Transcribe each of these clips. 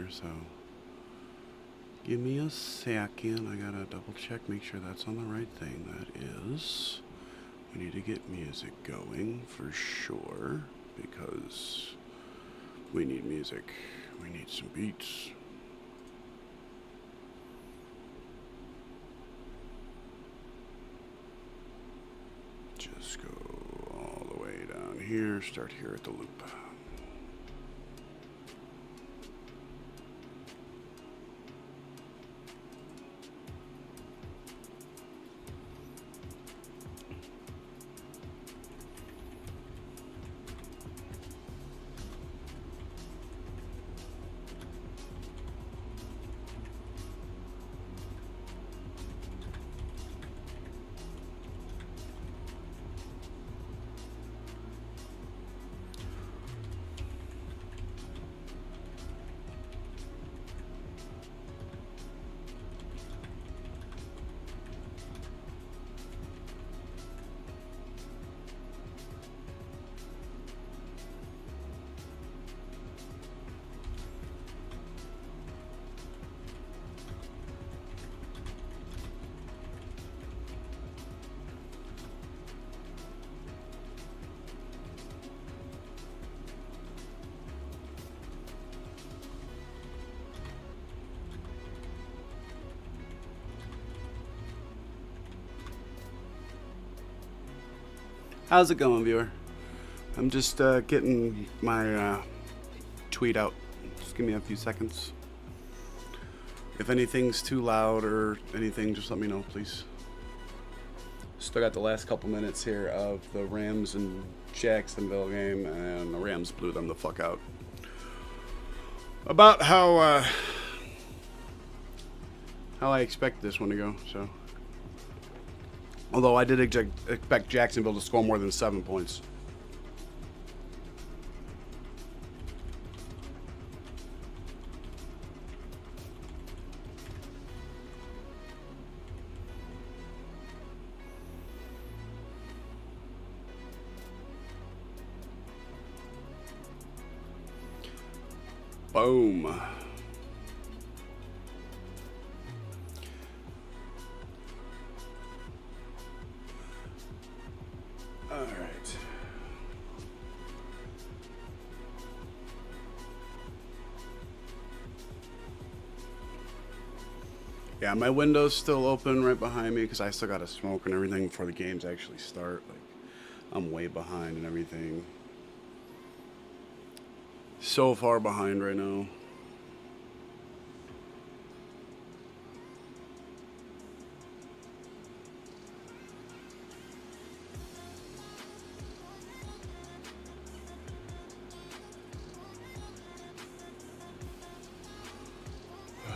here, so give me a second. I gotta double check, make sure that's on the right thing. That is. We need to get music going for sure, because we need music. We need some beats. Just go all the way down here, start here at the loop. How's it going, viewer? I'm just getting my tweet out. Just give me a few seconds. If anything's too loud or anything, just let me know, please. Still got the last couple minutes here of the Rams and Jacksonville game, and the Rams blew them the fuck out. About how I expect this one to go, so. Although I did expect Jacksonville to score more than 7 points. Boom. Yeah, my window's still open right behind me because I still got to smoke and everything before the games actually start. Like, I'm way behind and everything. So far behind right now.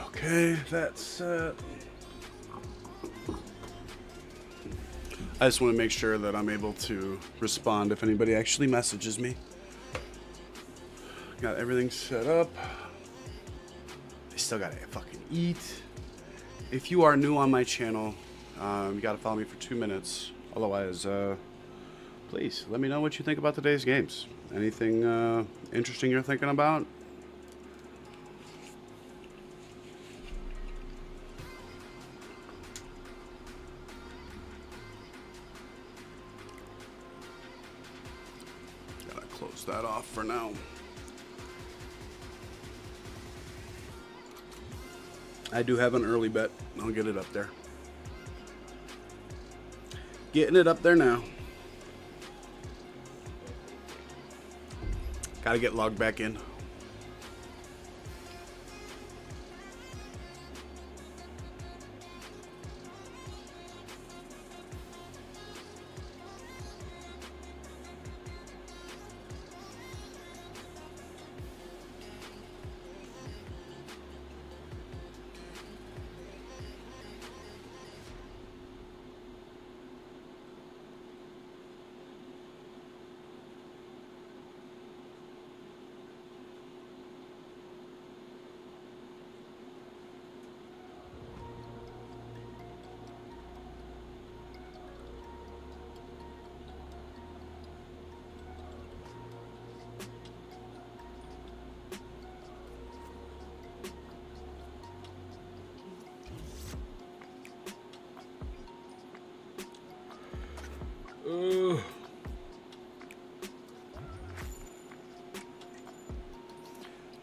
Okay, that's I just want to make sure that I'm able to respond if anybody actually messages me. Got everything set up. I still gotta fucking eat. If you are new on my channel, you gotta follow me for 2 minutes. Otherwise, please let me know what you think about today's games. Anything interesting you're thinking about? Gotta close that off for now. I do have an early bet. I'll get it up there. Getting it up there now. Gotta get logged back in.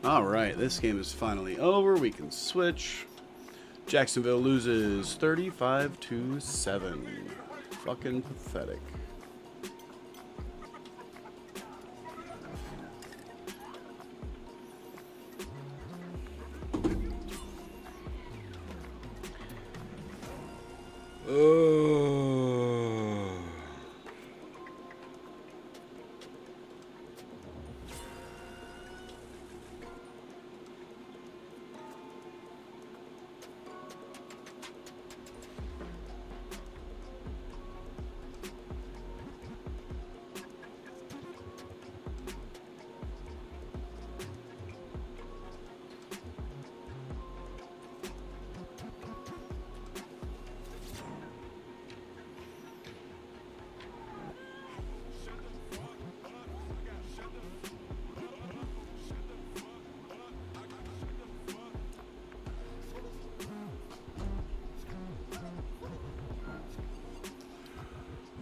All right, this game is finally over. We can switch. Jacksonville loses 35-7. Fucking pathetic.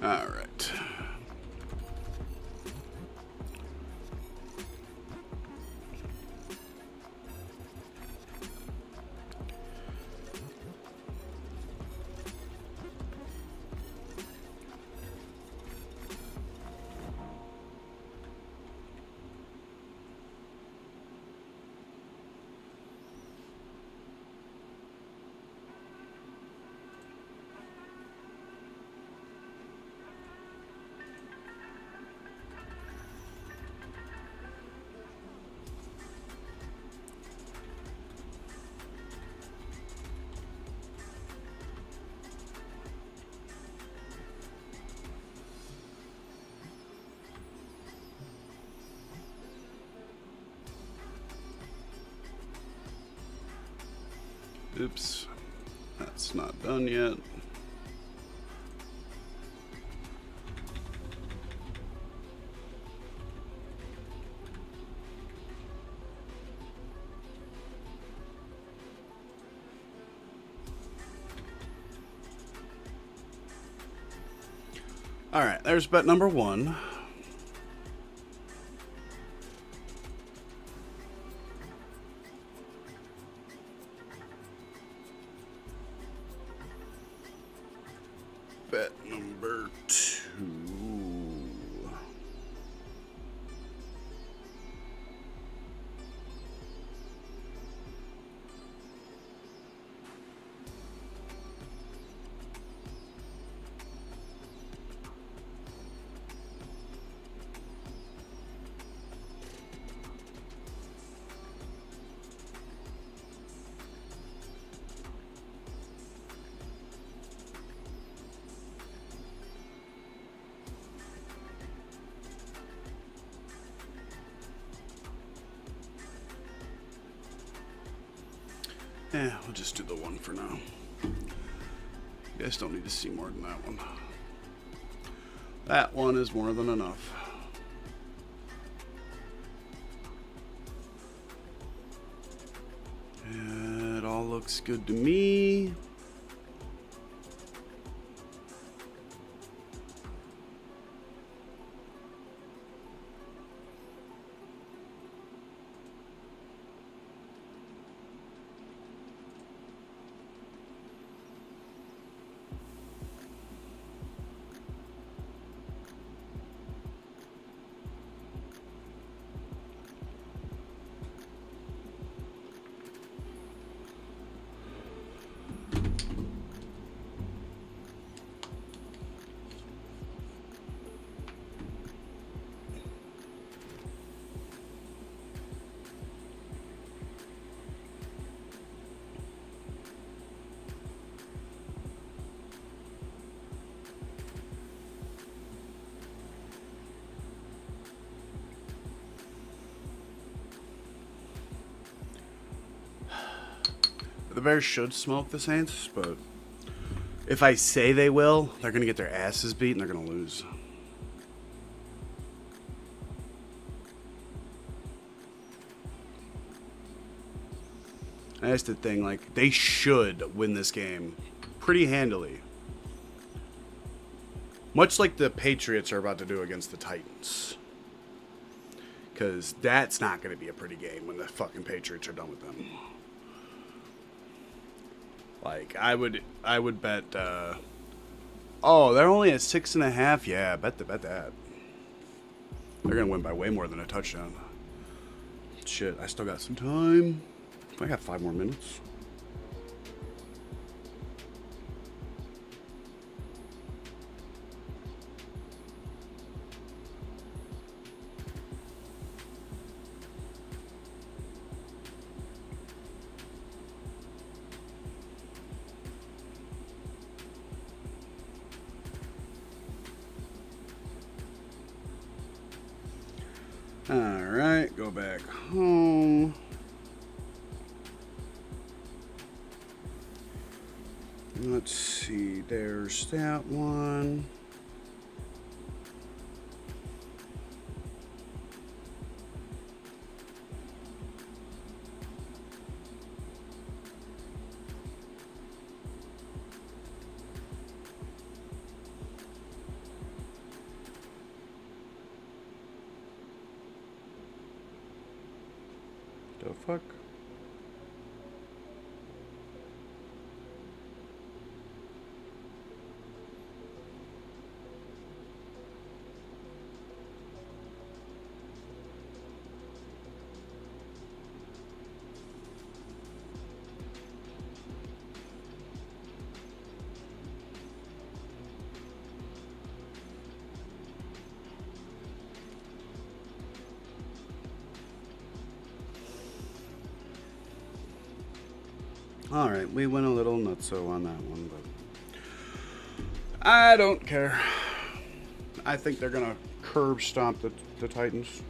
All right. Oops, that's not done yet. All right, there's bet number one. Bet number two. Yeah, we'll just do the one for now. You guys don't need to see more than that one. That one is more than enough. It all looks good to me. The Bears should smoke the Saints, but if I say they will, they're going to get their asses beat and they're going to lose. That's the thing, like, they should win this game pretty handily. Much like the Patriots are about to do against the Titans. Because that's not going to be a pretty game when the fucking Patriots are done with them. Like, I would bet, oh, they're only at 6.5? Yeah, bet that. They're going to win by way more than a touchdown. Shit, I still got some time. I got 5 more minutes. Alright, go back home. Let's see, there's that one. The fuck? Alright, we went a little nutso on that one, but I don't care. I think they're going to curb stomp the Titans.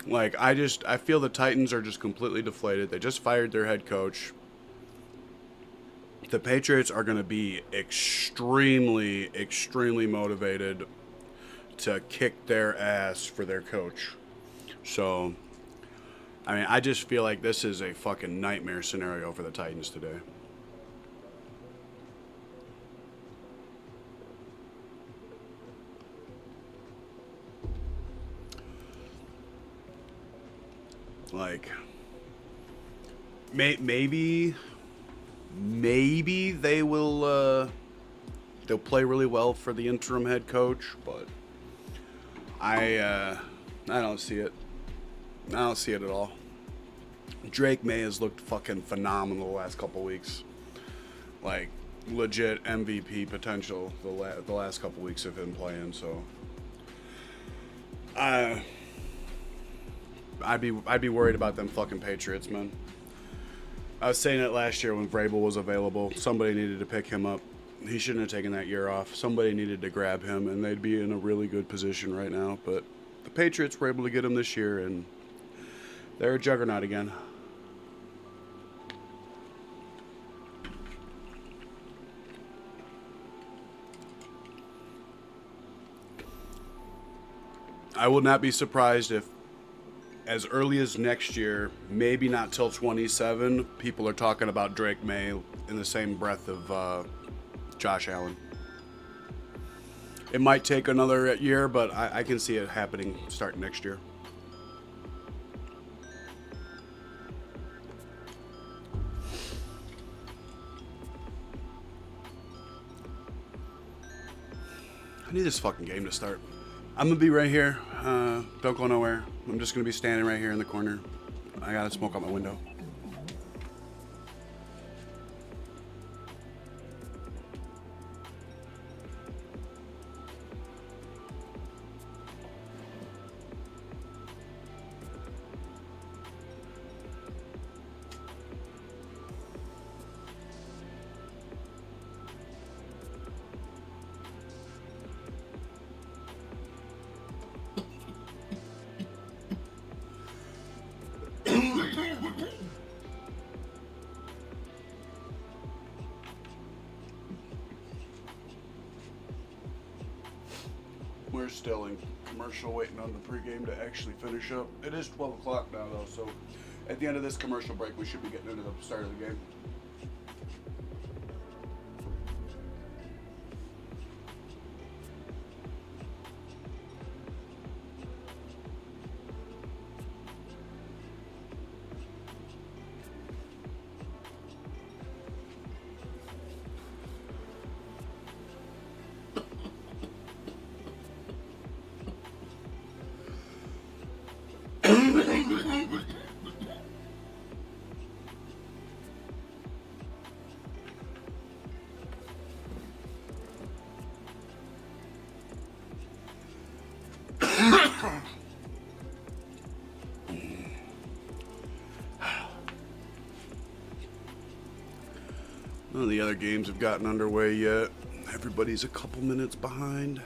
Like, I feel the Titans are just completely deflated. They just fired their head coach. The Patriots are going to be extremely, extremely motivated to kick their ass for their coach. So, I mean, I just feel like this is a fucking nightmare scenario for the Titans today. Like, maybe they will, they'll play really well for the interim head coach, but I don't see it. I don't see it at all. Drake May has looked fucking phenomenal the last couple weeks. Like, legit MVP potential the last couple weeks of him playing, so I'd be worried about them fucking Patriots, man. I was saying it last year when Vrabel was available. Somebody needed to pick him up. He shouldn't have taken that year off. Somebody needed to grab him, and they'd be in a really good position right now. But the Patriots were able to get him this year, and they're a juggernaut again. I will not be surprised if as early as next year, maybe not till 27, people are talking about Drake May in the same breath of Josh Allen. It might take another year, but I can see it happening starting next year. I need this fucking game to start. I'm going to be right here. Don't go nowhere. I'm just going to be standing right here in the corner. I got to smoke out my window. We're still in commercial waiting on the pregame to actually finish up. It is 12 o'clock now, though, so at the end of this commercial break, we should be getting into the start of the game. None of the other games have gotten underway yet. Everybody's a couple minutes behind.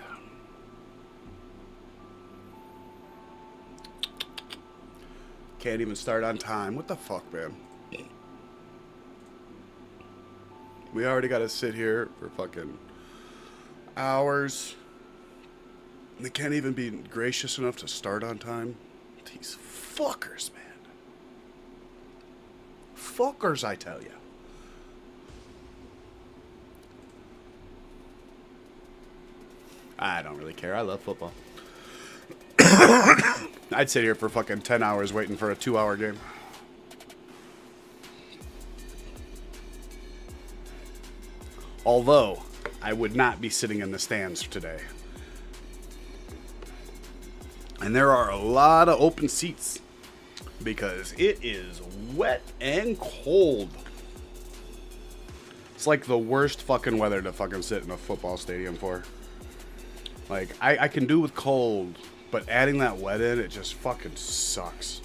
Can't even start on time. What the fuck, man? We already got to sit here for fucking hours. They can't even be gracious enough to start on time. These fuckers, man. Fuckers, I tell you. I don't really care. I love football. I'd sit here for fucking 10 hours waiting for a 2-hour game. Although, I would not be sitting in the stands today. And there are a lot of open seats because it is wet and cold. It's like the worst fucking weather to fucking sit in a football stadium for. Like, I can do with cold, but adding that wet in, it just fucking sucks.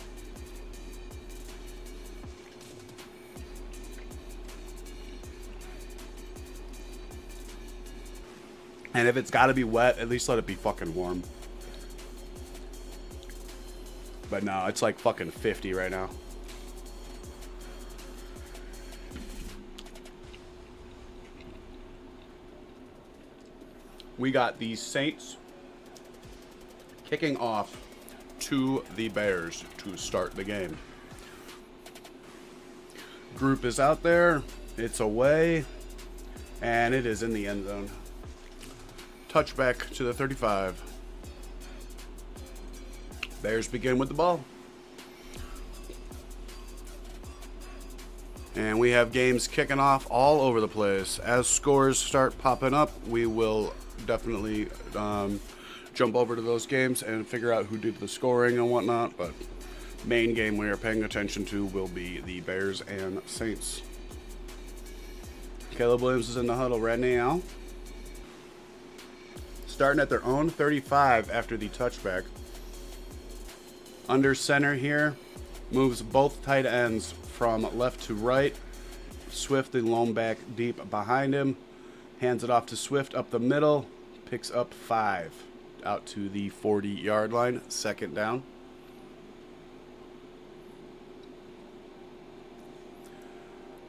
And if it's gotta be wet, at least let it be fucking warm. But no, it's like fucking 50 right now. We got the Saints kicking off to the Bears to start the game. Group is out there. It's away. And it is in the end zone. Touchback to the 35. Bears begin with the ball. And we have games kicking off all over the place. As scores start popping up, we will definitely jump over to those games and figure out who did the scoring and whatnot. But main game we are paying attention to will be the Bears and Saints. Caleb Williams is in the huddle right now. Starting at their own 35 after the touchback. Under center here, moves both tight ends from left to right. Swift the lone back deep behind him. Hands it off to Swift up the middle. Picks up 5 out to the 40-yard line. Second down.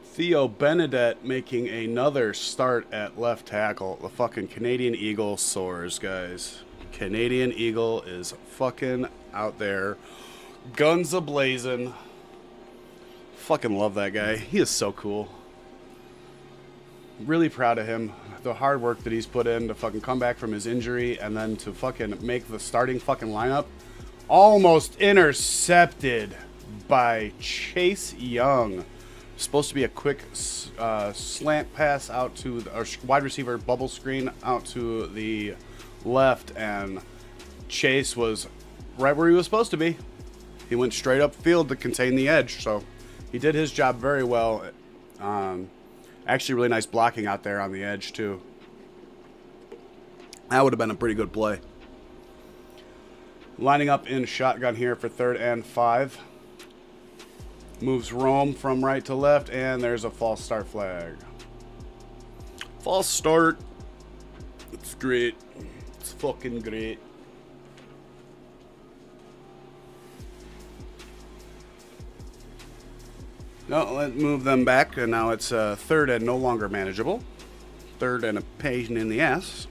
Theo Benedette making another start at left tackle. The fucking Canadian Eagle soars, guys. Canadian Eagle is fucking out there. Guns a-blazing. Fucking love that guy. He is so cool. Really proud of him. The hard work that he's put in to fucking come back from his injury and then to fucking make the starting fucking lineup. Almost intercepted by Chase Young. Supposed to be a quick slant pass out to the wide receiver bubble screen out to the left, and Chase was right where he was supposed to be. He went straight up field to contain the edge, so he did his job very well. Actually, really nice blocking out there on the edge, too. That would have been a pretty good play. Lining up in shotgun here for 3rd and 5. Moves Rome from right to left, and there's a false start flag. False start. It's great. It's fucking great. No, let's move them back, and now it's 3rd and no longer manageable. 3rd and a pain in the ass.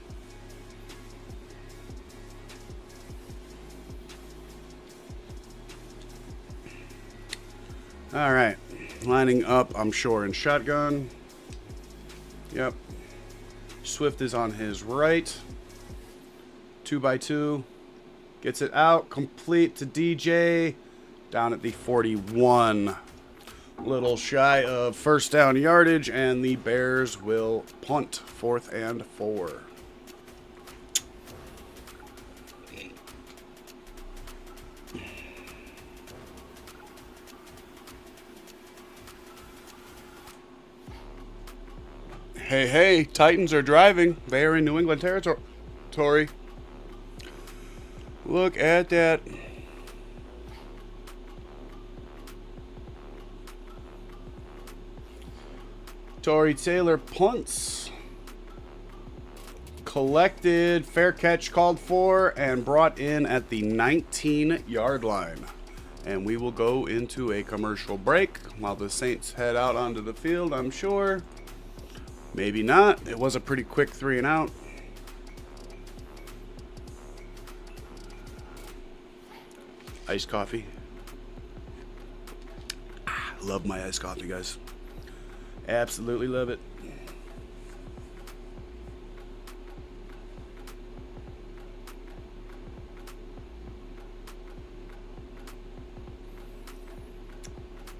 All right. Lining up, I'm sure, in shotgun. Yep. Swift is on his right. 2x2. Gets it out. Complete to DJ. Down at the 41. Little shy of first down yardage, and the Bears will punt 4th and 4. Hey, Titans are driving. They are in New England territory. Look at that. Torrey Taylor punts. Collected, fair catch called for, and brought in at the 19-yard line. And we will go into a commercial break while the Saints head out onto the field, I'm sure. Maybe not. It was a pretty quick 3 and out. Iced coffee. Love my iced coffee, guys. Absolutely love it.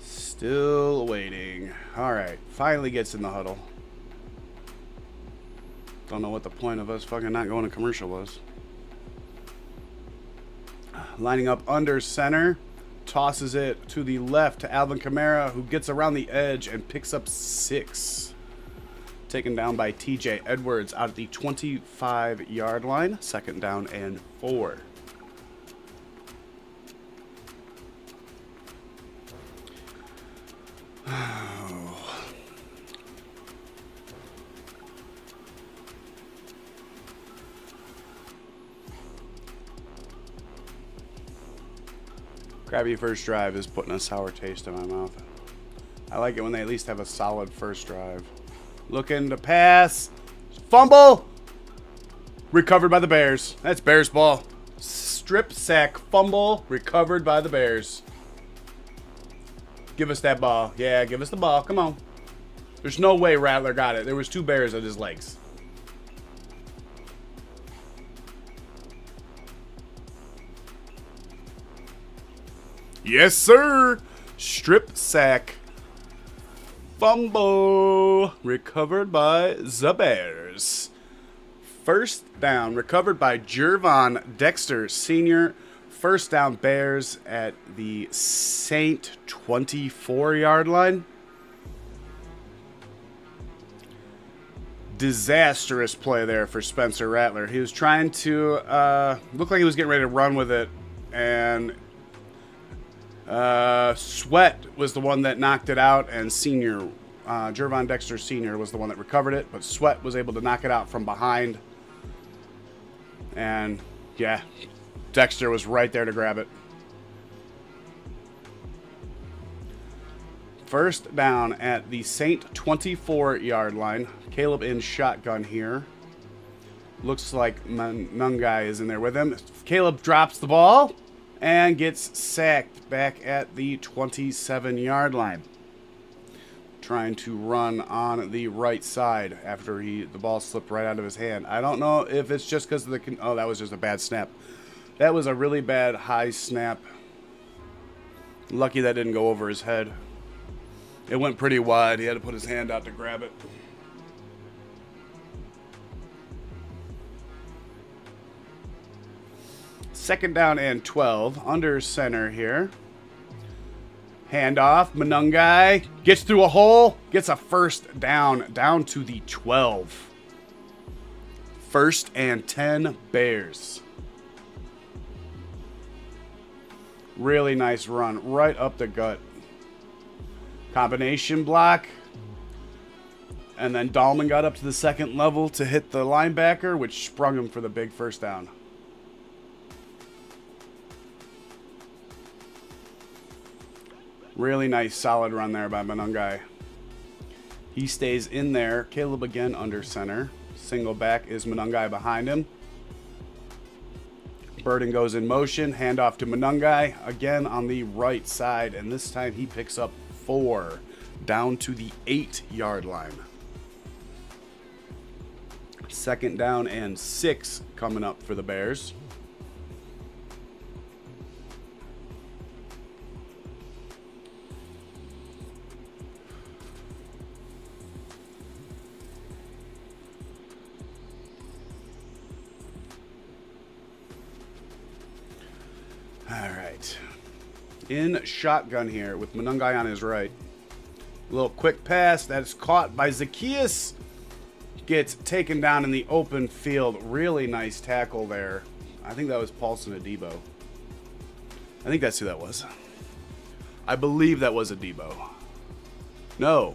Still waiting. All right. Finally gets in the huddle. Don't know what the point of us fucking not going to commercial was. Lining up under center. Tosses it to the left to Alvin Kamara, who gets around the edge and picks up 6. Taken down by TJ Edwards out at the 25-yard line. 2nd down and 4. Crappy first drive is putting a sour taste in my mouth. I like it when they at least have a solid first drive. Looking to pass. Fumble. Recovered by the Bears. That's Bears ball. Strip sack fumble. Recovered by the Bears. Give us that ball. Yeah, give us the ball. Come on. There's no way Rattler got it. There was 2 Bears at his legs. Yes, sir. Strip sack. Fumble. Recovered by the Bears. 1st down. Recovered by Jervon Dexter, Sr. 1st down Bears at the Saint 24-yard line. Disastrous play there for Spencer Rattler. He was trying to look like he was getting ready to run with it, and Sweat was the one that knocked it out, and Jervon Dexter Sr. was the one that recovered it, but Sweat was able to knock it out from behind. And, yeah, Dexter was right there to grab it. 1st down at the Saint 24-yard line. Caleb in shotgun here. Looks like Nungai is in there with him. Caleb drops the ball and gets sacked back at the 27-yard line. Trying to run on the right side after the ball slipped right out of his hand. I don't know if it's just because of the... Oh, that was just a bad snap. That was a really bad high snap. Lucky that didn't go over his head. It went pretty wide. He had to put his hand out to grab it. Second down and 12. Under center here. Handoff. Manungai gets through a hole. Gets a 1st down. Down to the 12. 1st and 10 Bears. Really nice run. Right up the gut. Combination block. And then Dahlman got up to the 2nd level to hit the linebacker, which sprung him for the big 1st down. Really nice, solid run there by Manungai. He stays in there. Caleb again under center. Single back is Manungai behind him. Burden goes in motion. Handoff to Manungai. Again on the right side. And this time he picks up 4, down to the 8-yard line. 2nd down and 6 coming up for the Bears. All right. In shotgun here with Manungai on his right. A little quick pass that's caught by Zacchaeus. Gets taken down in the open field. Really nice tackle there. I think that was Paulson Adebo. I think that's who that was. I believe that was Adebo. No.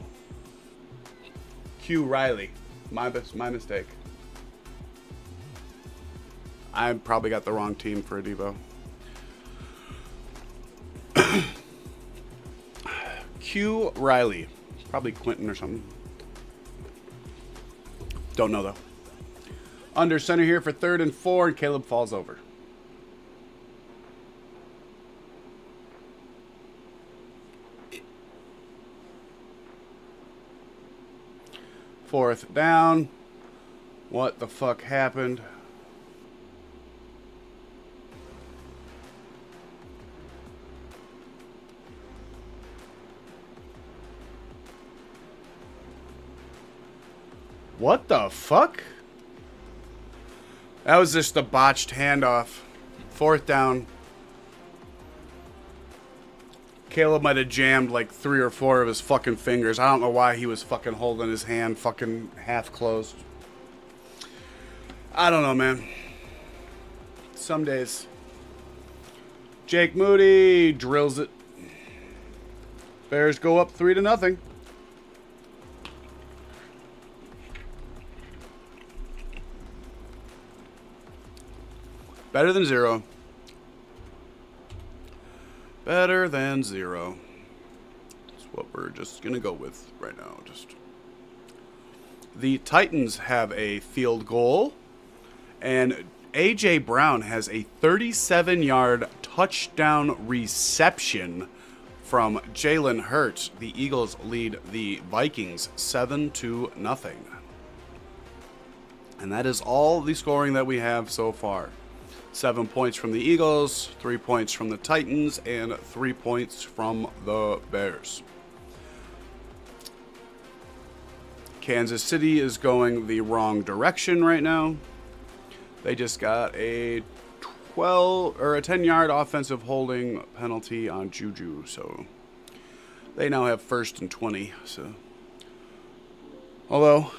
Q Riley. My mistake. I probably got the wrong team for Adebo. Q Riley. Probably Quentin or something. Don't know, though. Under center here for 3rd and 4, and Caleb falls over. Fourth down. What the fuck happened? What the fuck? That was just a botched handoff. 4th down. Caleb might have jammed like 3 or 4 of his fucking fingers. I don't know why he was fucking holding his hand fucking half closed. I don't know, man. Some days. Jake Moody drills it. Bears go up 3-0. Better than 0. Better than 0. That's what we're just going to go with right now. The Titans have a field goal. And A.J. Brown has a 37-yard touchdown reception from Jalen Hurts. The Eagles lead the Vikings 7-0. And that is all the scoring that we have so far. 7 points from the Eagles, 3 points from the Titans, and 3 points from the Bears. Kansas City is going the wrong direction right now. They just got a 10-yard offensive holding penalty on Juju, so they now have 1st and 20. So, although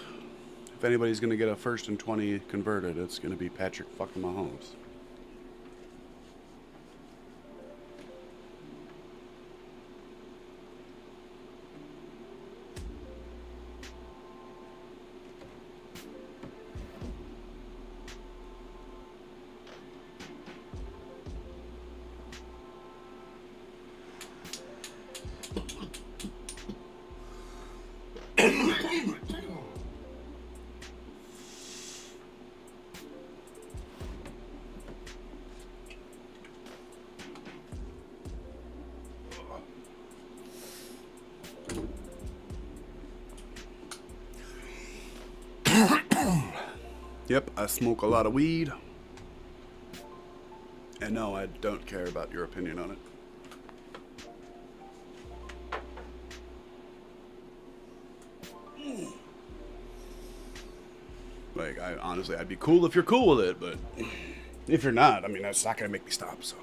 if anybody's going to get a 1st and 20 converted, it's going to be Patrick fucking Mahomes. Yep, I smoke a lot of weed. And no, I don't care about your opinion on it. Like, honestly, I'd be cool if you're cool with it, but if you're not, I mean, that's not going to make me stop, so.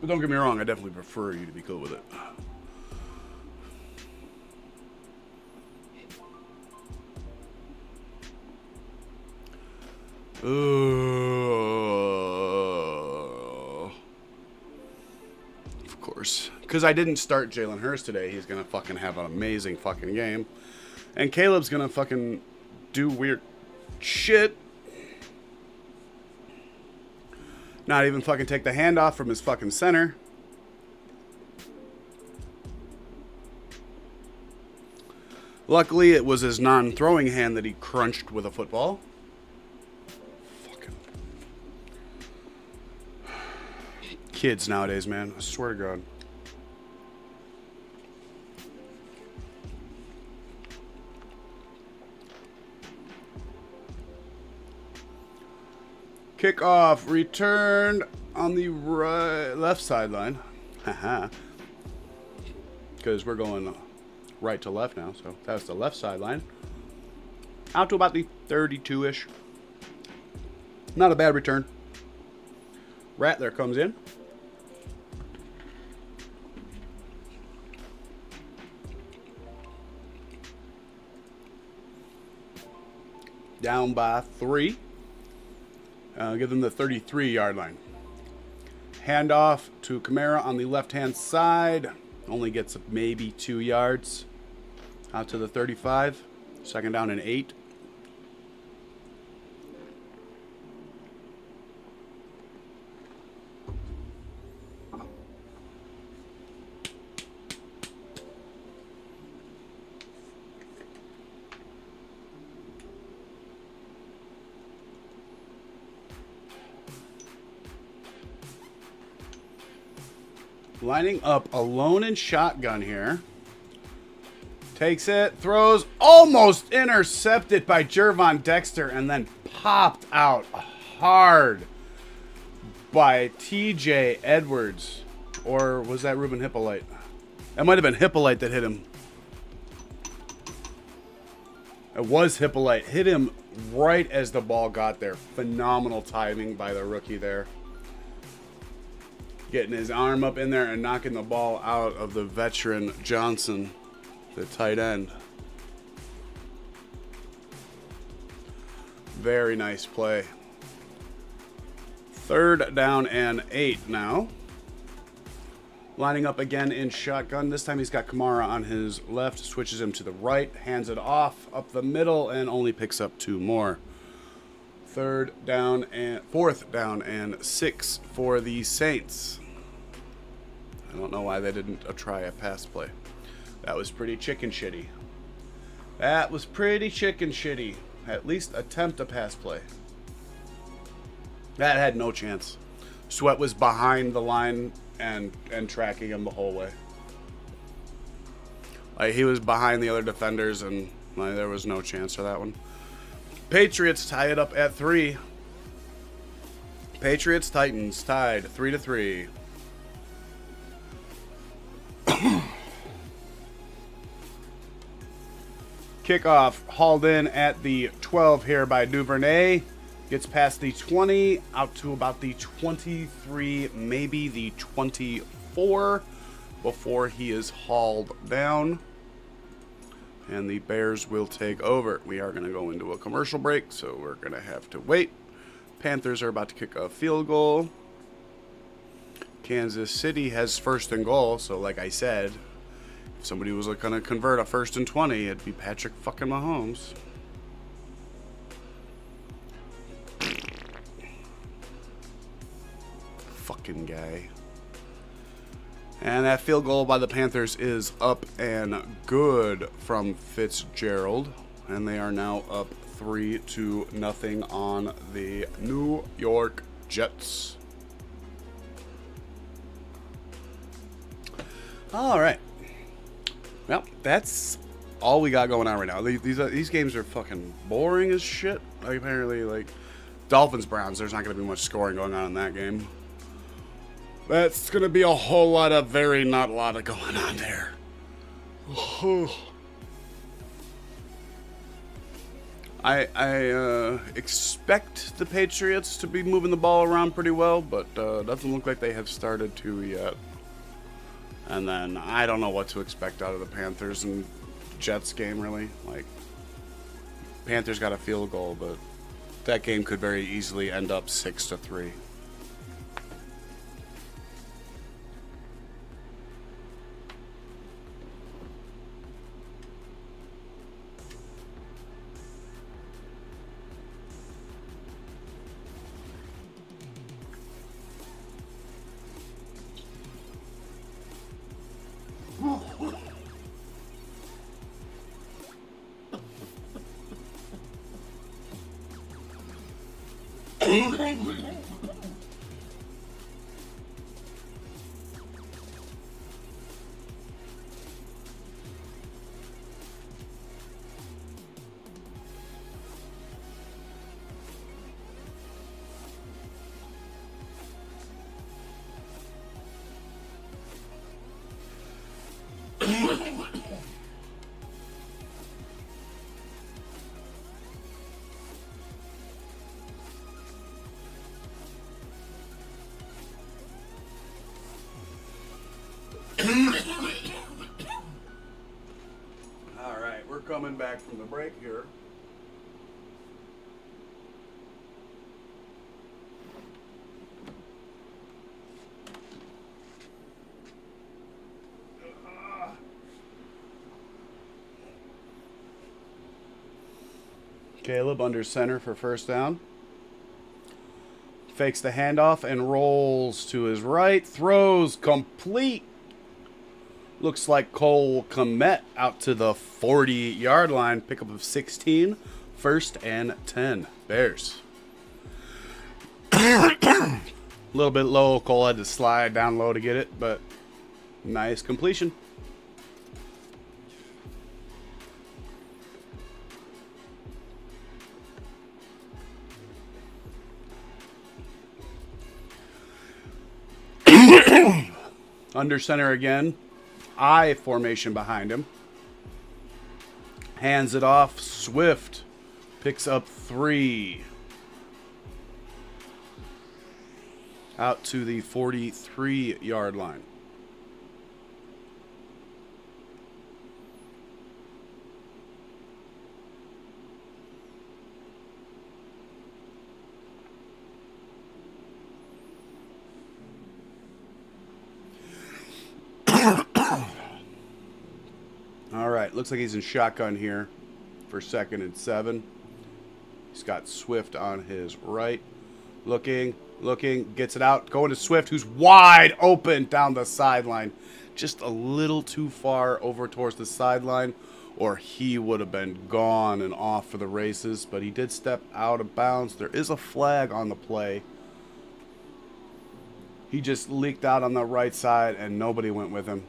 But don't get me wrong, I definitely prefer you to be cool with it. Of course. Because I didn't start Jalen Hurts today, he's going to fucking have an amazing fucking game. And Caleb's going to fucking do weird shit. Not even fucking take the handoff from his fucking center. Luckily, it was his non-throwing hand that he crunched with a football. Fucking kids nowadays, man. I swear to God. Kickoff returned on the left sideline. Haha. Because we're going right to left now, so that's the left sideline. Out to about the 32-ish. Not a bad return. Rattler comes in. Down by 3. Give them the 33-yard line. Handoff to Kamara on the left-hand side. Only gets maybe 2 yards. Out to the 35. Second down and 8. Lining up alone in shotgun here. Takes it, throws, almost intercepted by Jervon Dexter, and then popped out hard by TJ Edwards. Or was that Ruben Hippolyte? It might have been Hippolyte that hit him. It was Hippolyte. Hit him right as the ball got there. Phenomenal timing by the rookie there. Getting his arm up in there and knocking the ball out of the veteran Johnson, the tight end. Very nice play. Third down and 8 now. Lining up again in shotgun. This time he's got Kamara on his left, switches him to the right, hands it off up the middle, and only picks up 2 more. Fourth down and 6 for the Saints. I don't know why they didn't try a pass play. That was pretty chicken shitty. That was pretty chicken shitty. At least attempt a pass play. That had no chance. Sweat was behind the line and tracking him the whole way. Like, he was behind the other defenders, and like, there was no chance for that one. Patriots tie it up at 3. Patriots Titans tied 3-3. Kickoff hauled in at the 12 here by Duvernay. Gets past the 20, out to about the 23, maybe the 24, before he is hauled down. And the Bears will take over. We are going to go into a commercial break, so we're going to have to wait. Panthers are about to kick a field goal. Kansas City has first and goal, so like I said, if somebody was going to convert a 1st and 20, it'd be Patrick fucking Mahomes. Fucking guy. And that field goal by the Panthers is up and good from Fitzgerald. And they are now up 3-0 on the New York Jets. All right. Well, that's all we got going on right now. These games are fucking boring as shit. Like, apparently, like, Dolphins-Browns, there's not going to be much scoring going on in that game. That's going to be a whole lot of not a lot of going on there. I expect the Patriots to be moving the ball around pretty well, but doesn't look like they have started to yet. And then I don't know what to expect out of the Panthers and Jets game, really. Like, Panthers got a field goal, but that game could very easily end up 6-3. All right, we're coming back from the break here. Caleb under center for first down. Fakes the handoff and rolls to his right. Throws complete. Looks like Cole Kmet out to the 40-yard line. Pickup of 16. First and 10. Bears. A little bit low. Cole had to slide down low to get it, but nice completion. Under center again. I formation behind him. Hands it off. Swift picks up 3. Out to the 43-yard line. All right, looks like he's in shotgun here for 2nd and 7. He's got Swift on his right. Looking, gets it out, going to Swift, who's wide open down the sideline. Just a little too far over towards the sideline, or he would have been gone and off for the races, but he did step out of bounds. There is a flag on the play. He just leaked out on the right side, and nobody went with him.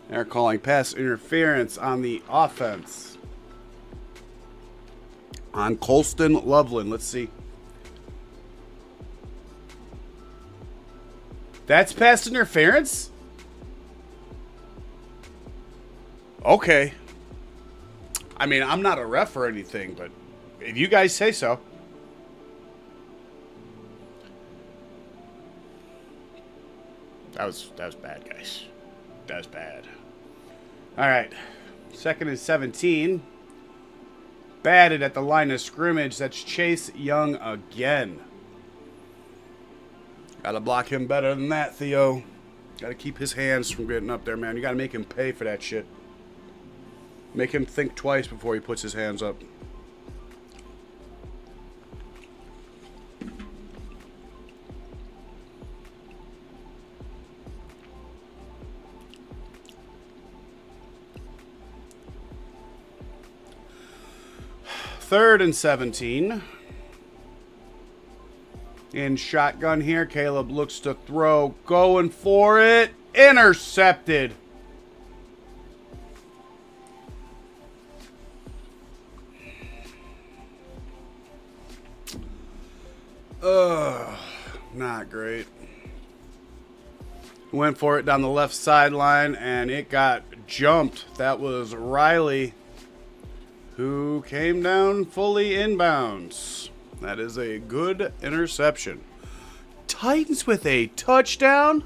They're calling pass interference on the offense. On Colston Loveland. Let's see. That's pass interference? Okay. I mean, I'm not a ref or anything, but if you guys say so. That was bad, guys. That was bad. All right. 2nd and 17. Batted at the line of scrimmage. That's Chase Young again. Got to block him better than that, Theo. Got to keep his hands from getting up there, man. You got to make him pay for that shit. Make him think twice before he puts his hands up. Third and 17. In shotgun here. Caleb looks to throw. Going for it. Intercepted. Not great. Went for it down the left sideline, and it got jumped. That was Riley, who came down fully inbounds. That is a good interception. Titans with a touchdown?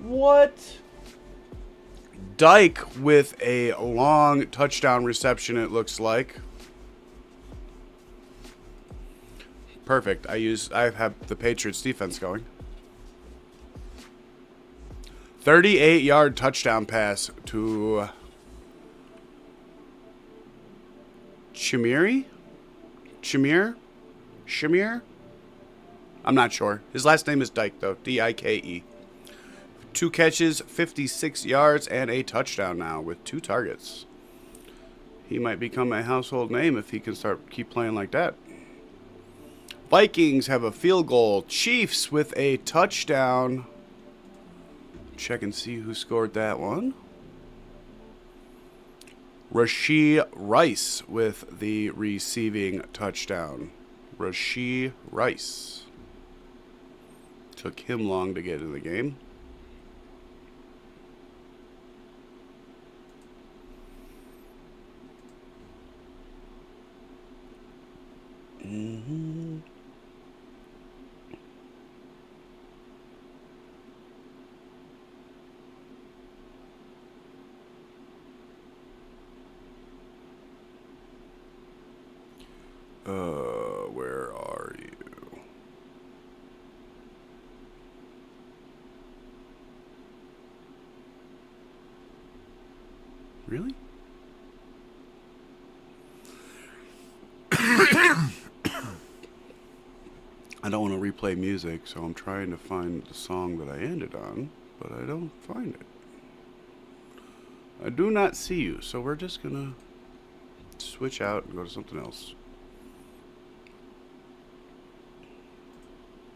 What? Dyke with a long touchdown reception, it looks like. Perfect. I have the Patriots defense going. 38-yard touchdown pass to Shamir? I'm not sure. His last name is Dyke, though. D-I-K-E. 2 catches, 56 yards, and a touchdown now with 2 targets. He might become a household name if he can keep playing like that. Vikings have a field goal. Chiefs with a touchdown. Check and see who scored that one. Rashee Rice with the receiving touchdown. Rashee Rice. took him long to get in the game. Where are you? Really? I don't want to replay music, so I'm trying to find the song that I ended on, but I don't find it. I do not see you, so we're just gonna switch out and go to something else.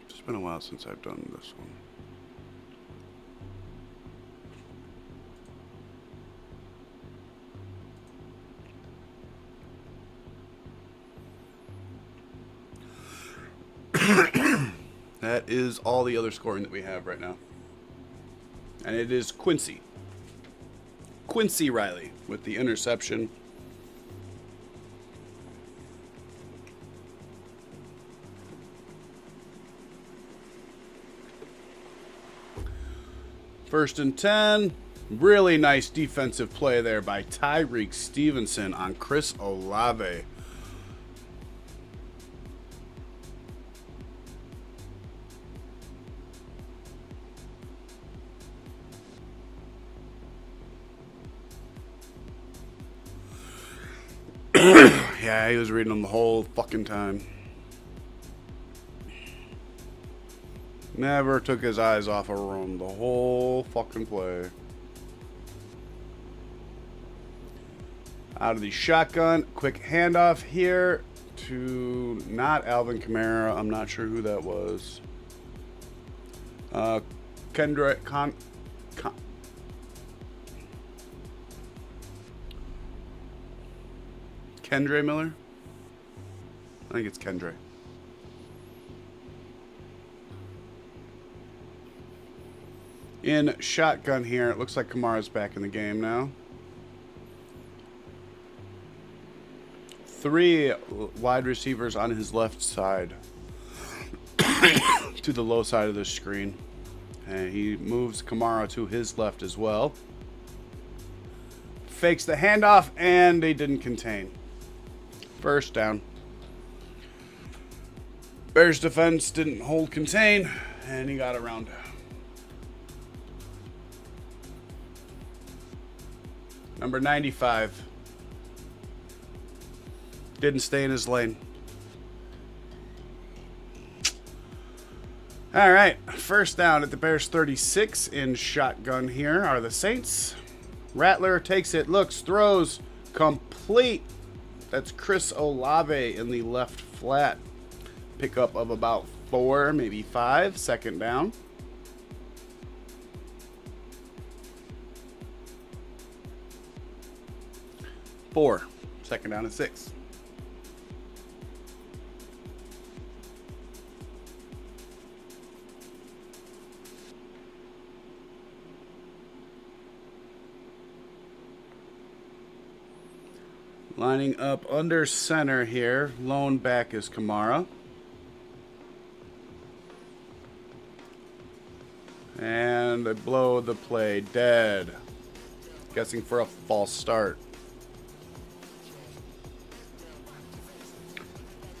It's been a while since I've done this one. That is all the other scoring that we have right now. And it is Quincy Riley with the interception. First and 10. Really nice defensive play there by Tyreek Stevenson on Chris Olave. Yeah, he was reading them the whole fucking time. Never took his eyes off of him the whole fucking play. Out of the shotgun. Quick handoff here to not Alvin Kamara. I'm not sure who that was. Kendrick Kendre Miller? I think it's Kendre. In shotgun here, it looks like Kamara's back in the game now. 3 wide receivers on his left side to the low side of the screen. And he moves Kamara to his left as well. Fakes the handoff, and they didn't contain. First down. Bears defense didn't hold contain, and he got around. Number 95. Didn't stay in his lane. All right, first down at the Bears 36 in shotgun here are the Saints. Rattler takes it, looks, throws, complete. That's Chris Olave in the left flat. Pickup of about 4, maybe 5. Second down. Second down and 6. Lining up under center here. Lone back is Kamara. And they blow the play dead. Guessing for a false start.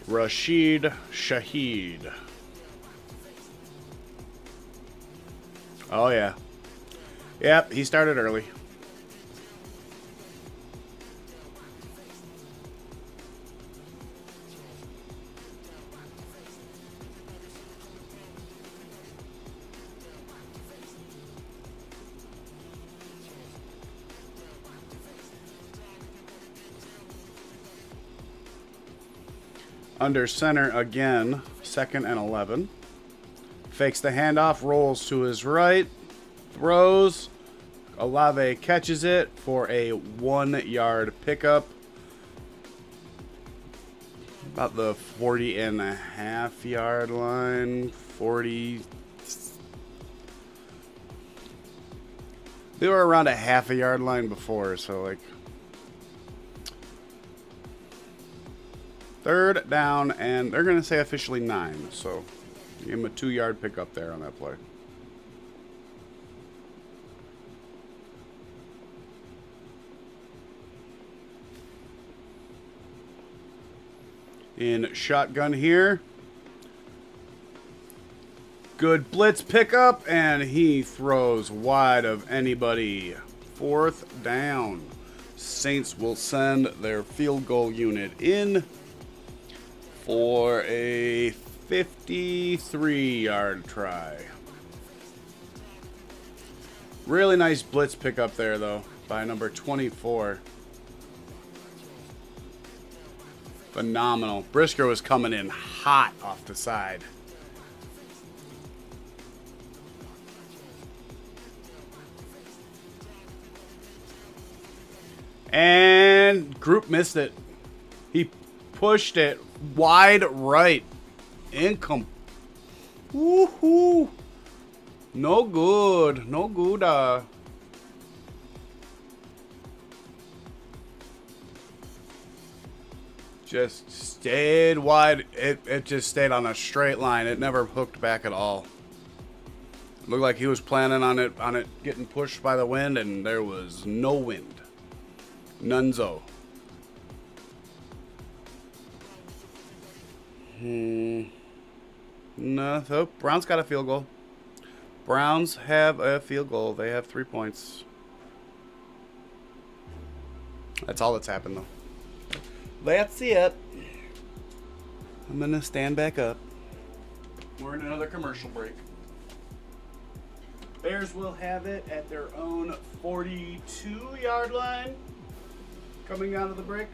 Rashid Shaheed. Oh, yeah. Yep, he started early. Under center again, 2nd and 11. Fakes the handoff, rolls to his right, throws. Olave catches it for a 1-yard pickup. About the 40.5-yard line, 40, They were around a half a yard line before, so like 3rd down, and they're going to say officially 9, so give him a 2-yard pickup there on that play. In shotgun here. Good blitz pickup, and he throws wide of anybody. 4th down. Saints will send their field goal unit in for a 53-yard try. Really nice blitz pickup there, though, by number 24. Phenomenal. Brisker was coming in hot off the side. And Group missed it. He pushed it wide right. Woohoo. No good. No good. Just stayed wide. It just stayed on a straight line. It never hooked back at all. Looked like he was planning on it getting pushed by the wind, and there was no wind. Nunzo. No, so Browns got a field goal. Browns have a field goal. They have 3 points. That's all that's happened, though. That's it. I'm going to stand back up. We're in another commercial break. Bears will have it at their own 42-yard line. Coming out of the break.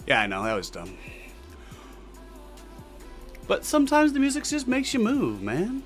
Yeah, I know, that was dumb. But sometimes the music just makes you move, man.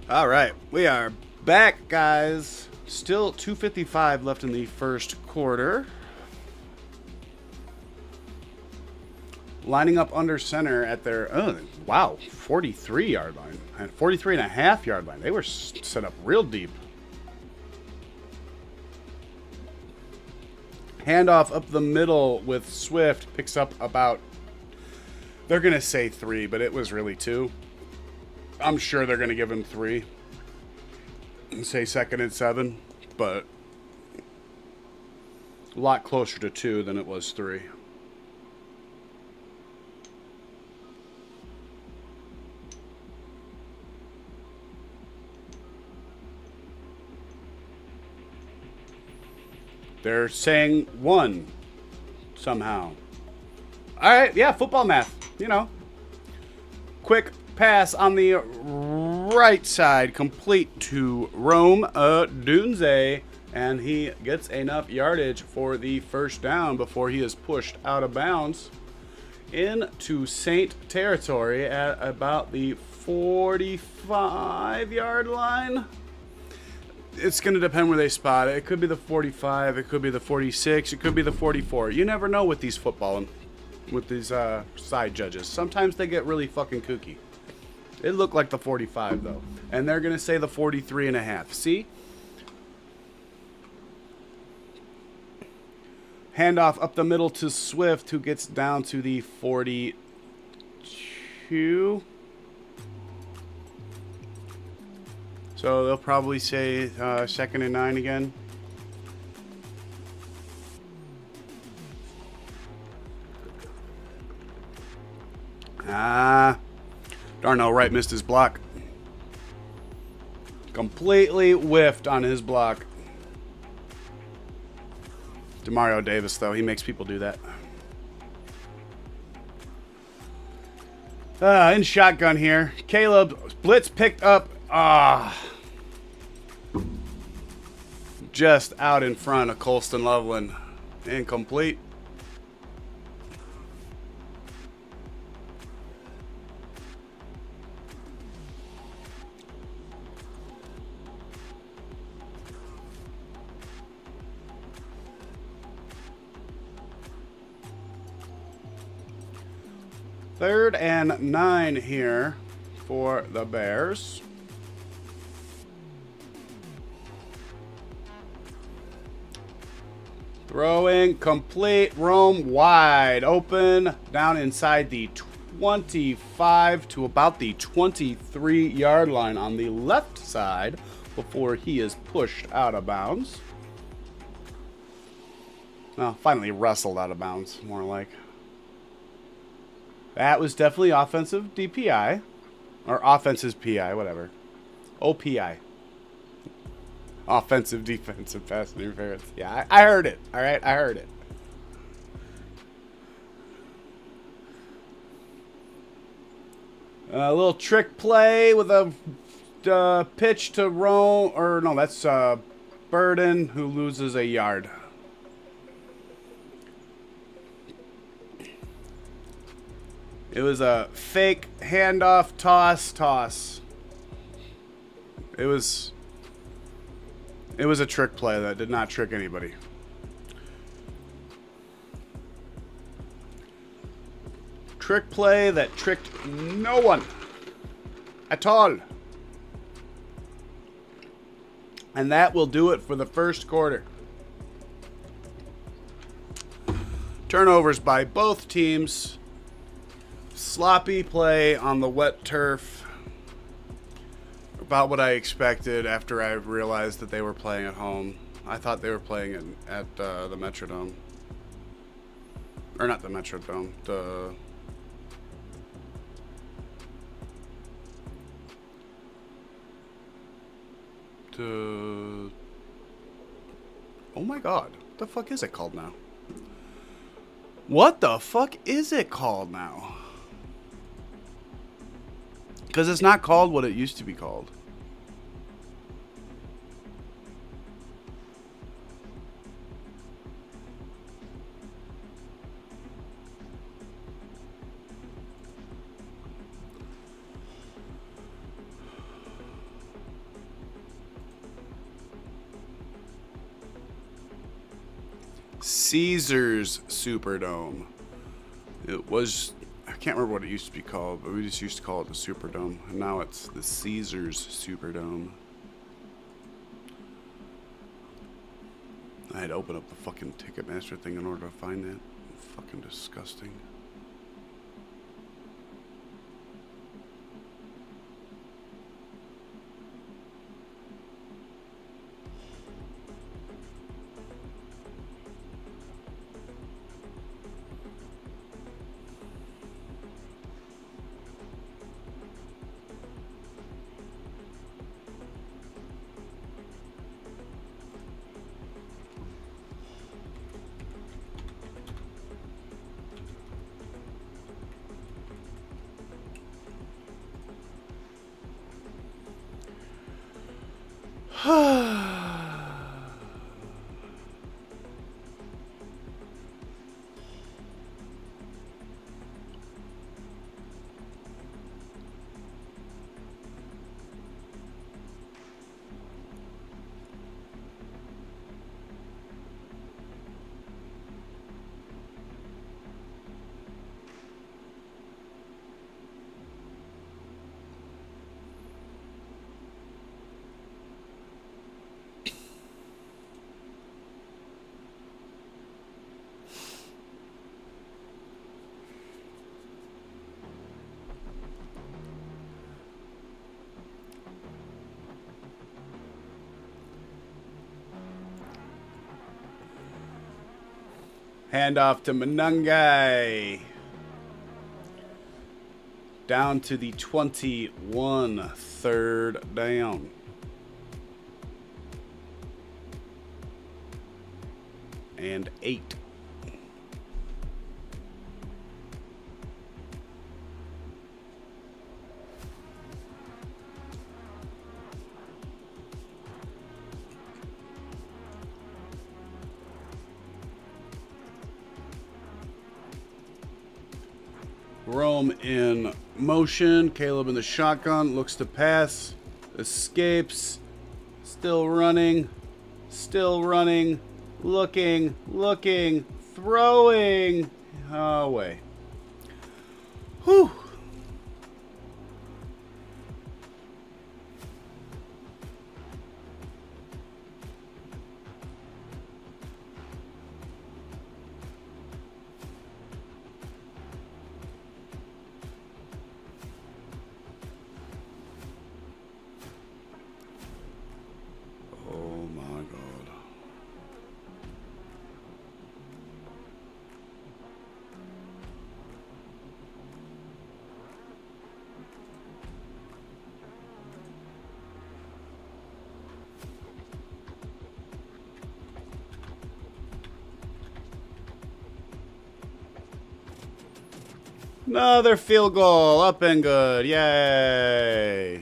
All right, we are back, guys. Still 2:55 left in the first quarter. Lining up under center at their, 43-yard line. And 43.5-yard line. They were set up real deep. Handoff up the middle with Swift. Picks up about, they're going to say 3, but it was really 2. I'm sure they're going to give him 3 and say 2nd and 7, but a lot closer to 2 than it was 3. They're saying 1 somehow. All right, yeah, football math, you know. Quick pass on the right side, complete to Rome Dunze. And he gets enough yardage for the first down before he is pushed out of bounds into Saint territory at about the 45-yard line. It's going to depend where they spot it. It could be the 45, it could be the 46, it could be the 44. You never know with these side judges. Sometimes they get really fucking kooky. It looked like the 45 though, and they're going to say the 43 and a half. See? Handoff up the middle to Swift, who gets down to the 42. So they'll probably say 2nd and 9 again. Darnell Wright missed his block. Completely whiffed on his block. Demario Davis, though, he makes people do that. In shotgun here. Caleb, blitz picked up. Just out in front of Colston Loveland. Incomplete. Third and 9 here for the Bears. Throwing complete, Rome wide open, down inside the 25 to about the 23-yard line on the left side before he is pushed out of bounds. Well, finally wrestled out of bounds, more like. That was definitely offensive DPI. Or offensive PI, whatever. OPI. Offensive, defensive, pass interference. Yeah, I heard it. All right, I heard it. A little trick play with a pitch to Rome. Or no, that's Burden, who loses a yard. It was a fake handoff, toss. It was a trick play that did not trick anybody. Trick play that tricked no one at all. And that will do it for the first quarter. Turnovers by both teams. Sloppy play on the wet turf. About what I expected after I realized that they were playing at home. I thought they were playing at the Metrodome. Or not the Metrodome. Oh my god. What the fuck is it called now? What the fuck is it called now? Because it's not called what it used to be called. Caesars Superdome. It was... I can't remember what it used to be called, but we just used to call it the Superdome. And now it's the Caesars Superdome. I had to open up the fucking Ticketmaster thing in order to find that. Fucking disgusting. Hand off to Manungai. Down to the 21, third down. And 8. Rome in motion. Caleb in the shotgun. Looks to pass. Escapes. Still running. Still running. Looking. Looking. Throwing. Away. Whew. Another field goal. Up and good. Yay.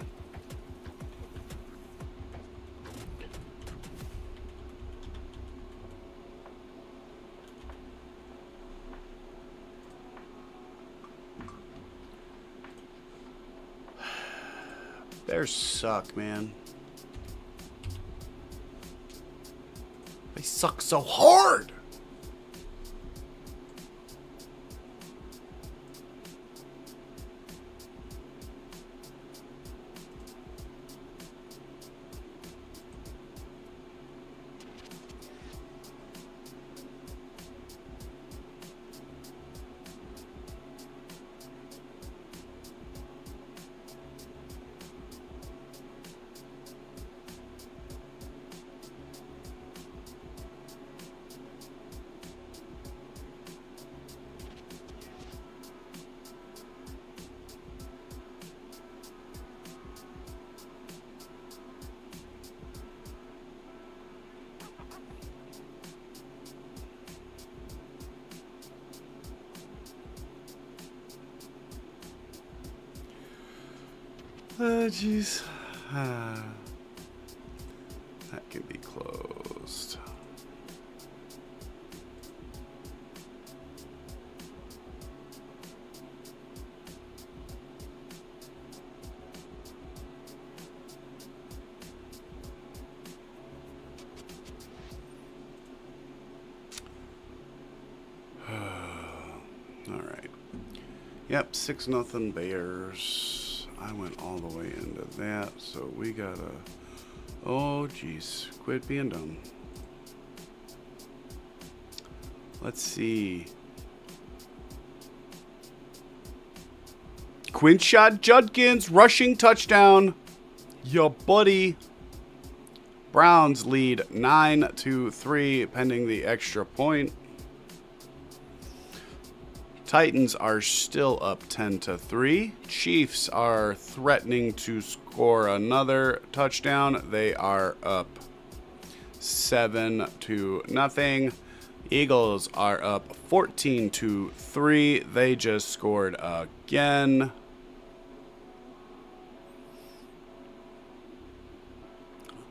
Bears suck, man. They suck so hard. Jeez. That can be closed. All right. Yep, 6-0 Bears. I went all the way into that, so we gotta... Oh, geez. Quit being dumb. Let's see. Quinshot Judkins, rushing touchdown. Yo, buddy. Browns lead 9-3, pending the extra point. Titans are still up 10-3. Chiefs are threatening to score another touchdown. They are up 7-0. Eagles are up 14-3. They just scored again.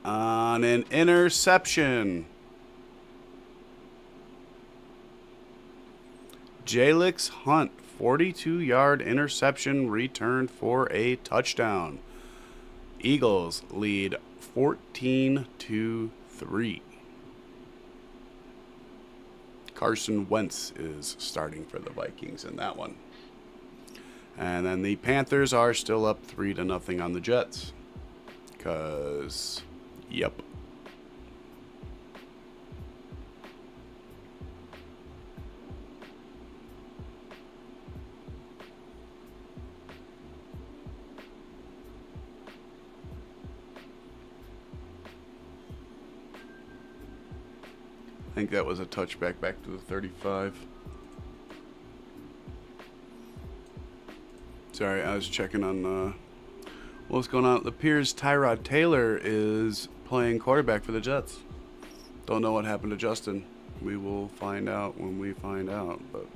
On an interception. Jalix Hunt, 42-yard interception returned for a touchdown. Eagles lead 14-3. Carson Wentz is starting for the Vikings in that one. And then the Panthers are still up 3-0 on the Jets. Because, yep. think that was a touchback back to the 35. Sorry, I was checking on what's going on. It appears Tyrod Taylor is playing quarterback for the Jets. Don't know what happened to Justin. We will find out when we find out. But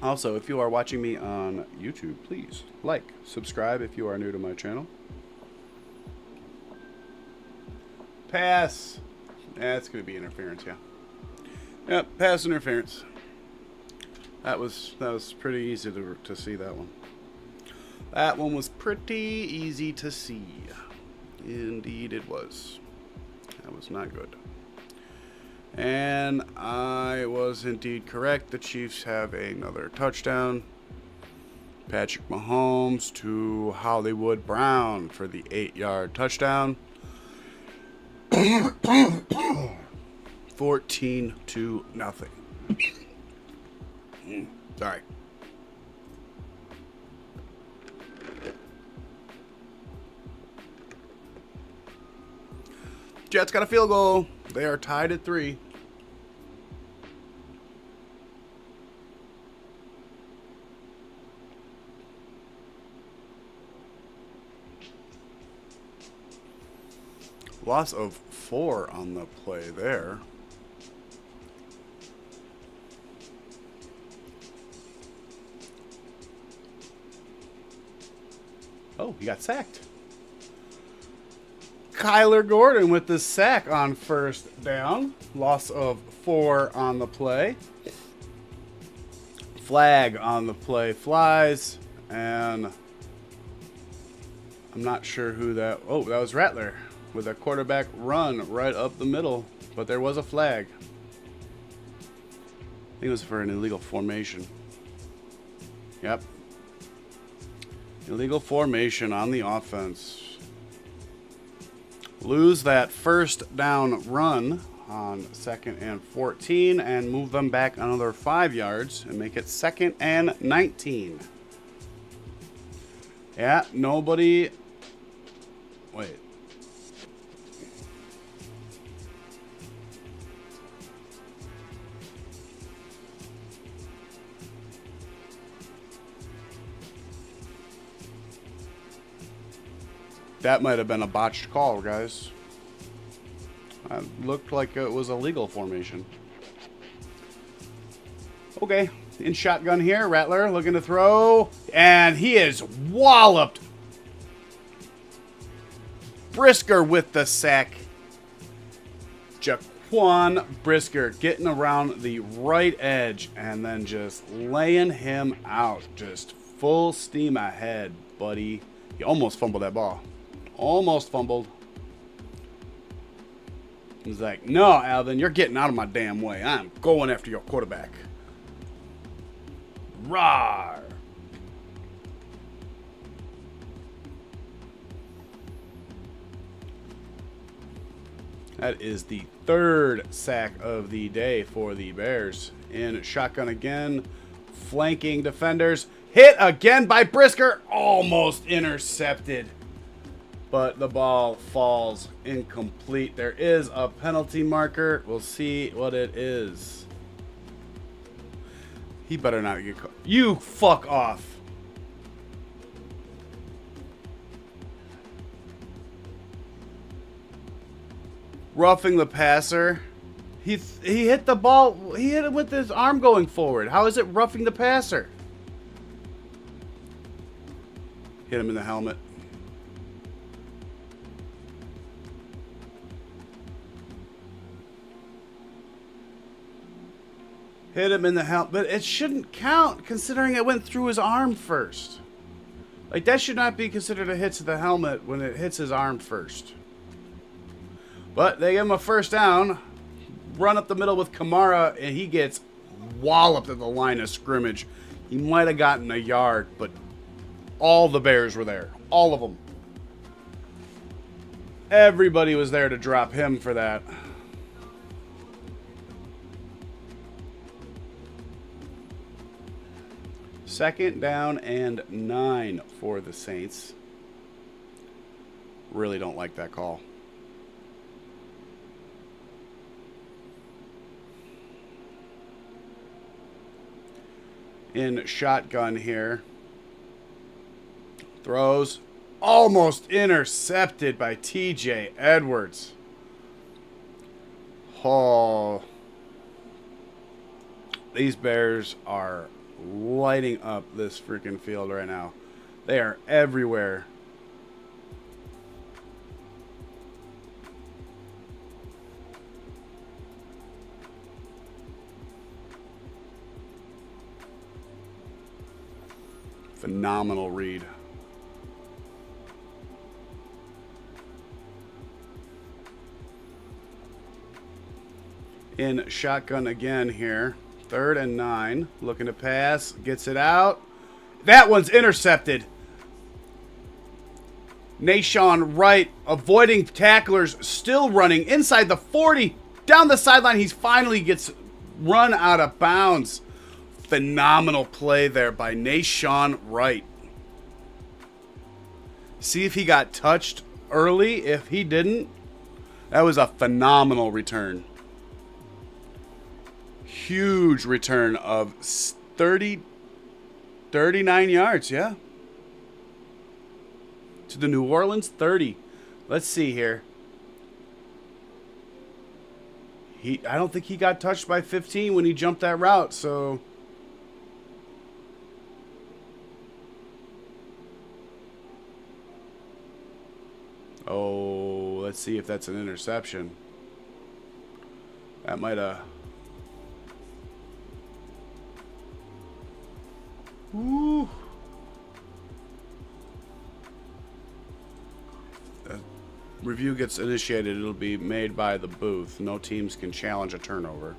also, if you are watching me on YouTube, please like, subscribe if you are new to my channel. Pass. That's going to be interference, yeah. Yep, pass interference. That was pretty easy to see that one. That one was pretty easy to see. Indeed it was. That was not good. And I was indeed correct. The Chiefs have another touchdown. Patrick Mahomes to Hollywood Brown for the 8-yard touchdown. 14-0. Sorry. Jets got a field goal. They are tied at 3. Loss of 4 on the play there. Oh, he got sacked. Kyler Gordon with the sack on first down. Loss of 4 on the play. Flag on the play flies. And I'm not sure who that... Oh, that was Rattler with a quarterback run right up the middle. But there was a flag. I think it was for an illegal formation. Yep. Illegal formation on the offense. Lose that first down run on 2nd and 14 and move them back another 5 yards and make it 2nd and 19. Yeah, nobody... Wait. That might have been a botched call, guys. It looked like it was a legal formation. Okay, in shotgun here. Rattler looking to throw. And he is walloped. Brisker with the sack. Jaquan Brisker getting around the right edge and then just laying him out. Just full steam ahead, buddy. He almost fumbled that ball. Almost fumbled. He's like, no, Alvin, you're getting out of my damn way. I'm going after your quarterback. Rawr. That is the 3rd sack of the day for the Bears. In shotgun again. Flanking defenders. Hit again by Brisker. Almost intercepted. But the ball falls incomplete. There is a penalty marker. We'll see what it is. He better not get caught. You fuck off. Roughing the passer. He hit the ball. He hit it with his arm going forward. How is it roughing the passer? Hit him in the helmet. Hit him in the helmet, but it shouldn't count considering it went through his arm first. Like, that should not be considered a hit to the helmet when it hits his arm first. But they give him a first down, run up the middle with Kamara, and he gets walloped at the line of scrimmage. He might have gotten a yard, but all the Bears were there. All of them. Everybody was there to drop him for that. Second down and 9 for the Saints. Really don't like that call. in shotgun here. Throws. Almost intercepted by TJ Edwards. Oh. These Bears are lighting up this freaking field right now. They are everywhere. Phenomenal read. In shotgun again here. 3rd and 9. Looking to pass. Gets it out. That one's intercepted. Nashawn Wright avoiding tacklers. Still running inside the 40. Down the sideline. He finally gets run out of bounds. Phenomenal play there by Nashawn Wright. See if he got touched early. If he didn't, that was a phenomenal return. Huge return of 39 yards, yeah. To the New Orleans 30. Let's see here. I don't think he got touched by 15 when he jumped that route, so oh, let's see if that's an interception. That might have. Woo. Review gets initiated. It'll be made by the booth. No teams can challenge a turnover.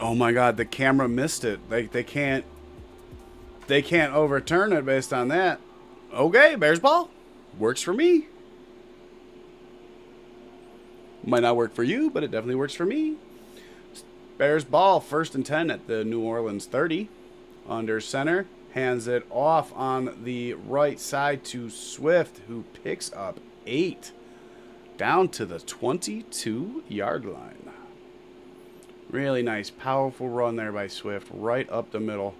Oh my God, the camera missed it. They can't overturn it based on that. Okay, Bears ball. Works for me. Might not work for you, but it definitely works for me. Bears ball, 1st and 10 at the New Orleans 30. Under center. Hands it off on the right side to Swift, who picks up 8. Down to the 22-yard line. Really nice, powerful run there by Swift, right up the middle.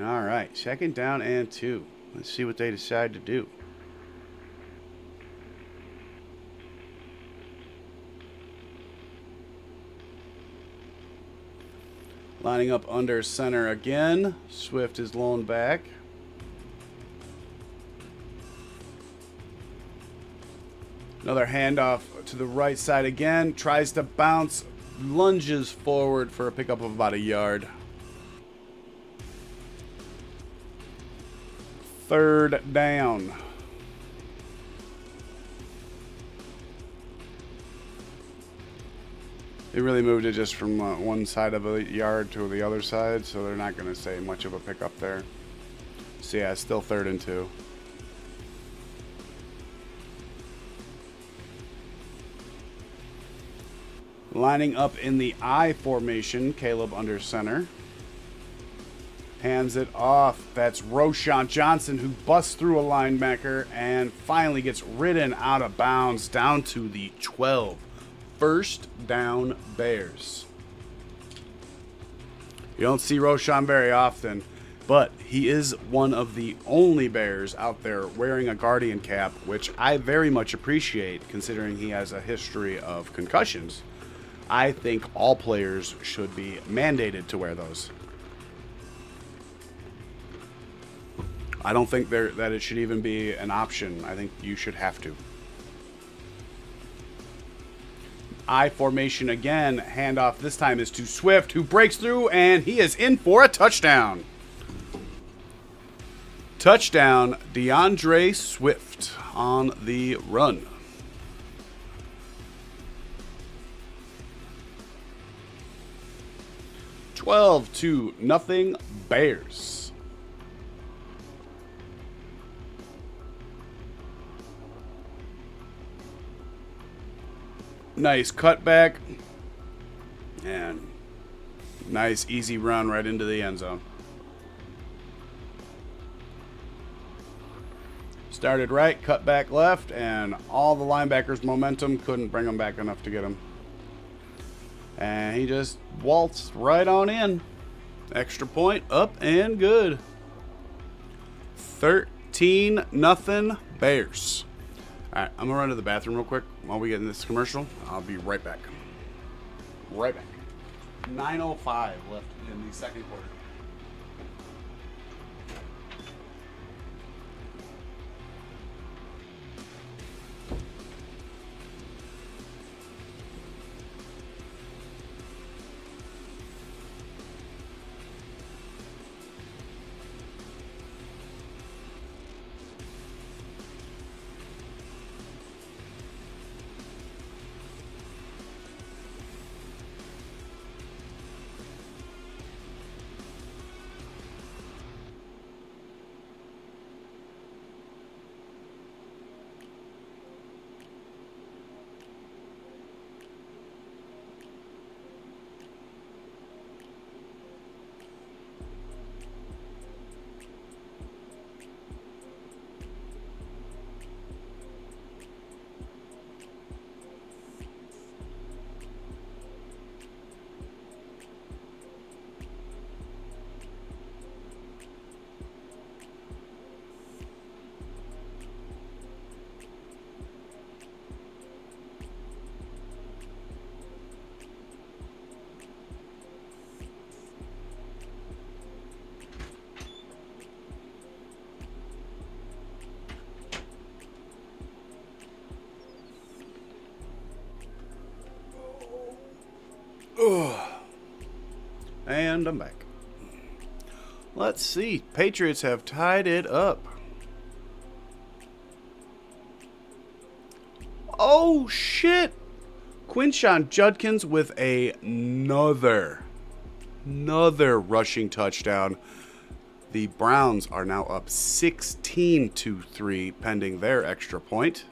All right, 2nd down and 2. Let's see what they decide to do. Lining up under center again. Swift is blown back. Another handoff to the right side again. Tries to bounce. Lunges forward for a pickup of about a yard. 3rd down. They really moved it just from one side of the yard to the other side, so they're not going to say much of a pickup there. So yeah, it's still 3rd and 2. Lining up in the I formation, Caleb under center. Hands it off. That's Roschon Johnson, who busts through a linebacker and finally gets ridden out of bounds down to the 12. 1st down Bears. You don't see Roschon very often, but he is one of the only Bears out there wearing a Guardian cap, which I very much appreciate considering he has a history of concussions. I think all players should be mandated to wear those. I don't think that it should even be an option. I think you should have to. I formation again. Handoff this time is to Swift, who breaks through, and he is in for a touchdown. Touchdown, DeAndre Swift on the run. 12-0 Bears. Nice cutback. And nice easy run right into the end zone. Started right, cut back left, and all the linebackers' momentum couldn't bring him back enough to get him. And he just waltzed right on in. Extra point, up and good. 13-0 Bears. All right, I'm going to run to the bathroom real quick while we get in this commercial. I'll be right back. Right back. 9:05 left in the second quarter. And I'm back. Let's see. Patriots have tied it up. Oh, shit. Quinshon Judkins with another rushing touchdown. The Browns are now up 16-3 pending their extra point.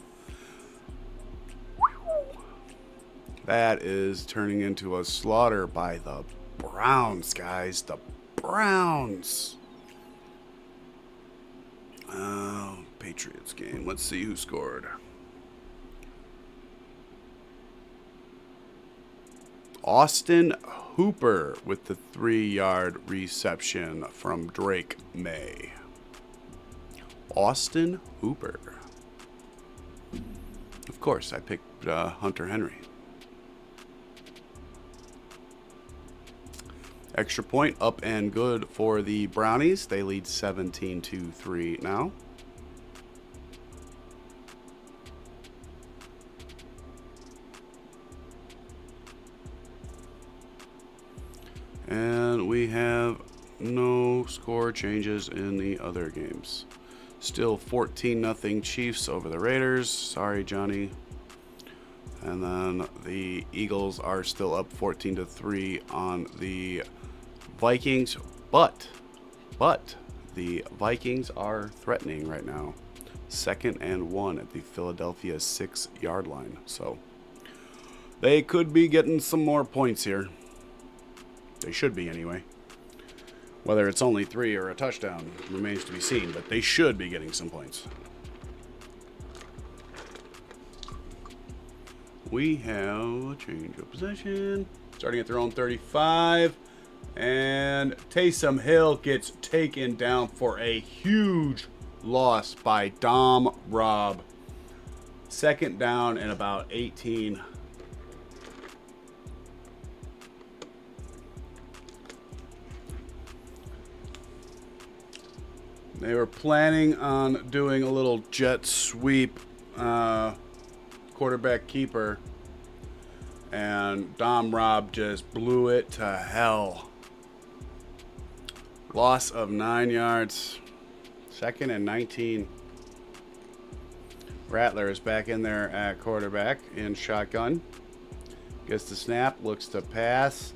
That is turning into a slaughter by the Browns, guys. The Browns. Oh, Patriots game. Let's see who scored. Austin Hooper with the 3-yard reception from Drake May. Austin Hooper. Of course, I picked Hunter Henry. Extra point up and good for the Brownies. They lead 17-3 now. And we have no score changes in the other games. Still 14-0 Chiefs over the Raiders. Sorry, Johnny. And then the Eagles are still up 14-3 on the Vikings, but the Vikings are threatening right now. 2nd and 1 at the Philadelphia 6-yard line. So they could be getting some more points here. They should be anyway. Whether it's only 3 or a touchdown remains to be seen, but they should be getting some points. We have a change of possession. Starting at their own 35. And Taysom Hill gets taken down for a huge loss by Dom Robb. 2nd down and about 18. They were planning on doing a little jet sweep quarterback keeper. And Dom Robb just blew it to hell. Loss of 9 yards. 2nd and 19. Rattler is back in there at quarterback in shotgun. Gets the snap, looks to pass.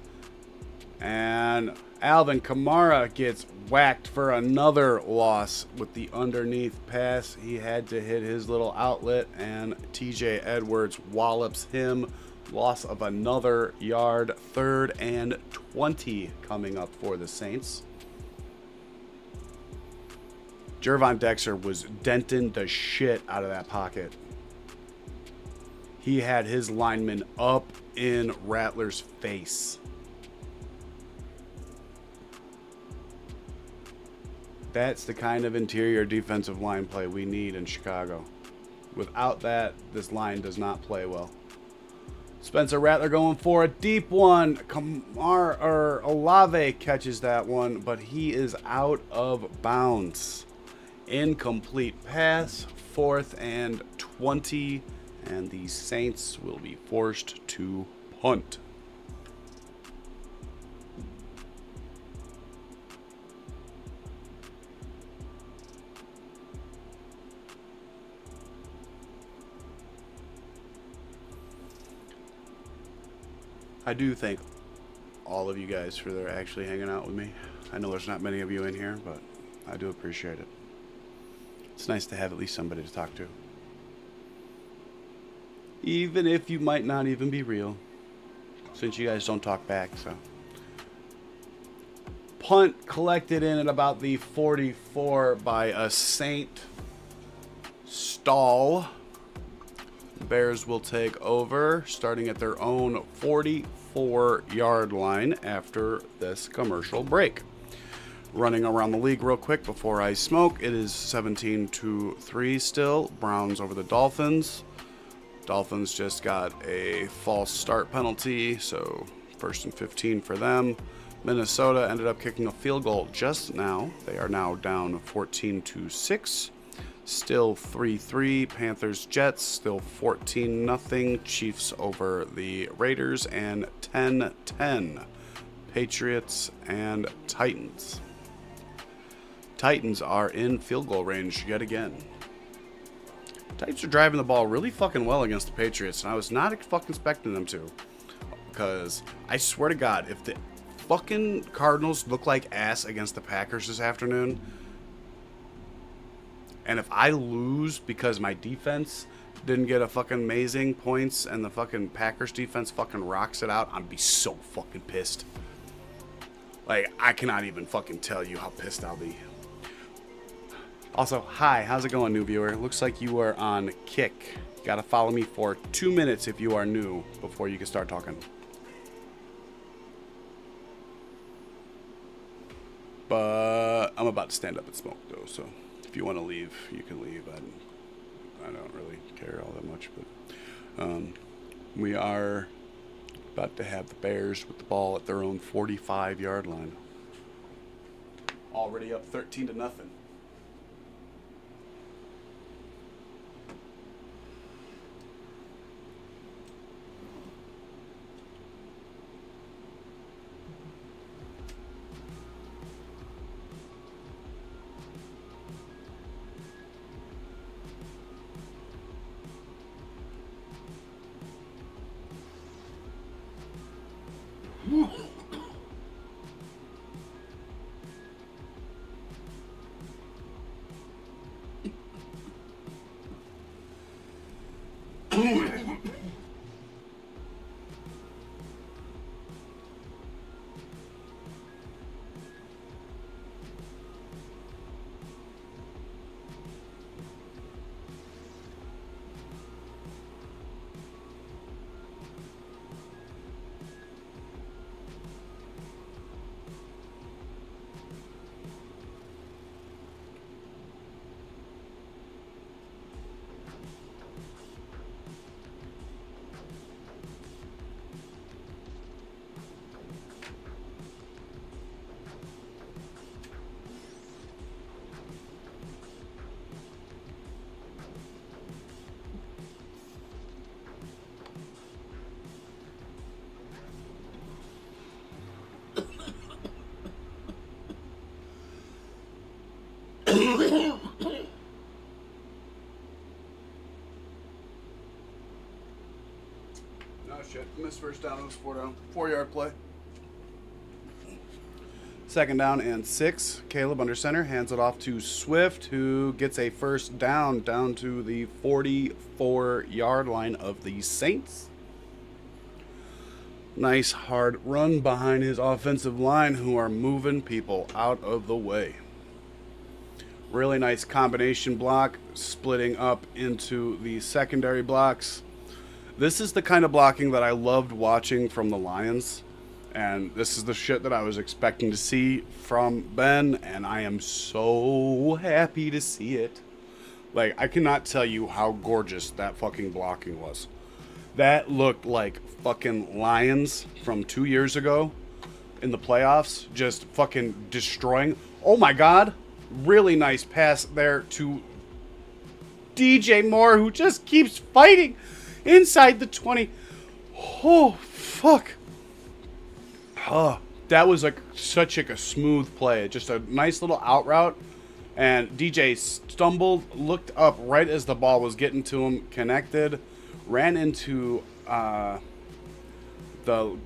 And Alvin Kamara gets whacked for another loss with the underneath pass. He had to hit his little outlet, and TJ Edwards wallops him. Loss of another yard. 3rd and 20 coming up for the Saints. Gervon Dexter was denting the shit out of that pocket. He had his lineman up in Rattler's face. That's the kind of interior defensive line play we need in Chicago. Without that, this line does not play well. Spencer Rattler going for a deep one. Olave catches that one, but he is out of bounds. Incomplete pass, 4th and 20, and the Saints will be forced to punt. I do thank all of you guys for actually hanging out with me. I know there's not many of you in here, but I do appreciate it. It's nice to have at least somebody to talk to. Even if you might not even be real, since you guys don't talk back, so. Punt collected in at about the 44 by a Saint Stall. Bears will take over, starting at their own 44-yard line after this commercial break. Running around the league real quick before I smoke, it is 17-3 still. Browns over the Dolphins. Dolphins just got a false start penalty, so 1st and 15 for them. Minnesota ended up kicking a field goal just now. They are now down 14-6. Still 3-3. Panthers Jets still 14-0. Chiefs over the Raiders, and 10-10. Patriots and Titans. Titans are in field goal range yet again. Titans are driving the ball really fucking well against the Patriots, and I was not fucking expecting them to. Because I swear to God, if the fucking Cardinals look like ass against the Packers this afternoon, and if I lose because my defense didn't get a fucking amazing points and the fucking Packers defense fucking rocks it out, I'd be so fucking pissed. Like, I cannot even fucking tell you how pissed I'll be. Also, hi, how's it going, new viewer? Looks like you are on Kick. You gotta follow me for 2 minutes if you are new before you can start talking. But I'm about to stand up and smoke, though, so if you want to leave, you can leave. I don't really care all that much, but we are about to have the Bears with the ball at their own 45-yard line. Already up 13-0. Oh shit, missed first down, it was 4 down. 4-yard play. Second down and 6. Caleb under center hands it off to Swift, who gets a first down to the 44-yard line of the Saints. Nice hard run behind his offensive line, who are moving people out of the way. Really nice combination block, splitting up into the secondary blocks. This is the kind of blocking that I loved watching from the Lions. And this is the shit that I was expecting to see from Ben, and I am so happy to see it. Like, I cannot tell you how gorgeous that fucking blocking was. That looked like fucking Lions from 2 years ago in the playoffs, just fucking destroying. Oh my God. Really nice pass there to DJ Moore, who just keeps fighting inside the 20. Oh, fuck. Oh, that was like such like a smooth play. Just a nice little out route. And DJ stumbled, looked up right as the ball was getting to him, connected, ran into the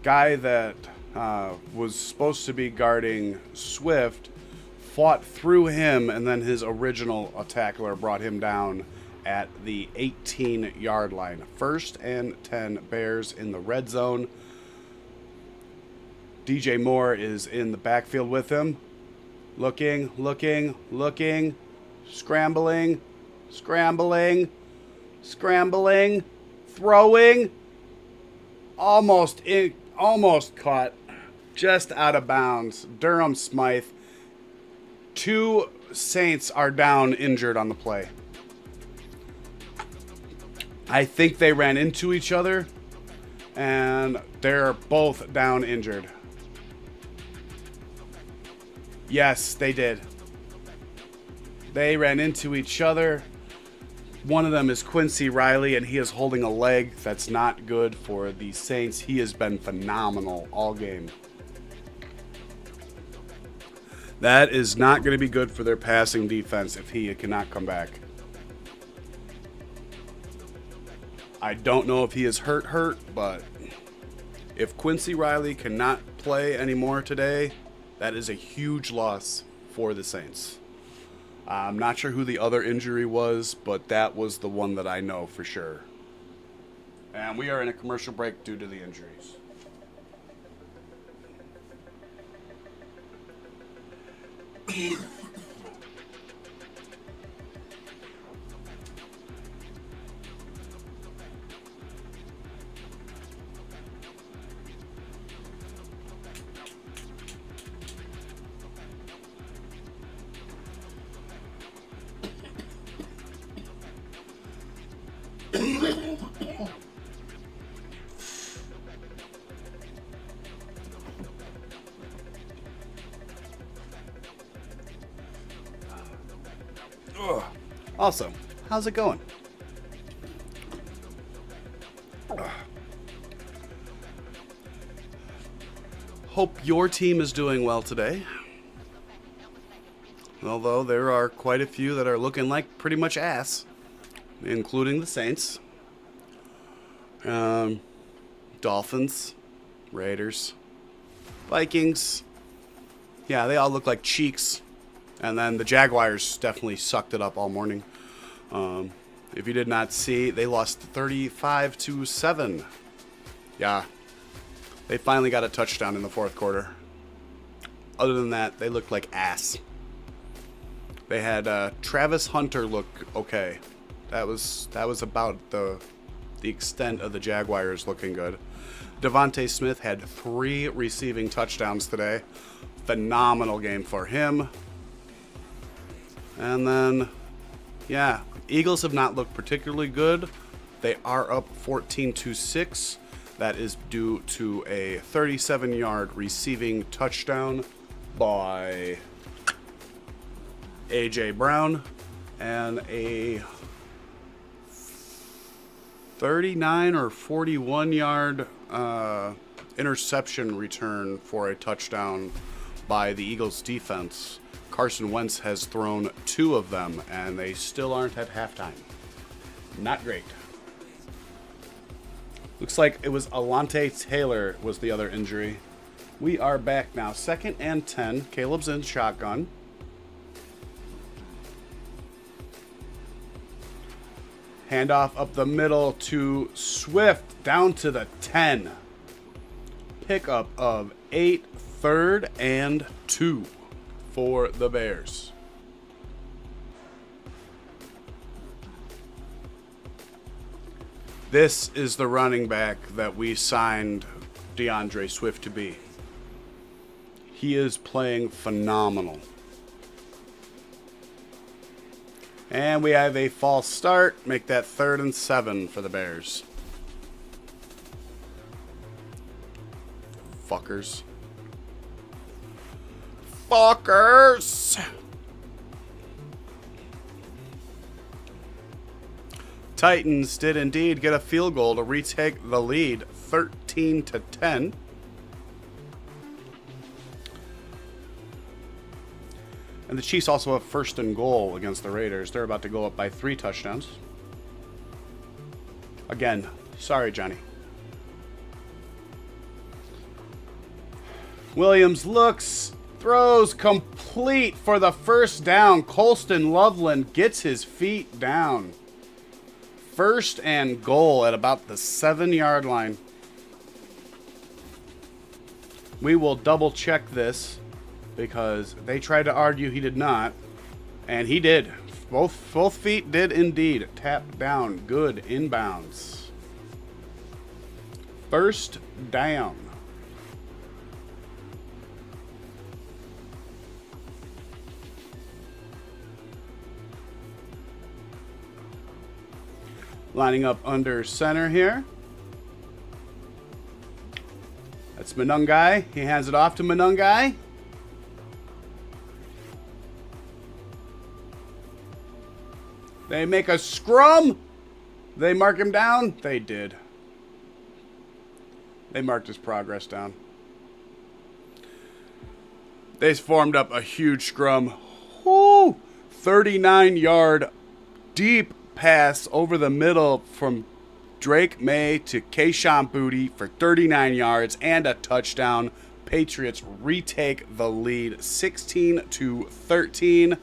guy that was supposed to be guarding Swift, fought through him, and then his original tackler brought him down at the 18-yard line. 1st and 10 Bears in the red zone. DJ Moore is in the backfield with him. Looking, scrambling, throwing. Almost caught. Just out of bounds. Durham Smythe. 2 Saints are down injured on the play. I think they ran into each other, and they're both down injured. Yes, they did. They ran into each other. One of them is Quincy Riley, and he is holding a leg. That's not good for the Saints. He has been phenomenal all game. That is not going to be good for their passing defense if he cannot come back. I don't know if he is hurt, but if Quincy Riley cannot play anymore today, that is a huge loss for the Saints. I'm not sure who the other injury was, but that was the one that I know for sure. And we are in a commercial break due to the injuries. Also, how's it going? Hope your team is doing well today. Although there are quite a few that are looking like pretty much ass, including the Saints, Dolphins, Raiders, Vikings. Yeah, they all look like cheeks. And then the Jaguars definitely sucked it up all morning. If you did not see, they lost 35-7. Yeah, they finally got a touchdown in the fourth quarter. Other than that, they looked like ass. They had Travis Hunter look okay. That was about the extent of the Jaguars looking good. Devontae Smith had 3 receiving touchdowns today. Phenomenal game for him. And then, yeah, Eagles have not looked particularly good. They are up 14-6. That is due to a 37-yard receiving touchdown by A.J. Brown and a 39 or 41-yard interception return for a touchdown by the Eagles defense. Carson Wentz has thrown 2 of them, and they still aren't at halftime. Not great. Looks like it was Alante Taylor was the other injury. We are back now. 2nd and 10. Caleb's in shotgun. Handoff up the middle to Swift. Down to the 10. Pickup of 8. 3rd and 2 for the Bears. This is the running back that we signed DeAndre Swift to be. He is playing phenomenal. And we have a false start. Make that 3rd and 7 for the Bears. Fuckers. Fuckers! Titans did indeed get a field goal to retake the lead, 13-10. And the Chiefs also have 1st and goal against the Raiders. They're about to go up by 3 touchdowns. Again, sorry, Johnny. Williams looks, throws complete for the 1st down. Colston Loveland gets his feet down. 1st and goal at about the 7-yard line. We will double check this because they tried to argue he did not, and he did. Both feet did indeed tap down. Good inbounds. 1st down. Lining up under center here. That's Manungai. He hands it off to Manungai. They make a scrum. They mark him down. They did. They marked his progress down. They formed up a huge scrum. Woo! 39-yard deep pass over the middle from Drake May to Kayshawn Boutte for 39 yards and a touchdown. Patriots retake the lead 16-13.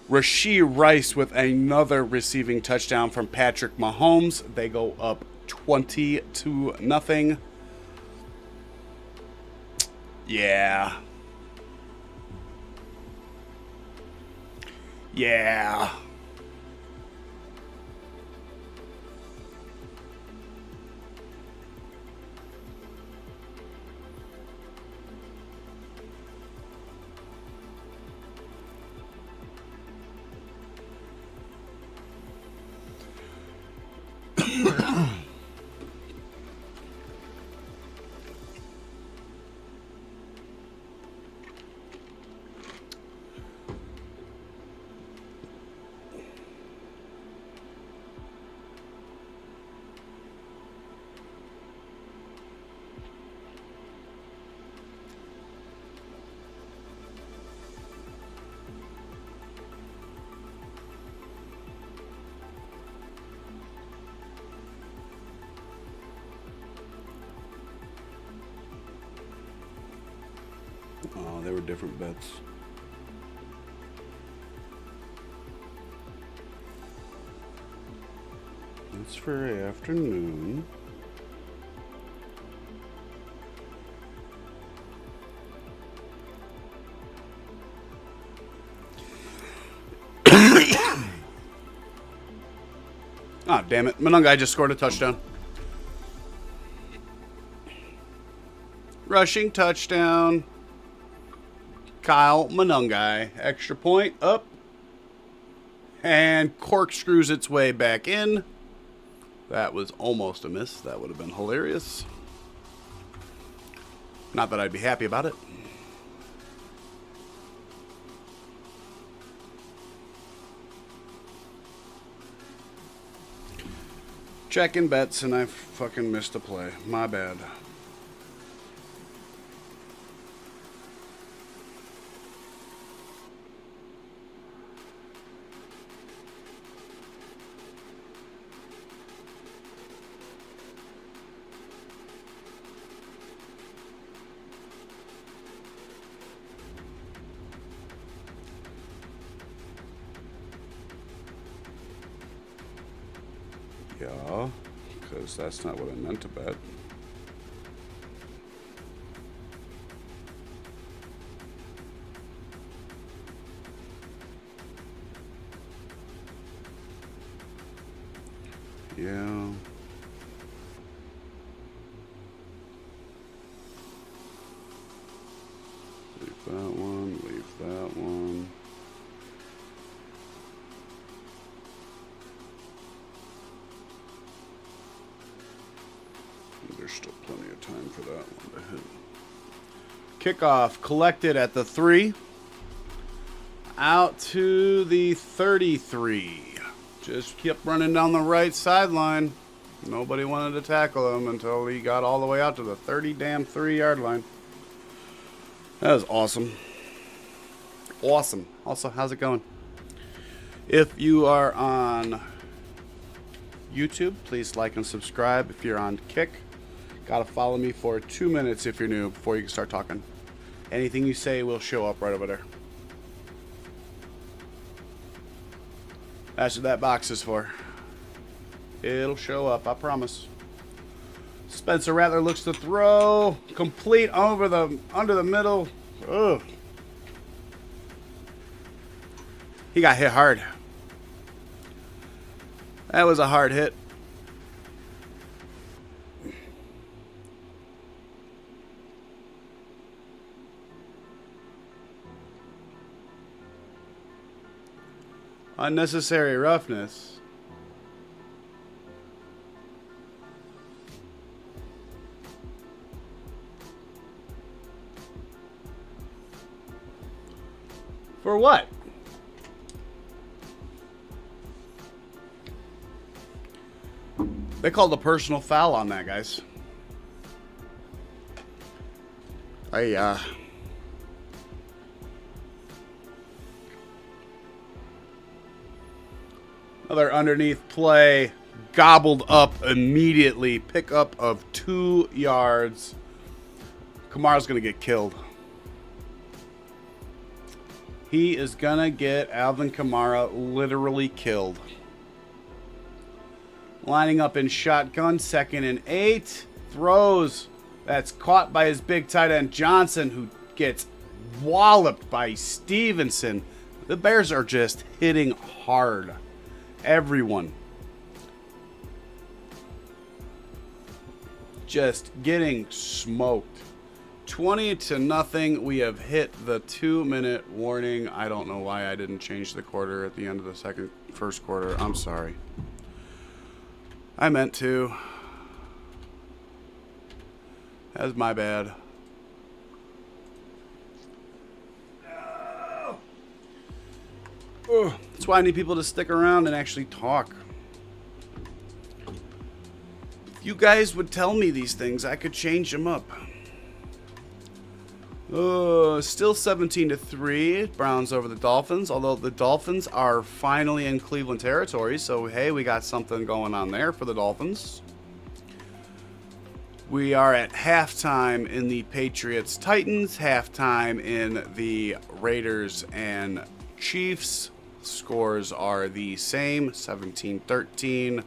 Rashee Rice with another receiving touchdown from Patrick Mahomes. They go up 20-0. Yeah. Yeah. Oh, they were different bets. That's for afternoon. Ah, damn it. Manungai just scored a touchdown. Rushing touchdown. Kyle Manungai. Extra point up. And corkscrews its way back in. That was almost a miss. That would have been hilarious. Not that I'd be happy about it. Checking bets and I fucking missed a play. My bad. Yeah, because that's not what I meant to bet. Yeah. Leave that one, leave that one. There's still plenty of time for that one to hit. Kickoff collected at the 3. Out to the 33. Just kept running down the right sideline. Nobody wanted to tackle him until he got all the way out to the 3-yard line. That was awesome. Awesome. Also, how's it going? If you are on YouTube, please like and subscribe. If you're on Kick, gotta follow me for 2 minutes if you're new before you can start talking. Anything you say will show up right over there. That's what that box is for. It'll show up, I promise. Spencer Rattler looks to throw. Complete under the middle. Ugh. He got hit hard. That was a hard hit. Unnecessary roughness. For what? They called a personal foul on that, guys. Another underneath play, gobbled up immediately. Pickup of 2 yards. Kamara's going to get killed. He is going to get Alvin Kamara literally killed. Lining up in shotgun, 2nd and 8. Throws. That's caught by his big tight end Johnson, who gets walloped by Stevenson. The Bears are just hitting hard. Everyone just getting smoked. 20-0. We have hit the 2-minute warning. I don't know why I didn't change the quarter at the end of the first quarter. I'm sorry. I meant to. That's my bad. That's why I need people to stick around and actually talk. If you guys would tell me these things, I could change them up. Still 17-3. Browns over the Dolphins. Although the Dolphins are finally in Cleveland territory. So, hey, we got something going on there for the Dolphins. We are at halftime in the Patriots-Titans. Halftime in the Raiders and Chiefs. Scores are the same, 17-13.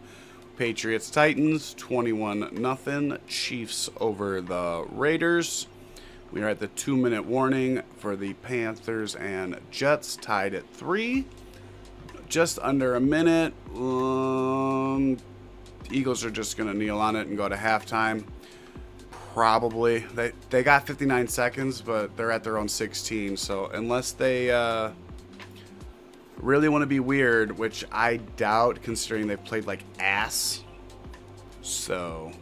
Patriots-Titans, 21-0. Chiefs over the Raiders. We are at the 2-minute warning for the Panthers and Jets, tied at 3. Just under a minute. Eagles are just going to kneel on it and go to halftime. Probably. They got 59 seconds, but they're at their own 16. So unless they really want to be weird, which I doubt considering they played like ass. So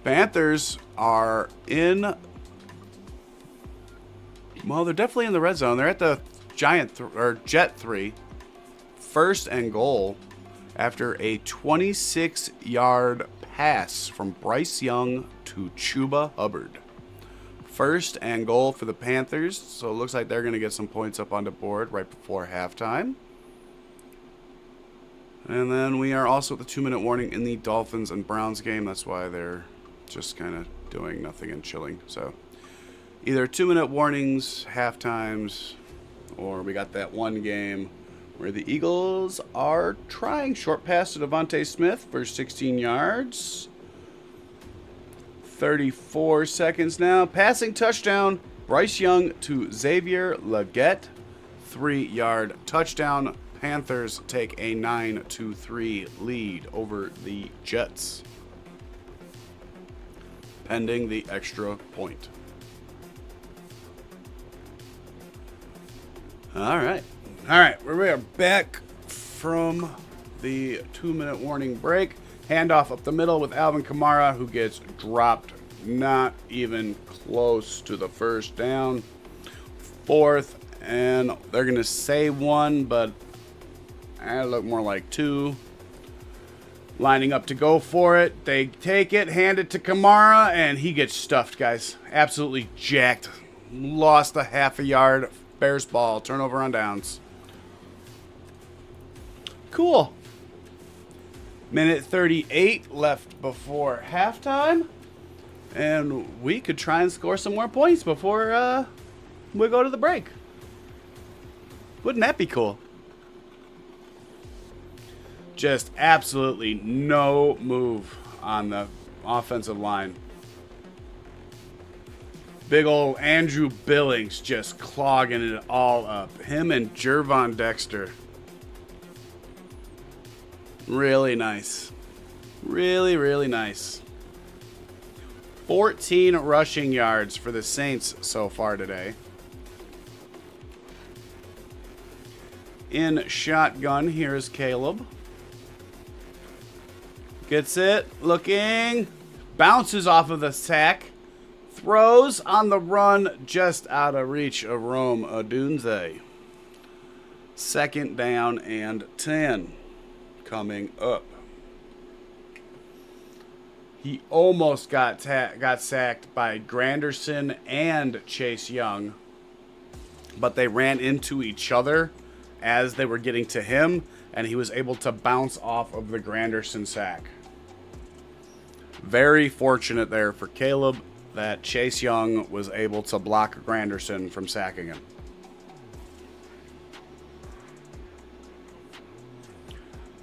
Panthers are in. Well, they're definitely in the red zone. They're at the Jet 3. 1st and goal after a 26-yard pass from Bryce Young to Chuba Hubbard. 1st and goal for the Panthers. So it looks like they're going to get some points up on the board right before halftime. And then we are also at the 2-minute warning in the Dolphins and Browns game. That's why they're just kind of doing nothing and chilling. So either 2-minute warnings, halftimes, Or we got that one game where the Eagles are trying short pass to Devontae Smith for 16 yards. 34 seconds now. Passing touchdown. Bryce Young to Xavier Legette. 3-yard touchdown. Panthers take a 9-3 lead over the Jets, pending the extra point. All right, we are back from the 2-minute warning break. Handoff up the middle with Alvin Kamara, who gets dropped, not even close to the first down. 4th, and they're going to say 1, but I look more like 2. Lining up to go for it. They take it, hand it to Kamara, and he gets stuffed, guys. Absolutely jacked. Lost a half a yard. Bears ball. Turnover on downs. Cool. Minute 38 left before halftime. And we could try and score some more points before we go to the break. Wouldn't that be cool? Just absolutely no move on the offensive line. Big old Andrew Billings just clogging it all up. Him and Jervon Dexter. Really nice. Really, really nice. 14 rushing yards for the Saints so far today. In shotgun, here's Caleb. Gets it, looking, bounces off of the sack, throws on the run, just out of reach of Rome Odunze. 2nd down and 10 coming up. He almost got sacked by Granderson and Chase Young, but they ran into each other as they were getting to him, and he was able to bounce off of the Granderson sack. Very fortunate there for Caleb that Chase Young was able to block Granderson from sacking him.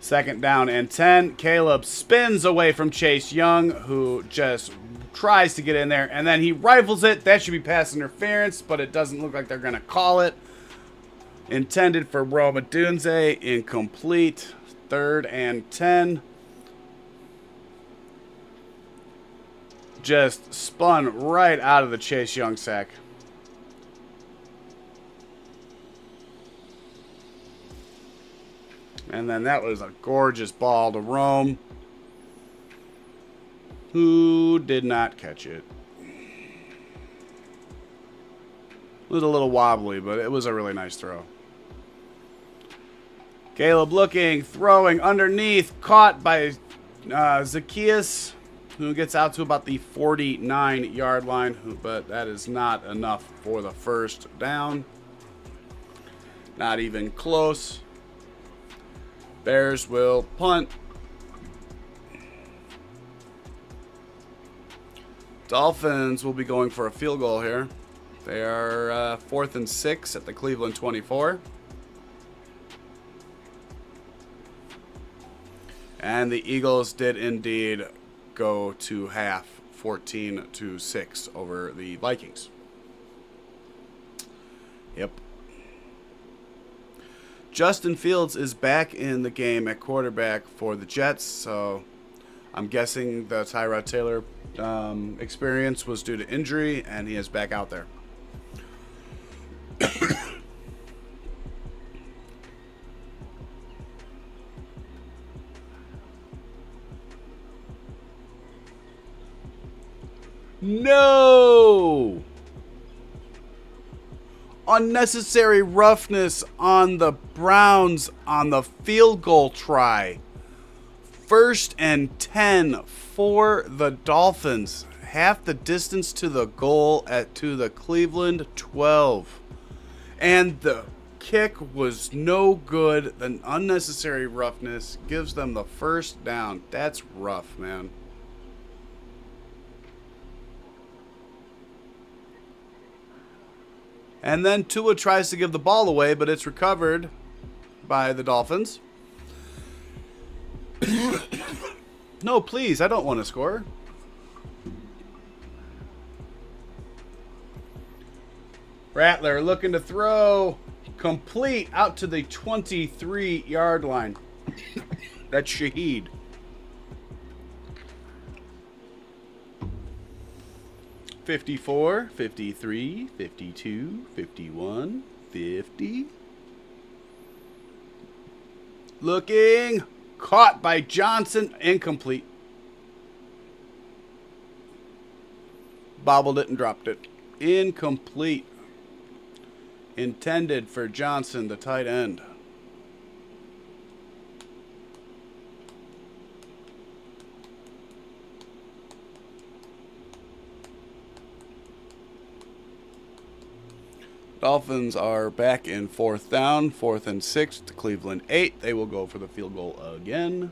Second down and 10. Caleb spins away from Chase Young, who just tries to get in there, and then he rifles it. That should be pass interference, but it doesn't look like they're going to call it. Intended for Rome Odunze, incomplete. 3rd and 10. Just spun right out of the Chase Young sack. And then that was a gorgeous ball to Rome, who did not catch it. It was a little wobbly, but it was a really nice throw. Caleb looking, throwing underneath, caught by Zacchaeus, who gets out to about the 49-yard line, but that is not enough for the first down. Not even close. Bears will punt. Dolphins will be going for a field goal here. They are 4th and 6 at the Cleveland 24. And the Eagles did indeed go to half, 14-6 over the Vikings. Yep. Justin Fields is back in the game at quarterback for the Jets, so I'm guessing the Tyrod Taylor experience was due to injury, and he is back out there. No! Unnecessary roughness on the Browns on the field goal try. 1st and 10 for the Dolphins. Half the distance to the goal to the Cleveland 12. And the kick was no good. The unnecessary roughness gives them the first down. That's rough, man. And then Tua tries to give the ball away, but it's recovered by the Dolphins. No, please, I don't want to score. Rattler looking to throw. Complete out to the 23-yard line. That's Shaheed. $54, $53, $52, $51, $50. Looking. Caught by Johnson. Incomplete. Bobbled it and dropped it. Incomplete. Intended for Johnson, the tight end. Dolphins are back in 4th down, 4th and 6 to Cleveland 8. They will go for the field goal again.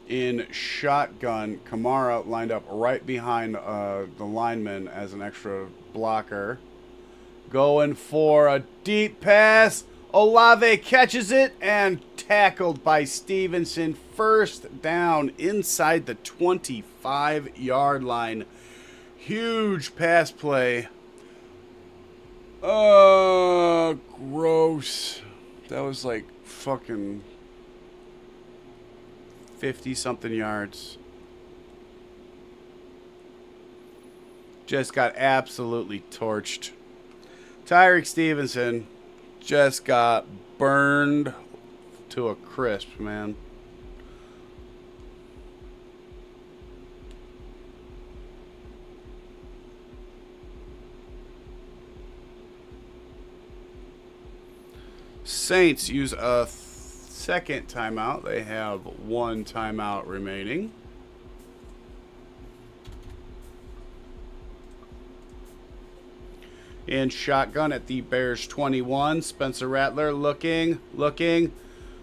In shotgun, Kamara lined up right behind the lineman as an extra blocker. Going for a deep pass. Olave catches it and tackled by Stevenson. 1st down inside the 25-yard line. Huge pass play. Oh, gross. That was like fucking 50-something yards. Just got absolutely torched. Tyreek Stevenson just got burned to a crisp, man. Saints use a second timeout. They have 1 timeout remaining. In shotgun at the Bears 21. Spencer Rattler looking,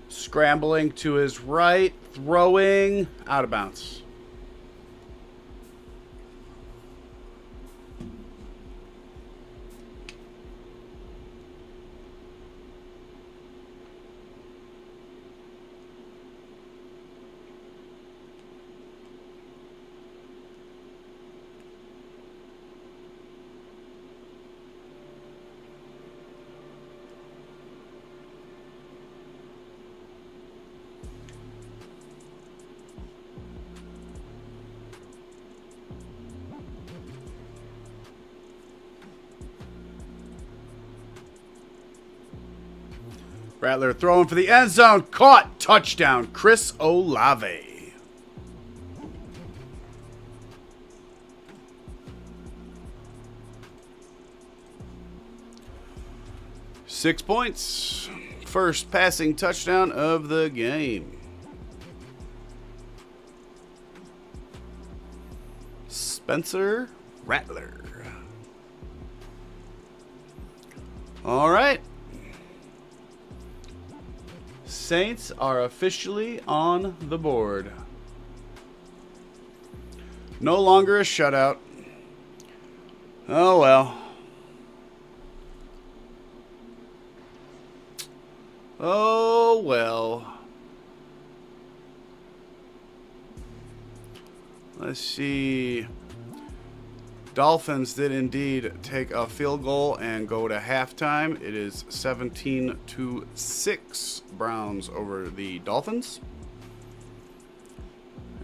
scrambling to his right, throwing, out of bounds. Rattler throwing for the end zone. Caught. Touchdown. Chris Olave. Six points. First passing touchdown of the game. Spencer Rattler. All right. Saints are officially on the board. No longer a shutout. Oh well. Oh well. Let's see. Dolphins did indeed take a field goal and go to halftime. It is 17-6 Browns over the Dolphins.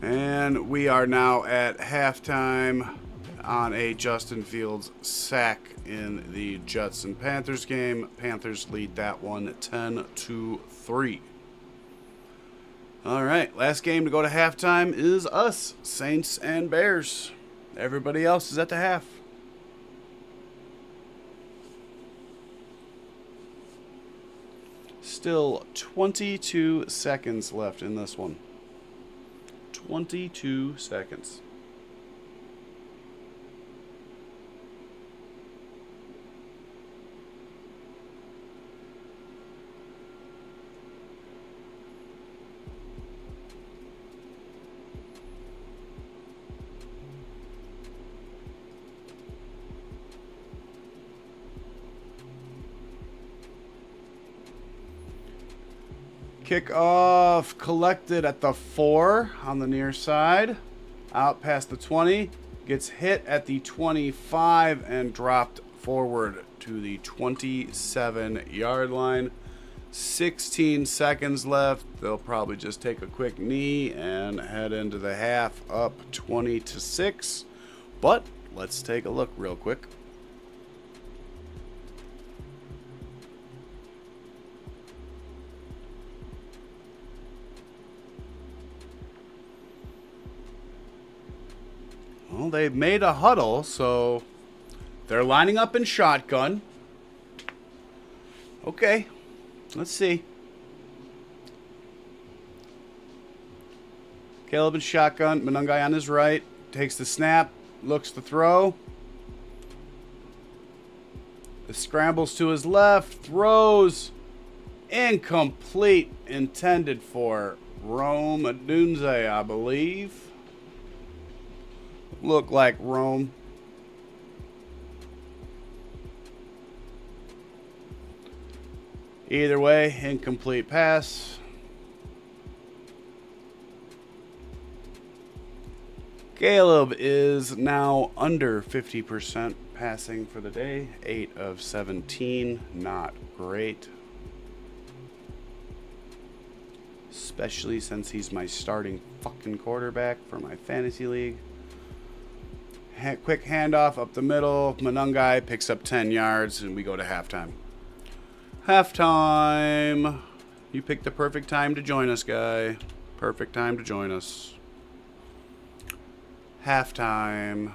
And we are now at halftime on a Justin Fields sack in the Jets and Panthers game. Panthers lead that one 10-3. All right, last game to go to halftime is us, Saints and Bears. Everybody else is at the half. Still 22 seconds left in this one. 22 seconds. Kickoff collected at the 4 on the near side. Out past the 20. Gets hit at the 25 and dropped forward to the 27-yard line. 16 seconds left. They'll probably just take a quick knee and head into the half up 20-6. But let's take a look real quick. Well, they made a huddle, so they're lining up in shotgun. Okay, let's see. Caleb in shotgun, Manungai on his right, takes the snap, looks to throw. The scrambles to his left, throws, incomplete, intended for Rome Adunze, I believe. Look like Rome. Either way, incomplete pass. Caleb is now under 50% passing for the day. 8 of 17, not great. Especially since he's my starting fucking quarterback for my fantasy league. Quick handoff up the middle. Manungai picks up 10 yards, and we go to halftime. Halftime. You picked the perfect time to join us, guy. Perfect time to join us. Halftime.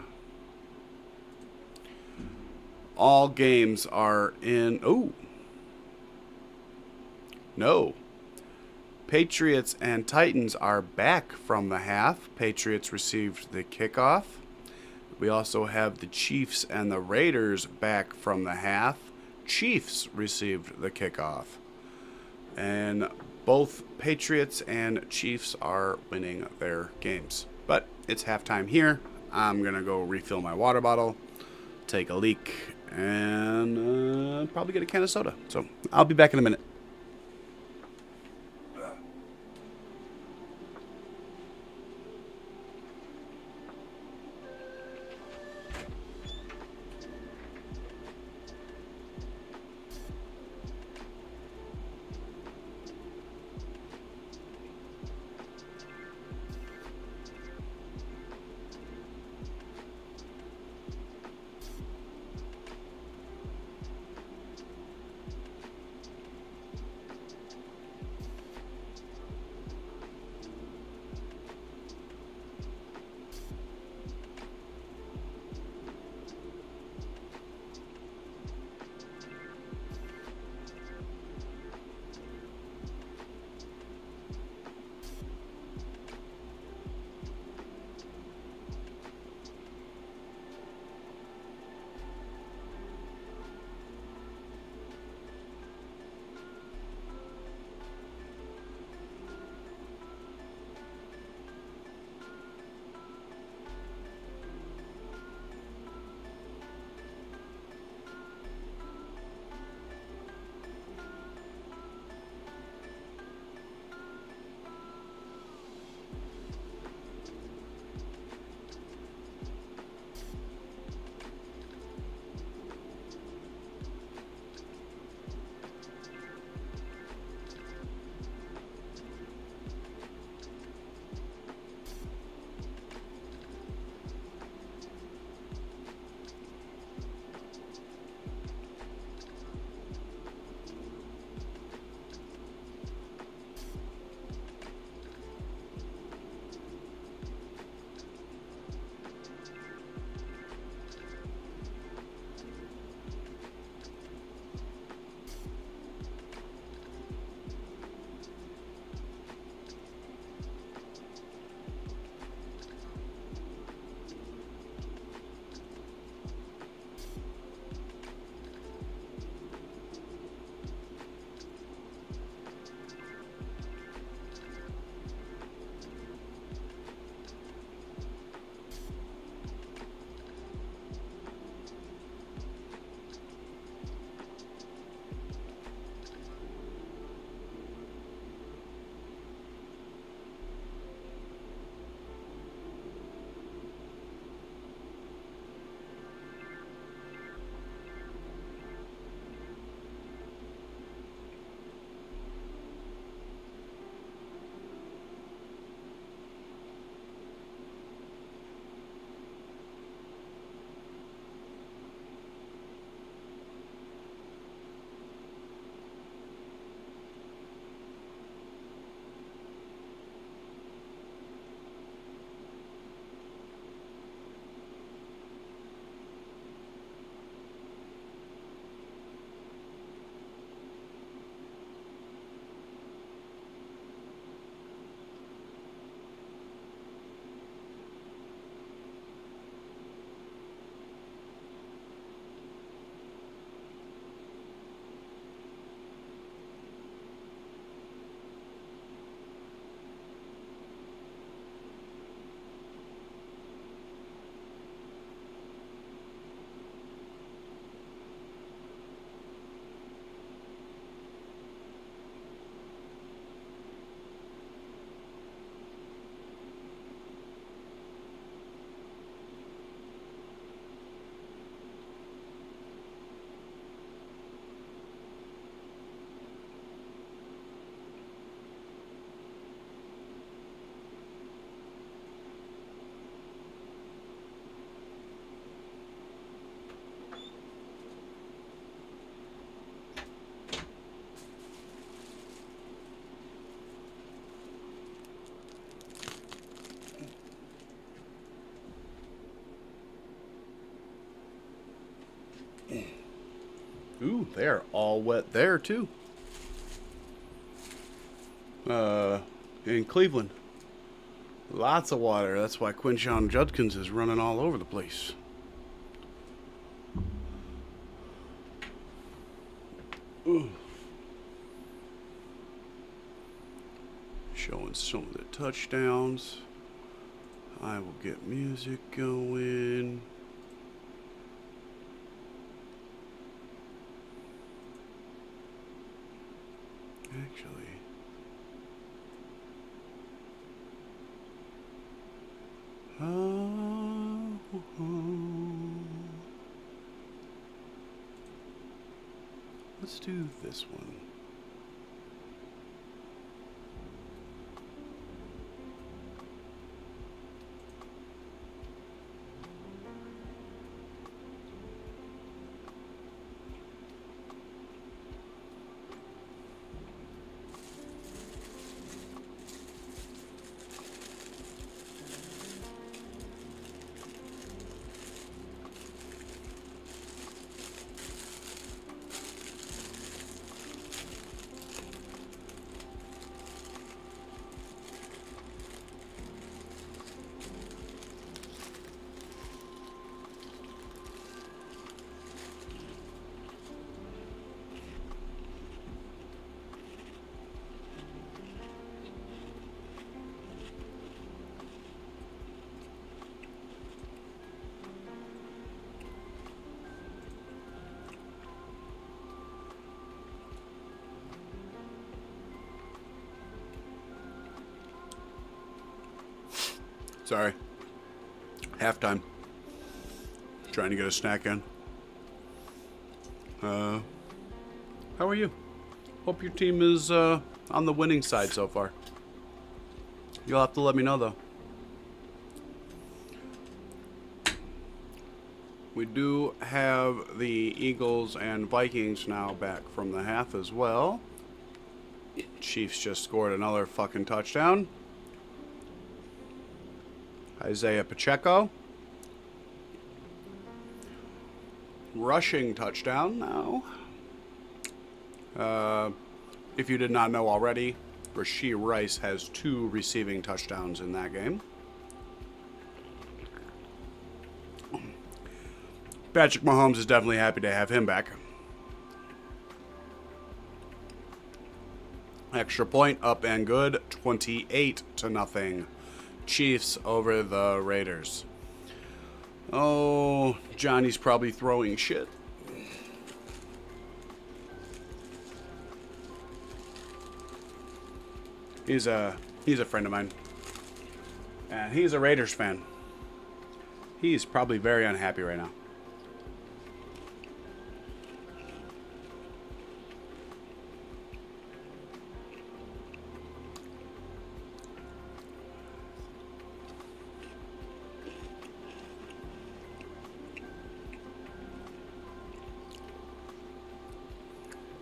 All games are in... Oh. No. Patriots and Titans are back from the half. Patriots received the kickoff. We also have the Chiefs and the Raiders back from the half. Chiefs received the kickoff. And both Patriots and Chiefs are winning their games. But it's halftime here. I'm going to go refill my water bottle, take a leak, and probably get a can of soda. So I'll be back in a minute. Ooh, they're all wet there, too. In Cleveland. Lots of water. That's why Quinshon Judkins is running all over the place. Ooh. Showing some of the touchdowns. I will get music going. Actually, let's do this one. Sorry. Halftime. Trying to get a snack in. How are you? Hope your team is on the winning side so far. You'll have to let me know, though. We do have the Eagles and Vikings now back from the half as well. Chiefs just scored another fucking touchdown. Isaiah Pacheco. Rushing touchdown now. If you did not know already, Rashee Rice has 2 receiving touchdowns in that game. Patrick Mahomes is definitely happy to have him back. Extra point up and good. 28-0. Chiefs over the Raiders. Oh, Johnny's probably throwing shit. He's a friend of mine. And he's a Raiders fan. He's probably very unhappy right now.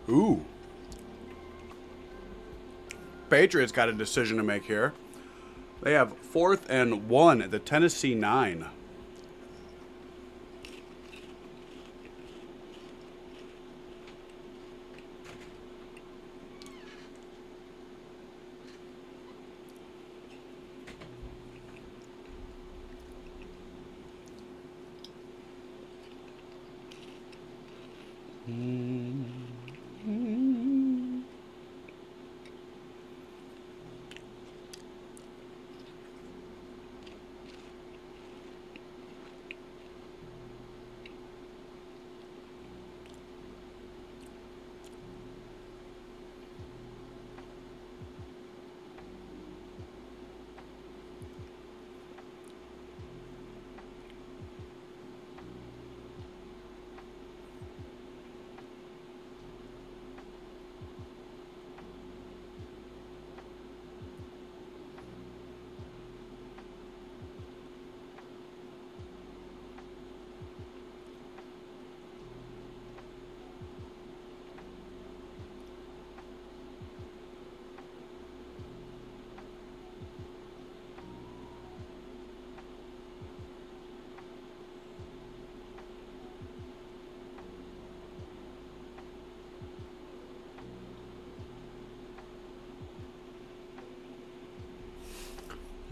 Ooh. Patriots got a decision to make here. They have 4th and 1 at the Tennessee 9.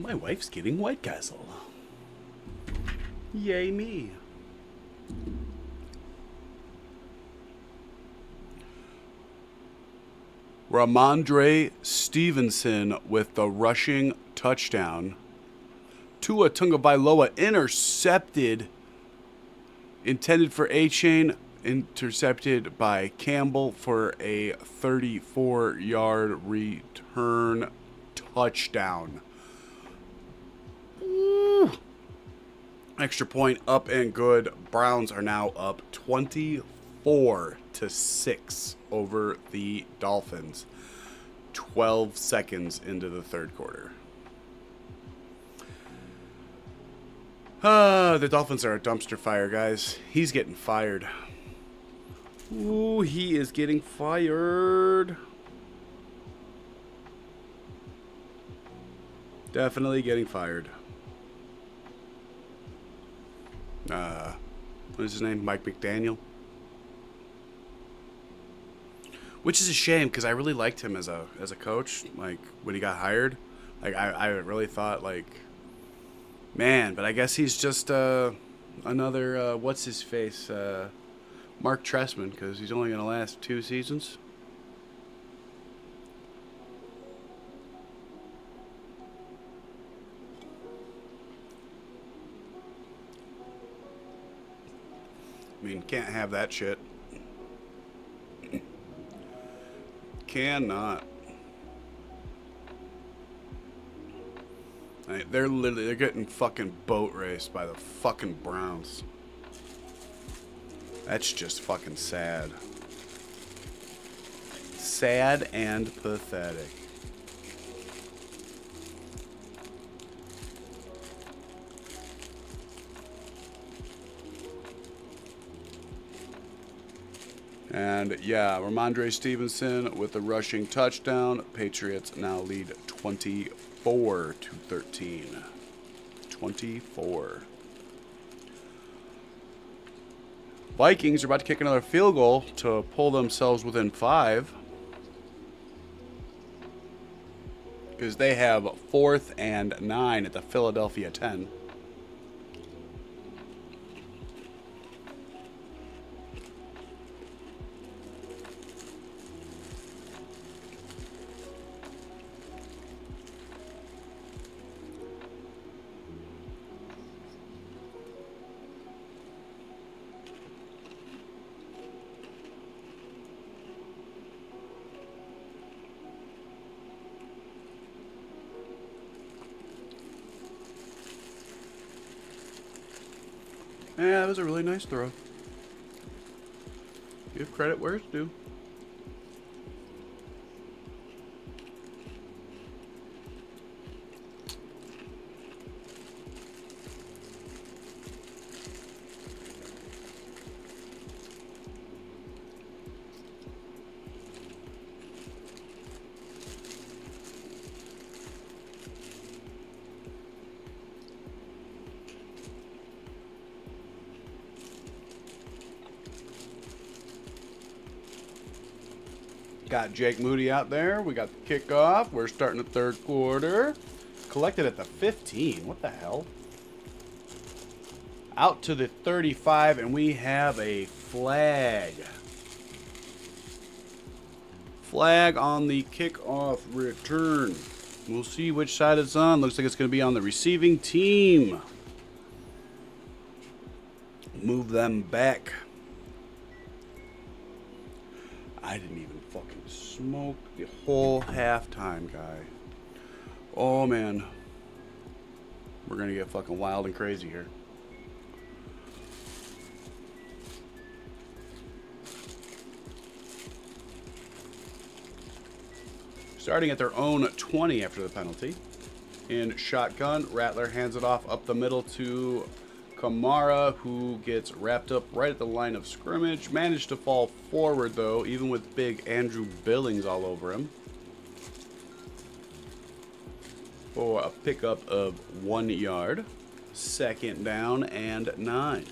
My wife's getting White Castle. Yay me. Ramondre Stevenson with the rushing touchdown. Tua Tagovailoa intercepted. Intended for A-Chain. Intercepted by Campbell for a 34-yard return touchdown. Ooh. Extra point up and good. Browns are now up 24-6 over the Dolphins. 12 seconds into the third quarter. The Dolphins are a dumpster fire, guys. He's getting fired. Ooh, he is getting fired. Definitely getting fired. What is his name? Mike McDaniel. Which is a shame because I really liked him as a coach. Like when he got hired, like I really thought like, man. But I guess he's just another what's his face, Mark Trestman, because he's only gonna last 2 seasons. I mean, can't have that shit. Cannot. They're getting fucking boat raced by the fucking Browns. That's just fucking sad. Sad and pathetic. And yeah, Ramondre Stevenson with the rushing touchdown. Patriots now lead 24-13. 24. Vikings are about to kick another field goal to pull themselves within 5. Because they have 4th and 9 at the Philadelphia 10. Yeah, that was a really nice throw. Give credit where it's due. Got Jake Moody out there. We got the kickoff. We're starting the third quarter. Collected at the 15. What the hell? Out to the 35, and we have a flag. Flag on the kickoff return. We'll see which side it's on. Looks like it's going to be on the receiving team. Move them back. I didn't even fucking smoke the whole halftime, guy. Oh, man. We're going to get fucking wild and crazy here. Starting at their own 20 after the penalty. In shotgun, Rattler hands it off up the middle to Kamara, who gets wrapped up right at the line of scrimmage. Managed to fall forward, though, even with big Andrew Billings all over him. For a pickup of 1 yard. 2nd down and 9.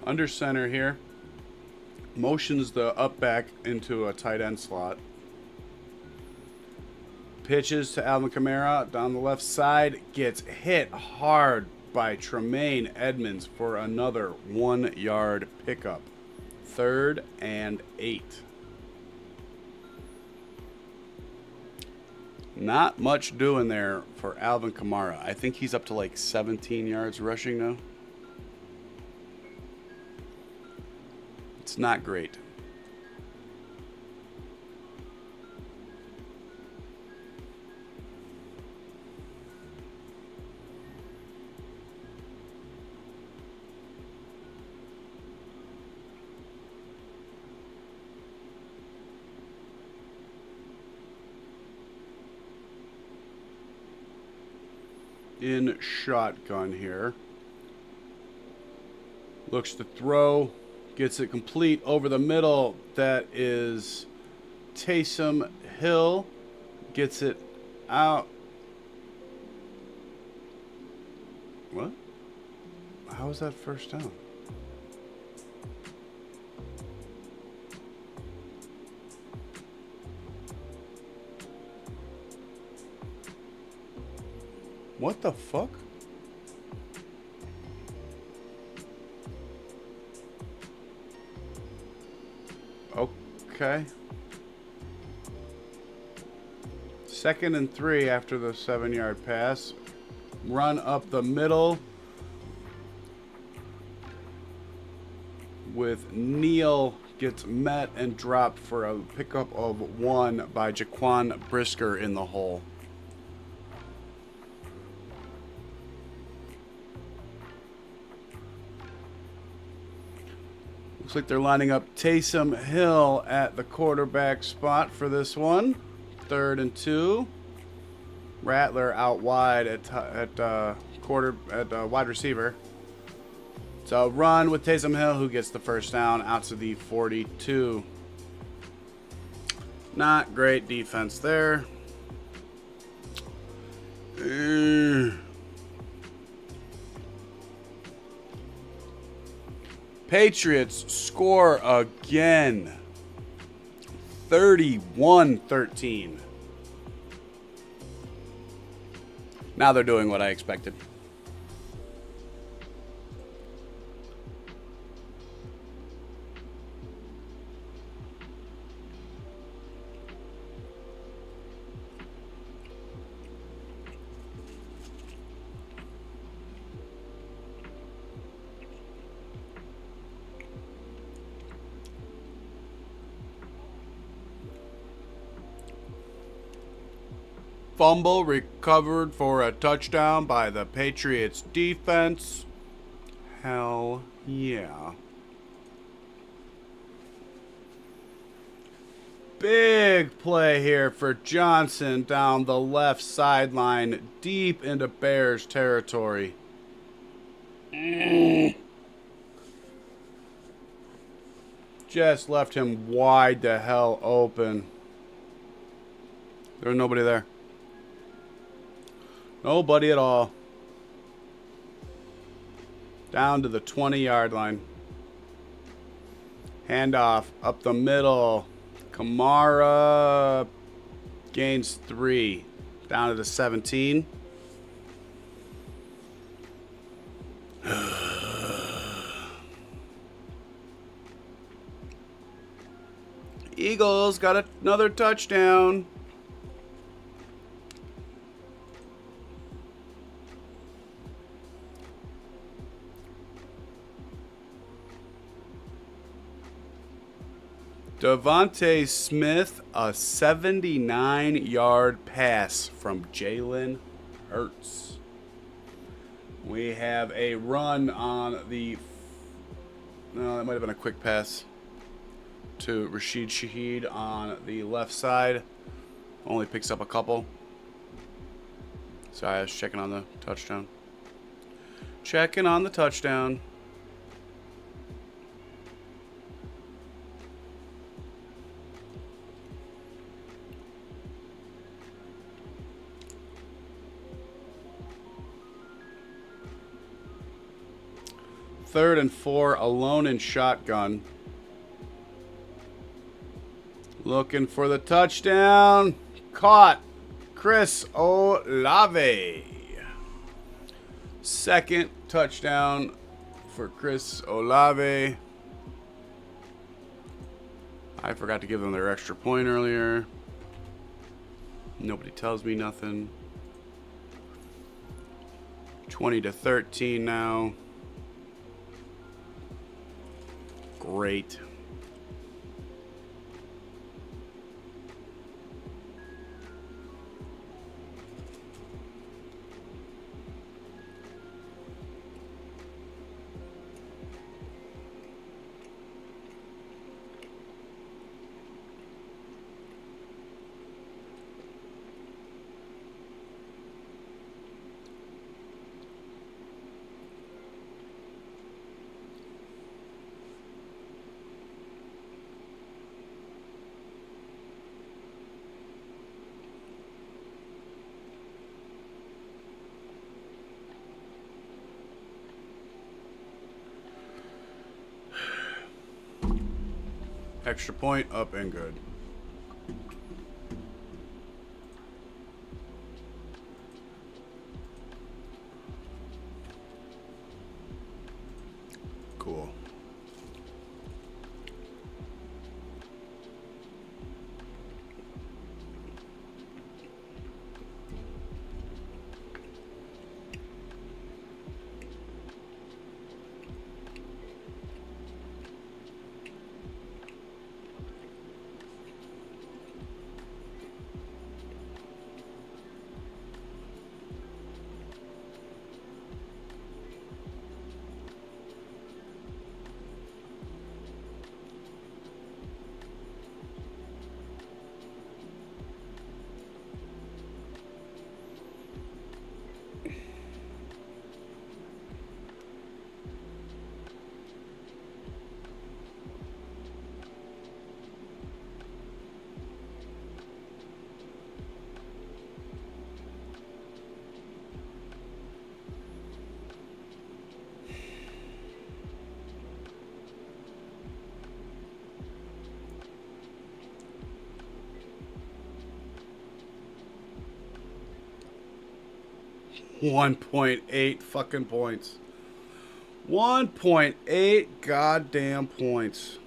Under center here. Motions the up back into a tight end slot. Pitches to Alvin Kamara down the left side. Gets hit hard by Tremaine Edmonds for another 1 yard pickup. 3rd and 8. Not much doing there for Alvin Kamara. I think he's up to like 17 yards rushing now. It's not great. In shotgun here. Looks to throw. Gets it complete over the middle. That is Taysom Hill. Gets it out. What? How is that first down? What the fuck? Okay. 2nd and 3 after the 7-yard pass. Run up the middle with Neal. Gets met and dropped for a pickup of 1 by Jaquan Brisker in the hole. Looks like they're lining up Taysom Hill at the quarterback spot for this one. 3rd and 2. Rattler out wide at wide receiver. So run with Taysom Hill, who gets the first down out to the 42. Not great defense there. Patriots score again. 31-13. Now they're doing what I expected. Fumble recovered for a touchdown by the Patriots defense. Hell yeah. Big play here for Johnson down the left sideline, deep into Bears territory. Just left him wide the hell open. There was nobody there. Nobody at all. Down to the 20-yard line. Handoff up the middle. Kamara gains 3. Down to the 17. Eagles got another touchdown. Devontae Smith, a 79-yard pass from Jalen Hurts. We have a run on the... No, that might have been a quick pass to Rashid Shaheed on the left side. Only picks up a couple. Sorry, I was checking on the touchdown. Checking on the touchdown. 3rd and 4, alone in shotgun. Looking for the touchdown. Caught. Chris Olave. 2nd touchdown for Chris Olave. I forgot to give them their extra point earlier. Nobody tells me nothing. 20-13 now. Great. Extra point, up and good. Cool. $1.8 fucking points. 1.8 goddamn points.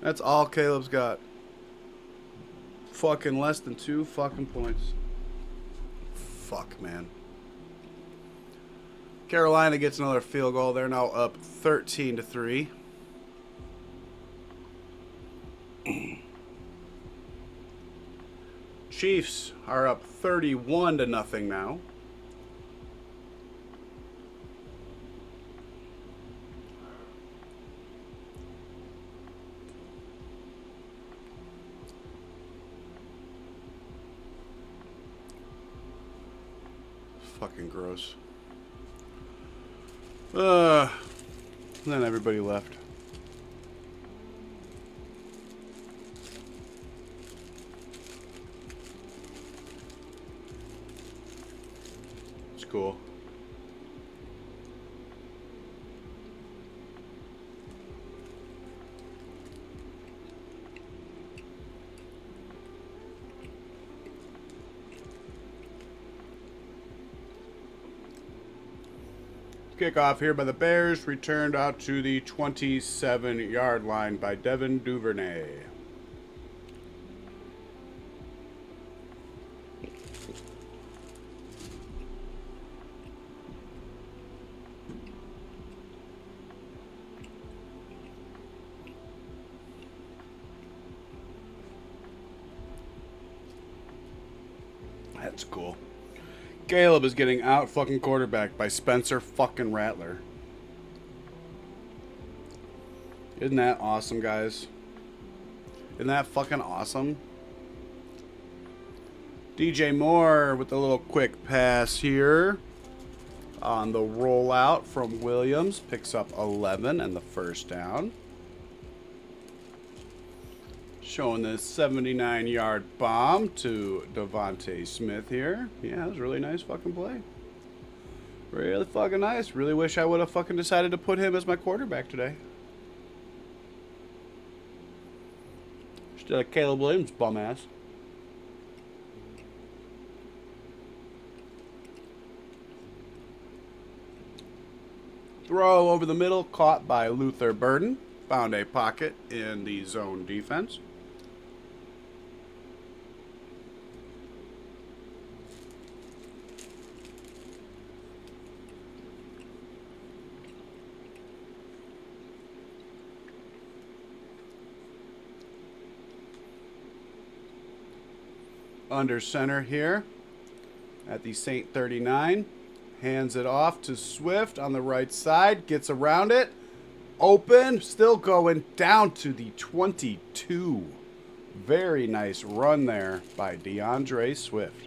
That's all Caleb's got. Fucking less than 2 fucking points. Fuck, man. Carolina gets another field goal. They're now up 13-3. Chiefs are up 31-0 now. Fucking gross. Then everybody left. It's cool. Kickoff here by the Bears, returned out to the 27-yard line by Devin Duvernay. That's cool. Caleb is getting out fucking quarterback by Spencer fucking Rattler. Isn't that awesome, guys? Isn't that fucking awesome? DJ Moore with a little quick pass here on the rollout from Williams. Picks up 11 and the first down. Showing the 79-yard bomb to Devontae Smith here. Yeah, that was a really nice fucking play. Really fucking nice. Really wish I would have fucking decided to put him as my quarterback today. Instead of Caleb Williams, bum ass. Throw over the middle, caught by Luther Burden. Found a pocket in the zone defense. Under center here at the Saint 39. Hands it off to Swift on the right side. Gets around it. Open. Still going down to the 22. Very nice run there by DeAndre Swift.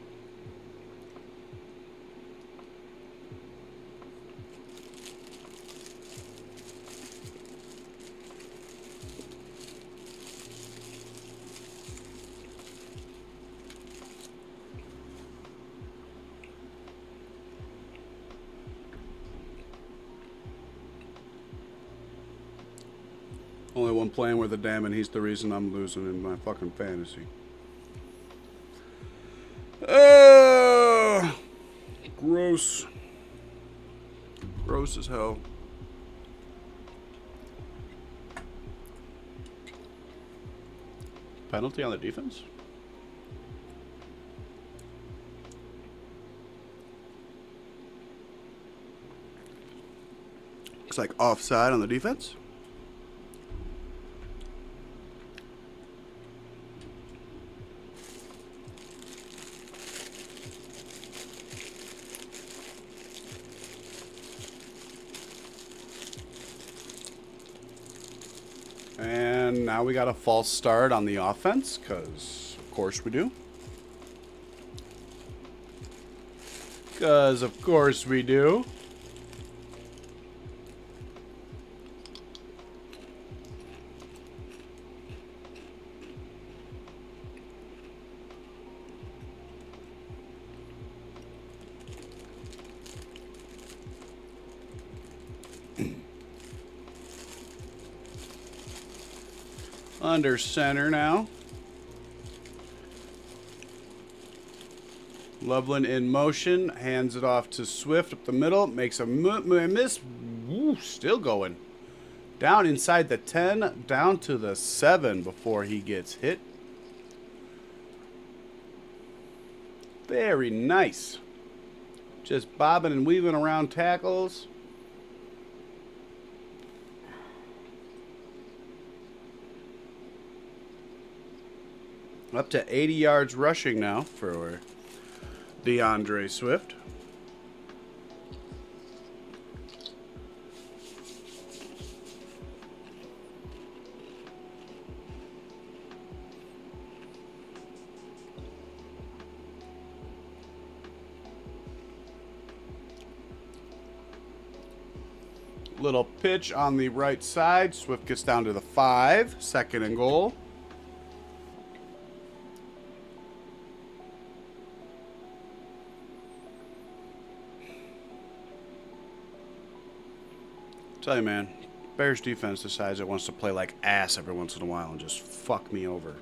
Only one playing with a damn, and he's the reason I'm losing in my fucking fantasy. Gross. Gross as hell. Penalty on the defense? Looks like offside on the defense. And now we got a false start on the offense, because of course we do. Because of course we do. Under center now. Loveland in motion. Hands it off to Swift up the middle. Makes a miss. Woo, still going. Down inside the 10. Down to the 7 before he gets hit. Very nice. Just bobbing and weaving around tackles. Up to 80 yards rushing now for DeAndre Swift. Little pitch on the right side. Swift gets down to the 5. 2nd and goal. Tell you, man, Bears defense decides it wants to play like ass every once in a while and just fuck me over.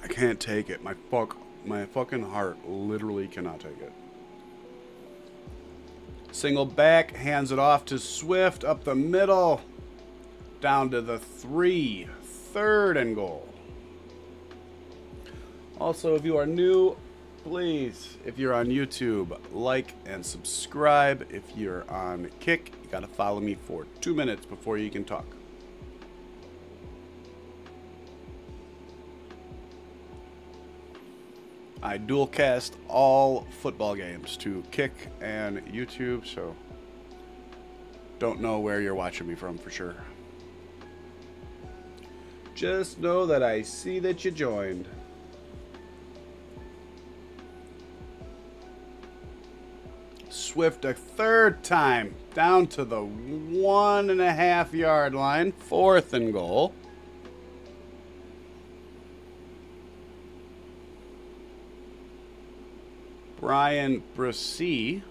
I can't take it. My fucking heart literally cannot take it. Single back, hands it off to Swift up the middle, down to the 3. 3rd and goal. Also, if you are new, please, if you're on YouTube, like and subscribe. If you're on Kick, you gotta follow me for 2 minutes before you can talk. I dual cast all football games to Kick and YouTube, so don't know where you're watching me from for sure. Just know that I see that you joined. Swift a 3rd time, down to the 1.5 yard line. 4th and goal. Brian Brissy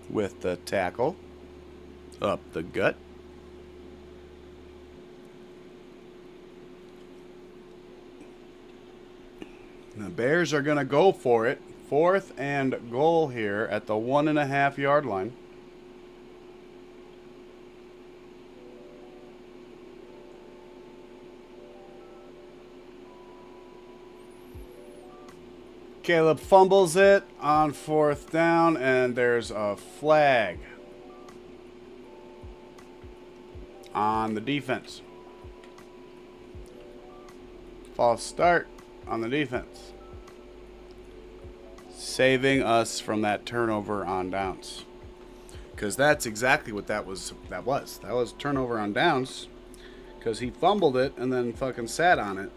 with the tackle up the gut. The Bears are going to go for it. 4th and goal here at the 1.5 yard line. Caleb fumbles it on 4th down, and there's a flag on the defense. False start on the defense, saving us from that turnover on downs. Because that's exactly what that was. That was turnover on downs, because he fumbled it and then fucking sat on it,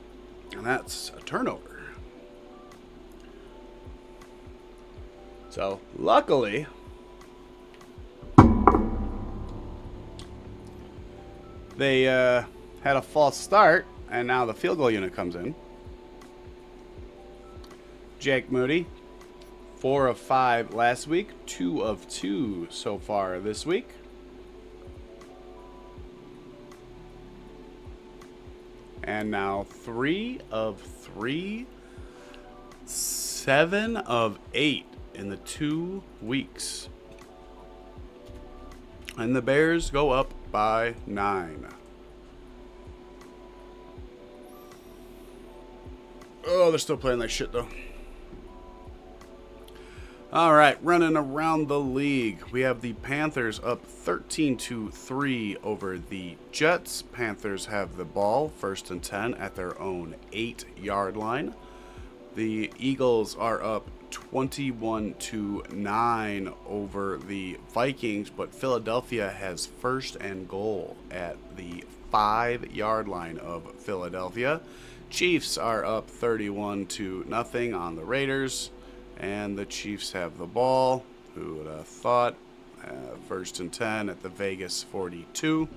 and that's a turnover. So, luckily, they had a false start, and now the field goal unit comes in. Jake Moody, 4 of 5 last week, 2 of 2 so far this week. And now 3 of 3, 7 of 8 in the 2 weeks. And the Bears go up by 9. Oh, they're still playing like shit though. All right, running around the league. We have the Panthers up 13-3 over the Jets. Panthers have the ball, 1st and 10 at their own 8-yard line. The Eagles are up 21-9 over the Vikings, but Philadelphia has 1st and goal at the 5-yard line of Philadelphia. Chiefs are up 31-0 on the Raiders, and the Chiefs have the ball. Who would have thought? 1st and 10 at the Vegas 42.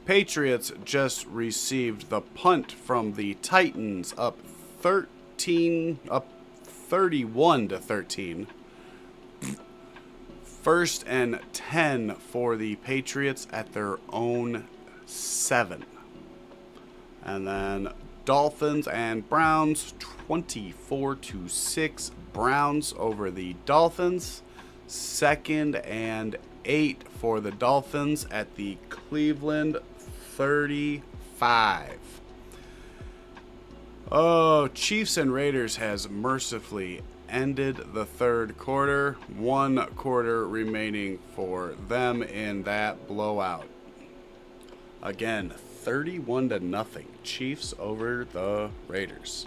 Patriots just received the punt from the Titans, up 31-13. 1st and 10 for the Patriots at their own 7. And then Dolphins and Browns, 24-6. Browns over the Dolphins. 2nd and 8 for the Dolphins at the Cleveland 35. Oh, Chiefs and Raiders has mercifully ended the 3rd quarter. 1 quarter remaining for them in that blowout. Again, 31-0. Chiefs over the Raiders.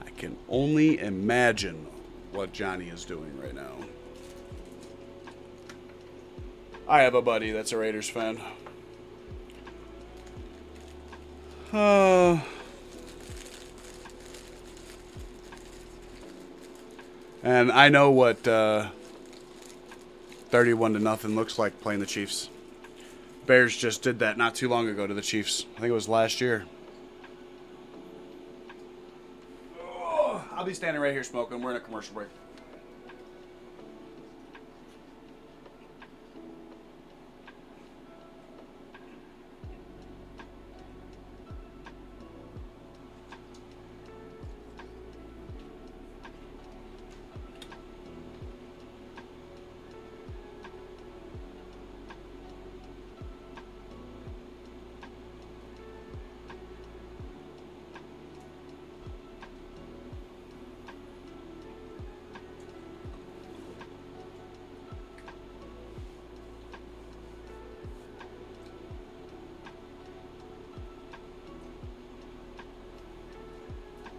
I can only imagine what Johnny is doing right now. I have a buddy that's a Raiders fan. And I know what 31-0 looks like playing the Chiefs. Bears just did that not too long ago to the Chiefs. I think it was last year. Oh, I'll be standing right here smoking. We're in a commercial break.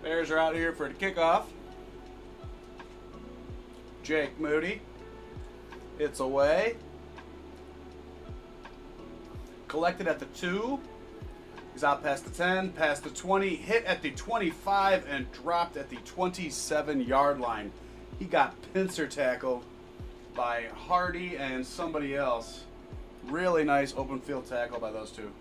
Bears are out here for the kickoff. Jake Moody. It's away. Collected at the 2. He's out past the 10, past the 20, hit at the 25, and dropped at the 27-yard line. He got pincer tackled by Hardy and somebody else. Really nice open field tackle by those two.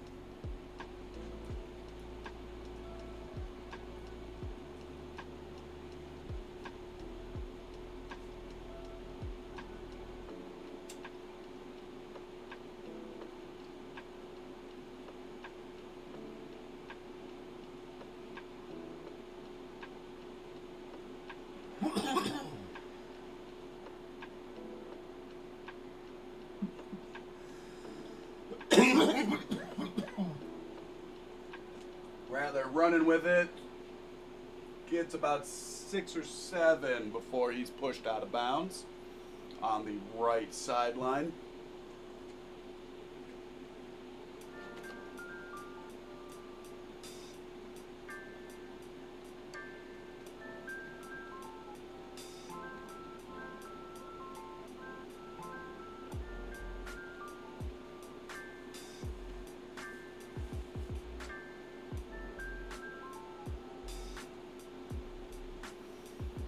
running with it. Gets about 6 or 7 before he's pushed out of bounds on the right sideline.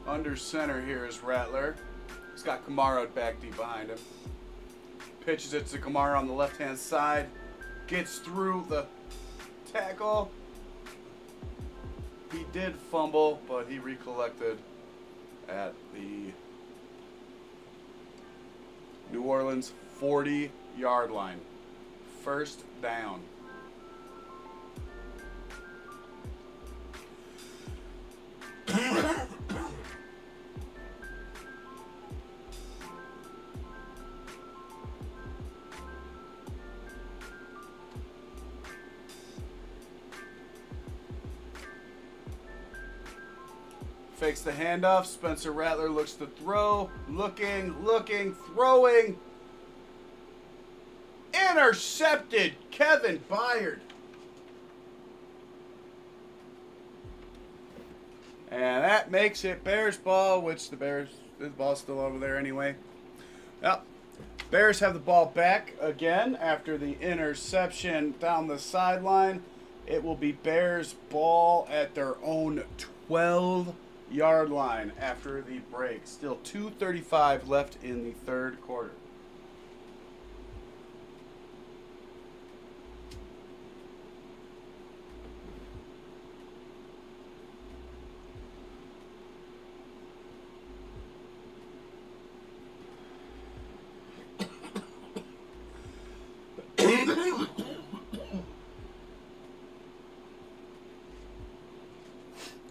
Under center here is Rattler. He's got Kamara back deep behind him. Pitches it to Kamara on the left-hand side. Gets through the tackle. He did fumble, but he recollected at the New Orleans 40-yard line. First down. Fakes the handoff. Spencer Rattler looks to throw. Looking, throwing. Intercepted. Kevin Byard. And that makes it Bears ball, which the ball's still over there anyway. Yep. Bears have the ball back again after the interception down the sideline. It will be Bears ball at their own 12-yard line after the break. Still 2:35 left in the third quarter.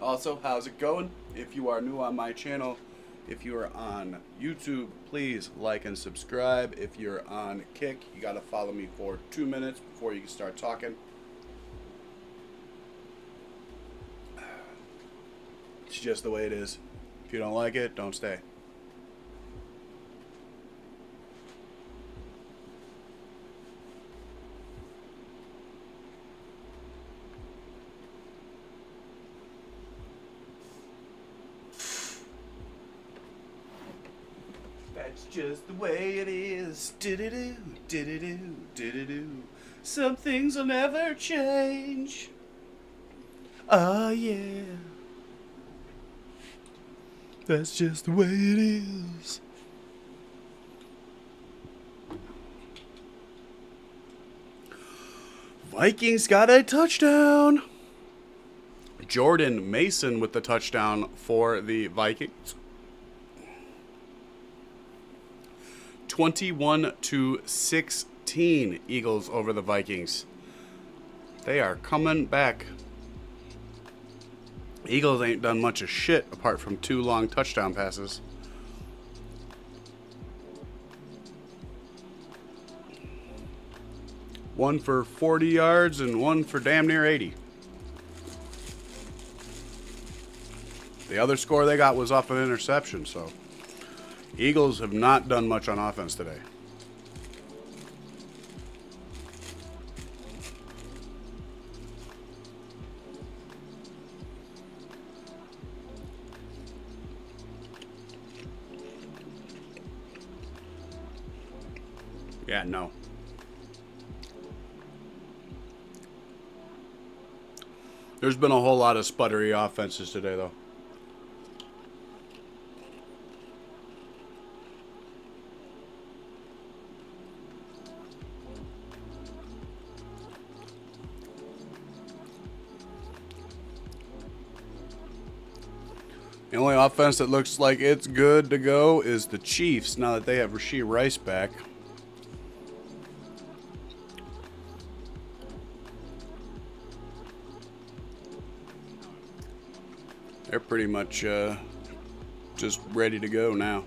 Also, how's it going? If you are new on my channel, if you are on YouTube, please like and subscribe. If you're on Kick, you got to follow me for 2 minutes before you can start talking. It's just the way it is. If you don't like it, don't stay. That's just the way it is. Do-do-do, do-do-do, do-do-do. Some things will never change. Oh, yeah. That's just the way it is. Vikings got a touchdown. Jordan Mason with the touchdown for the Vikings. 21-16 Eagles over the Vikings. They are coming back. Eagles ain't done much of shit apart from 2 long touchdown passes. One for 40 yards and one for damn near 80. The other score they got was off an interception, so Eagles have not done much on offense today. Yeah, no. There's been a whole lot of sputtery offenses today, though. The only offense that looks like it's good to go is the Chiefs, now that they have Rashee Rice back. They're pretty much just ready to go now.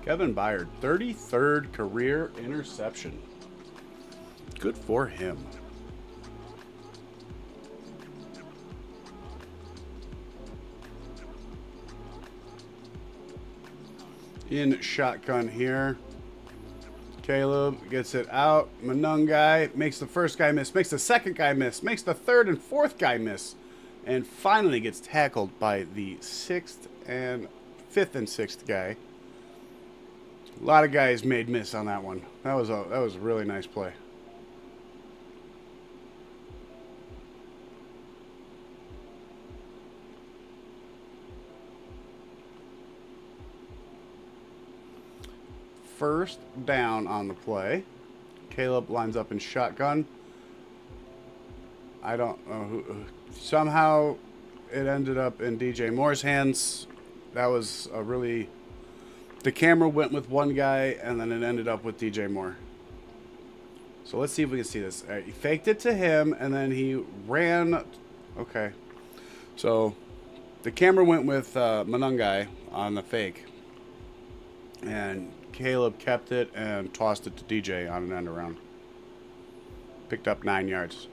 Kevin Byard, 33rd career interception. Good for him. in shotgun here. Caleb gets it out. Manungai makes the first guy miss, makes the second guy miss, makes the third and fourth guy miss, and finally gets tackled by the fifth and sixth guy. A lot of guys made miss on that one. That was a really nice play. First down on the play. Caleb lines up in shotgun. I don't know who. Somehow it ended up in DJ Moore's hands. That was a really... The camera went with one guy, and then it ended up with DJ Moore. So let's see if we can see this. He faked it to him, and then he ran... Okay. So the camera went with Manungai on the fake. And Caleb kept it and tossed it to DJ on an end around. Picked up 9 yards.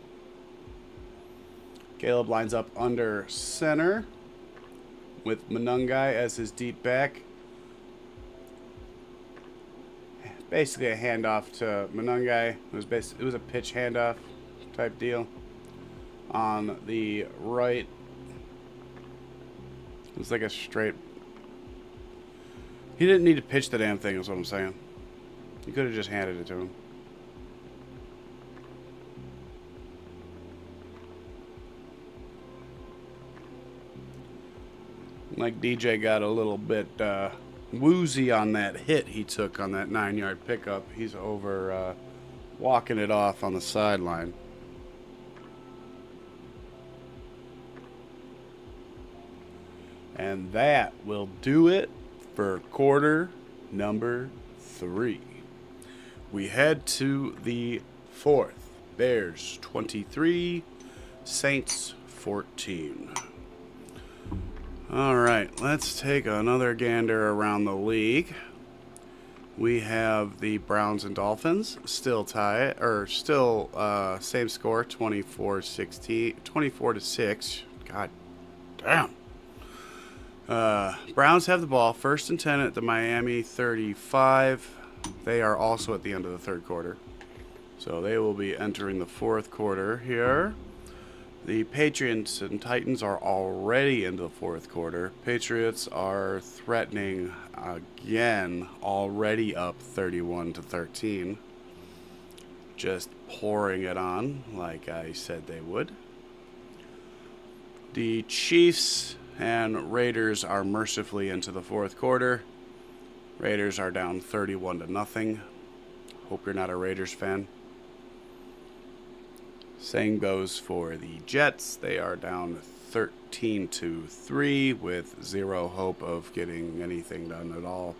Caleb lines up under center with Manungai as his deep back. Basically a handoff to Manungai. It was a pitch handoff type deal. On the right, it was like a straight... He didn't need to pitch the damn thing, is what I'm saying. He could have just handed it to him. Like DJ got a little bit woozy on that hit he took on that 9-yard pickup. He's over walking it off on the sideline. And that will do it for quarter number 3. We head to the fourth. Bears 23, Saints 14. All right, let's take another gander around the league. We have the Browns and Dolphins still same score, 24-6. God damn. Browns have the ball, 1st and 10 at the Miami 35. They are also at the end of the third quarter. So they will be entering the fourth quarter here. The Patriots and Titans are already into the fourth quarter. Patriots are threatening again, already up 31-13. Just pouring it on like I said they would. The Chiefs and Raiders are mercifully into the fourth quarter. Raiders are down 31-0. Hope you're not a Raiders fan. Same goes for the Jets. They are down 13-3 with zero hope of getting anything done at all.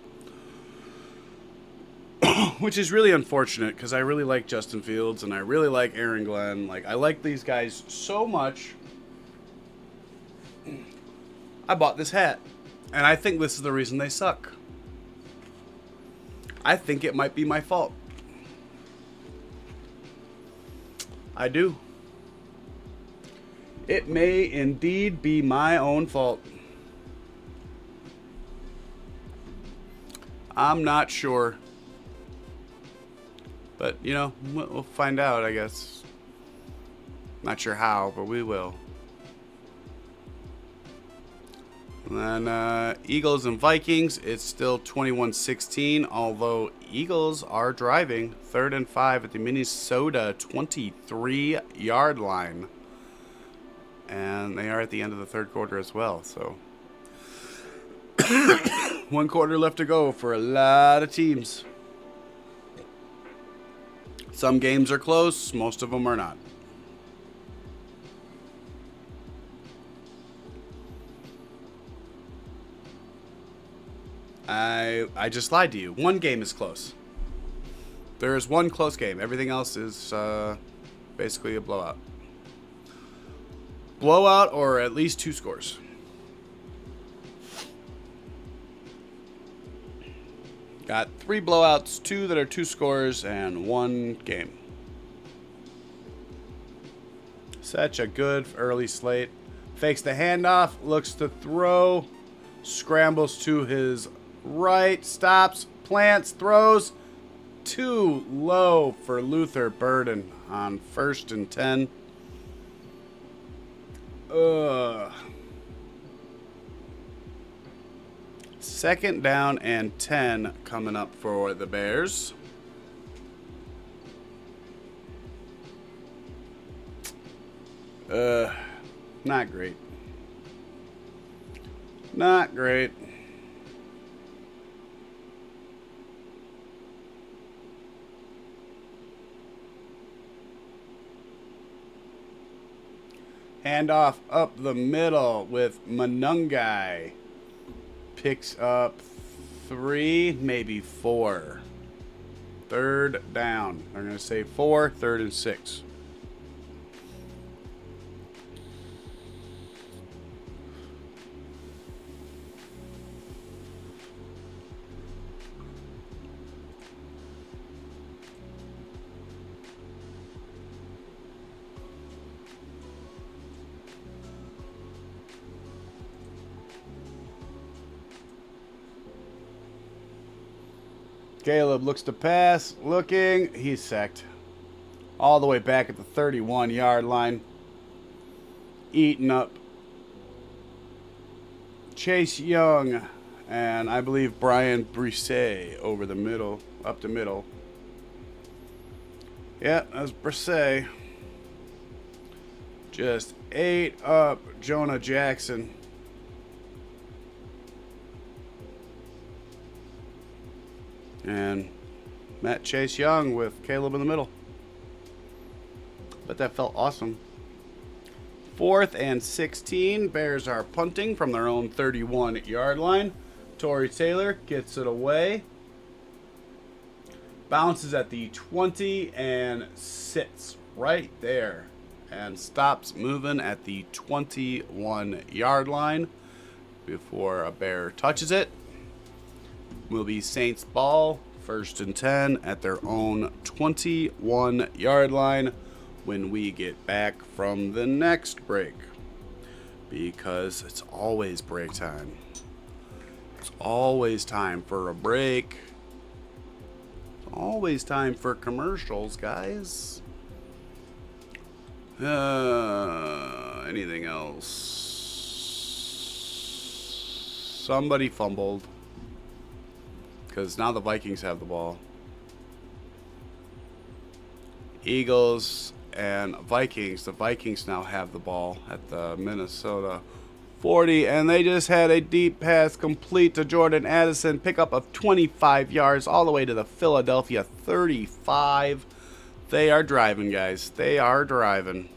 Which is really unfortunate because I really like Justin Fields and I really like Aaron Glenn. Like, I like these guys so much. I bought this hat, and I think this is the reason they suck. I think it might be my fault. I do. It may indeed be my own fault. I'm not sure. But, you know, we'll find out, I guess. Not sure how, but we will. And then Eagles and Vikings, it's still 21-16, although Eagles are driving 3rd and 5 at the Minnesota 23-yard line. And they are at the end of the third quarter as well, so 1 quarter left to go for a lot of teams. Some games are close, most of them are not. I just lied to you. 1 game is close. There is 1 close game. Everything else is basically a blowout. Blowout or at least 2 scores. Got 3 blowouts, 2 that are 2 scores, and 1 game. Such a good early slate. Fakes the handoff, looks to throw, scrambles to his right, stops, plants, throws. Too low for Luther Burden on 1st and 10. Second down and 10 coming up for the Bears. Not great. Not great. Handoff up the middle with Manungai. Picks up 3, maybe 4. Third down. They're going to say 4, 3rd and 6. Caleb looks to pass, looking, he's sacked. All the way back at the 31-yard line. Eating up Chase Young and I believe Brian Brisset over the middle, up the middle. Yeah, that's Brisset. Just ate up Jonah Jackson. And Matt Chase Young with Caleb in the middle. But that felt awesome. 4th and 16. Bears are punting from their own 31-yard line. Torrey Taylor gets it away. Bounces at the 20 and sits right there. And stops moving at the 21-yard line before a Bear touches it. Will be Saints ball, 1st and 10 at their own 21-yard line when we get back from the next break. Because it's always break time. It's always time for a break. It's always time for commercials, guys. Anything else? Somebody fumbled. Because now the Vikings have the ball. Eagles and Vikings. The Vikings now have the ball at the Minnesota 40. And they just had a deep pass complete to Jordan Addison. Pickup of 25 yards all the way to the Philadelphia 35. They are driving, guys. They are driving.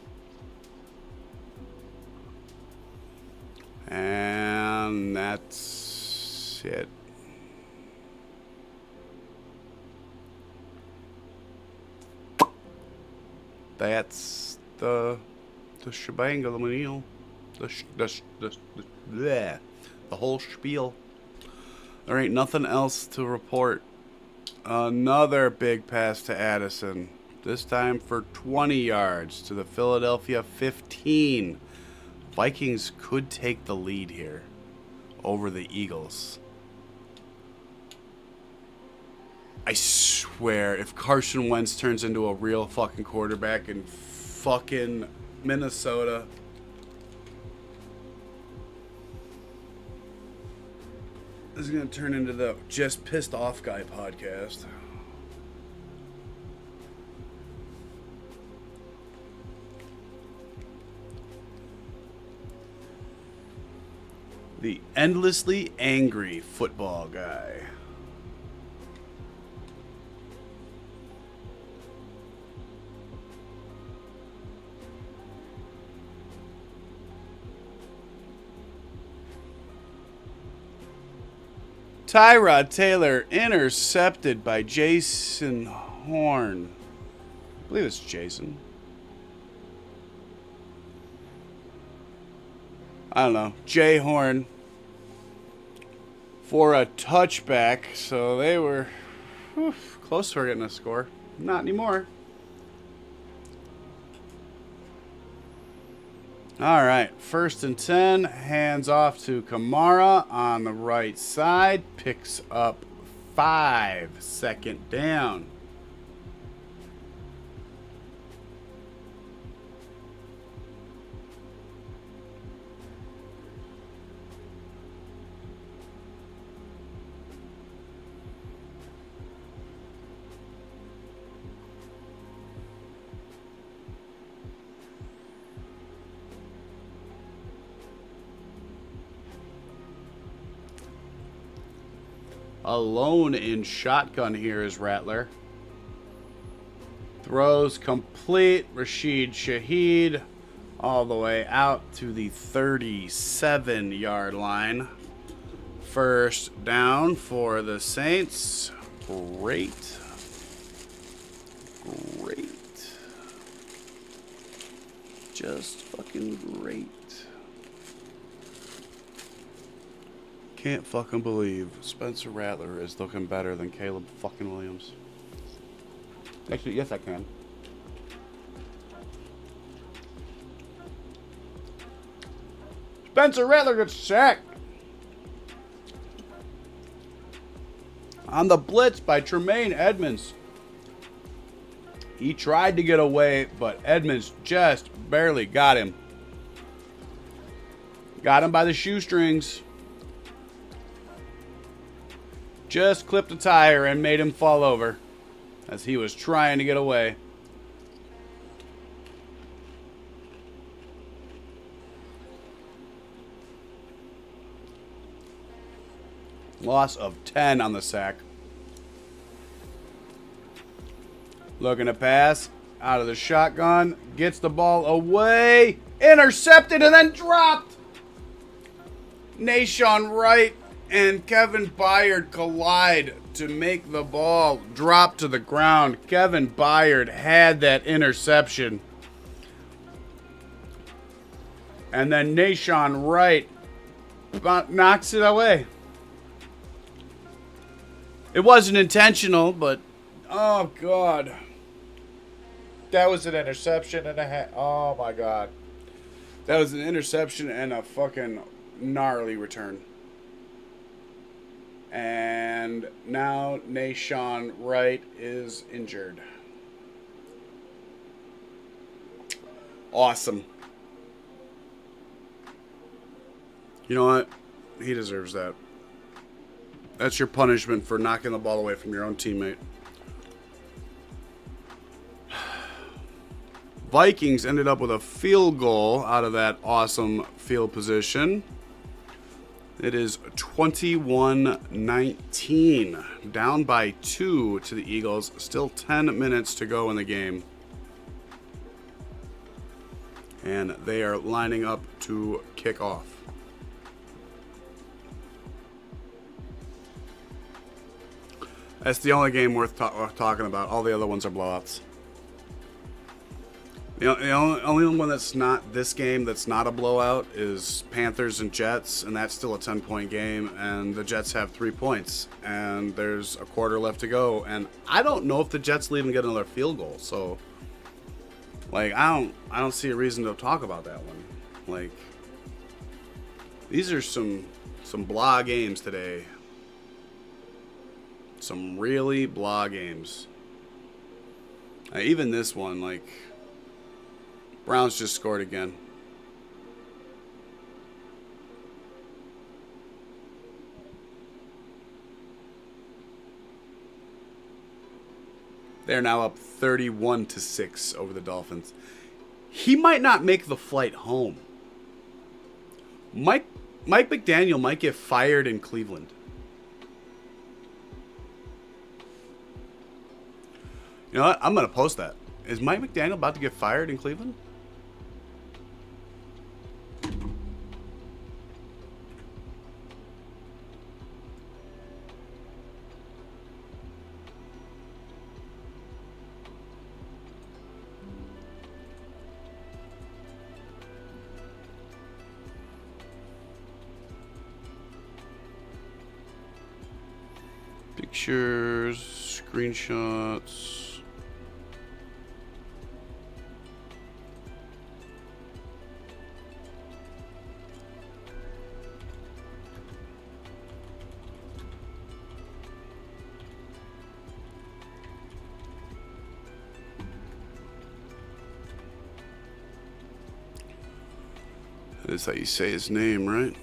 And that's it. That's the shebang, the meal, the whole spiel. There ain't nothing else to report. Another big pass to Addison. This time for 20 yards to the Philadelphia 15. Vikings could take the lead here over the Eagles. I swear, if Carson Wentz turns into a real fucking quarterback in fucking Minnesota, this is going to turn into the Just Pissed Off Guy podcast. The endlessly angry football guy. Tyrod Taylor intercepted by Jason Horn. I believe it's Jason. I don't know. Jay Horn for a touchback. So they were close to getting a score. Not anymore. All right, 1st and 10, hands off to Kamara on the right side, picks up 5, 2nd down. Alone in shotgun here is Rattler. Throws complete. Rashid Shaheed all the way out to the 37-yard line. 1st down for the Saints. Great. Great. Just fucking great. Can't fucking believe Spencer Rattler is looking better than Caleb fucking Williams. Actually, yes, I can. Spencer Rattler gets sacked on the blitz by Tremaine Edmonds. He tried to get away, but Edmonds just barely got him. Got him by the shoestrings. Just clipped a tire and made him fall over as he was trying to get away. Loss of 10 on the sack. Looking to pass out of the shotgun. Gets the ball away. Intercepted and then dropped. Nahshon Wright and Kevin Byard collide to make the ball drop to the ground. Kevin Byard had that interception. And then Nahshon Wright knocks it away. It wasn't intentional, but oh God. That was an interception and a half. Oh my God. That was an interception and a fucking gnarly return. And now Nahshon Wright is injured. Awesome. You know what? He deserves that. That's your punishment for knocking the ball away from your own teammate. Vikings ended up with a field goal out of that awesome field position. It is 21-19. Down by 2 to the Eagles. Still 10 minutes to go in the game. And they are lining up to kick off. That's the only game worth talking about. All the other ones are blowouts. The only one that's not this game that's not a blowout is Panthers and Jets, and that's still a 10-point game, and the Jets have 3 points, and there's a quarter left to go, and I don't know if the Jets will even get another field goal. So, like, I don't see a reason to talk about that one. Like, these are some blah games today. Some really blah games. Even this one, like, Browns just scored again. They're now up 31-6 over the Dolphins. He might not make the flight home. Mike McDaniel might get fired in Cleveland. You know what? I'm going to post that. Is Mike McDaniel about to get fired in Cleveland? Pictures, screenshots. That's how you say his name, right?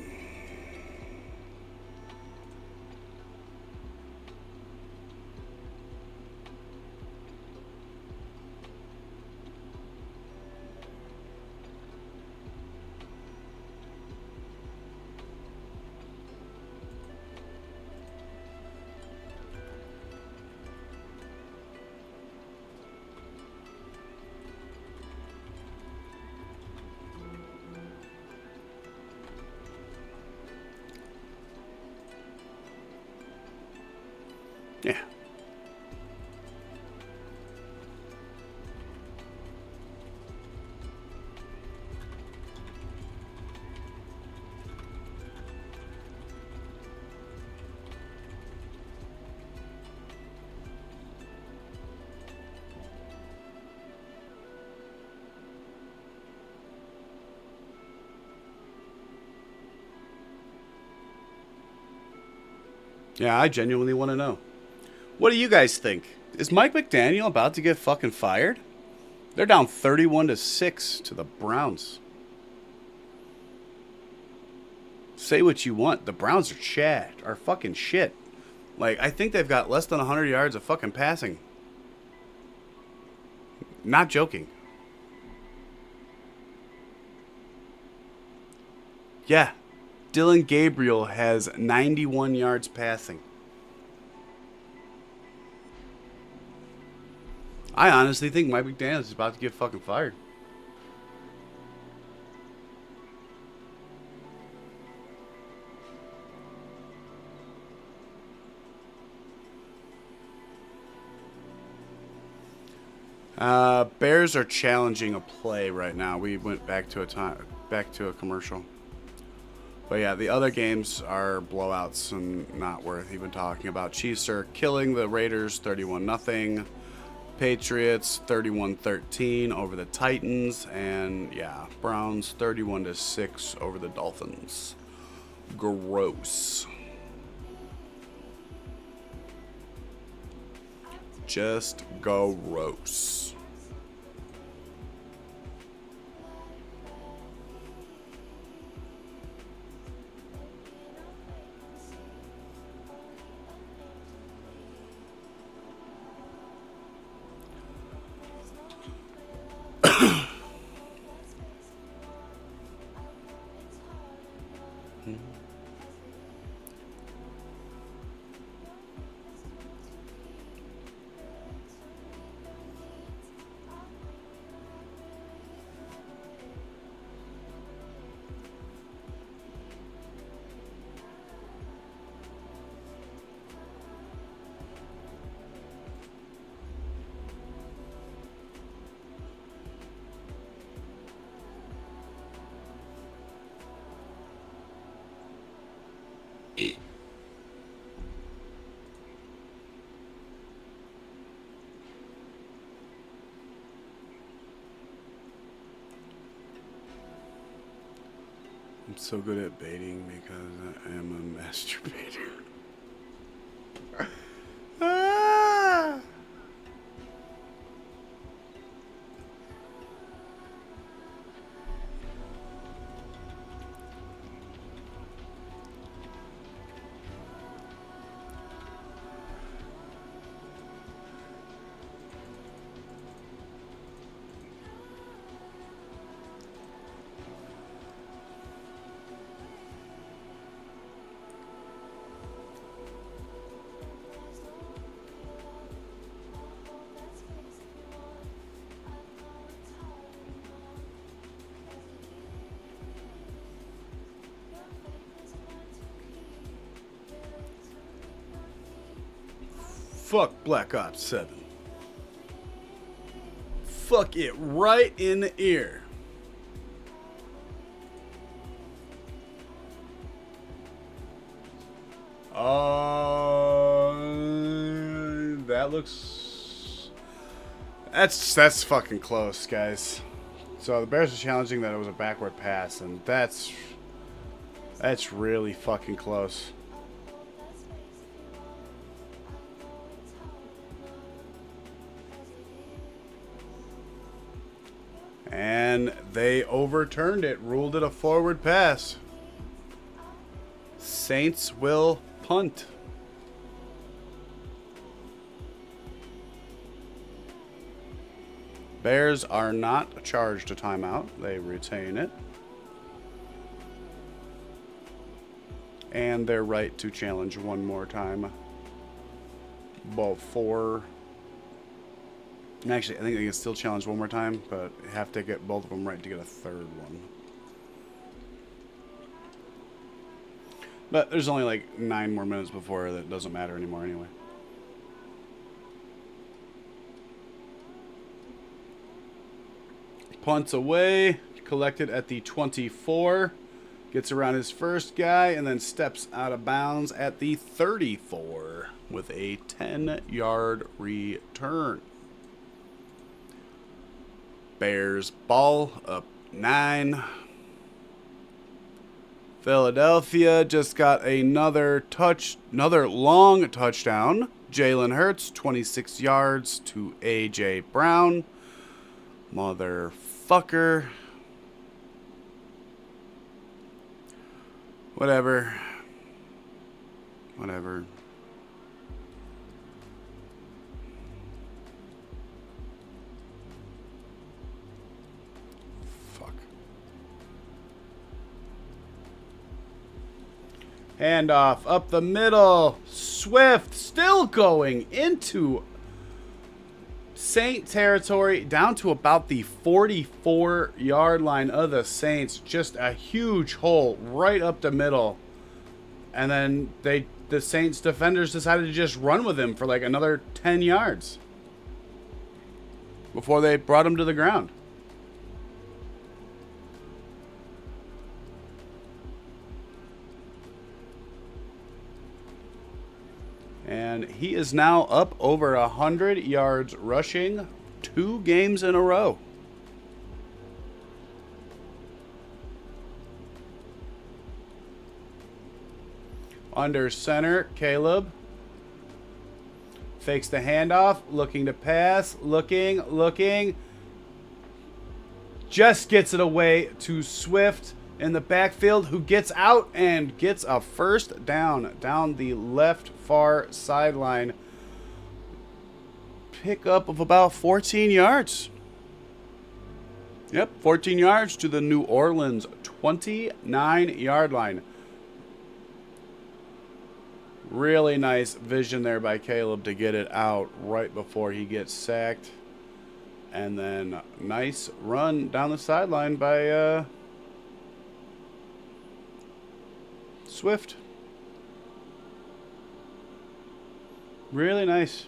Yeah. Yeah, I genuinely want to know. What do you guys think? Is Mike McDaniel about to get fucking fired? They're down 31-6 to the Browns. Say what you want. The Browns are fucking shit. Like, I think they've got less than 100 yards of fucking passing. Not joking. Yeah. Dylan Gabriel has 91 yards passing. I honestly think Mike McDaniel is about to get fucking fired. Bears are challenging a play right now. We went back to a commercial. But yeah, the other games are blowouts and not worth even talking about. Chiefs are killing the Raiders 31-0. Patriots 31-13 over the Titans, and yeah, Browns 31-6 over the Dolphins. Gross. Just gross. I'm so good at baiting because I am a masturbator. Ah! Fuck Black Ops 7. Fuck it right in the ear. That looks... That's fucking close, guys. So the Bears are challenging that it was a backward pass, and that's really fucking close. And And they overturned it, ruled it a forward pass. Saints will punt. Bears are not charged a timeout. They retain it. And their right to challenge one more time. Before. Actually, I think they can still challenge one more time, but have to get both of them right to get a third one. But there's only like 9 more minutes before that doesn't matter anymore anyway. Punts away, collected at the 24. Gets around his first guy and then steps out of bounds at the 34 with a 10-yard return. Bears ball up 9. Philadelphia just got another long touchdown. Jalen Hurts, 26 yards to A.J. Brown. Motherfucker. Whatever. Fuck. Handoff up the middle. Swift still going into Saint territory, down to about the 44-yard line of the Saints. Just a huge hole right up the middle. And then the Saints defenders decided to just run with him for like another 10 yards before they brought him to the ground. And he is now up over 100 yards rushing, 2 games in a row. Under center, Caleb. Fakes the handoff, looking to pass, looking. Just gets it away to Swift in the backfield, who gets out and gets a first down the left far sideline. Pickup of about 14 yards. Yep, 14 yards to the New Orleans 29-yard line. Really nice vision there by Caleb to get it out right before he gets sacked. And then nice run down the sideline by Swift. Really nice.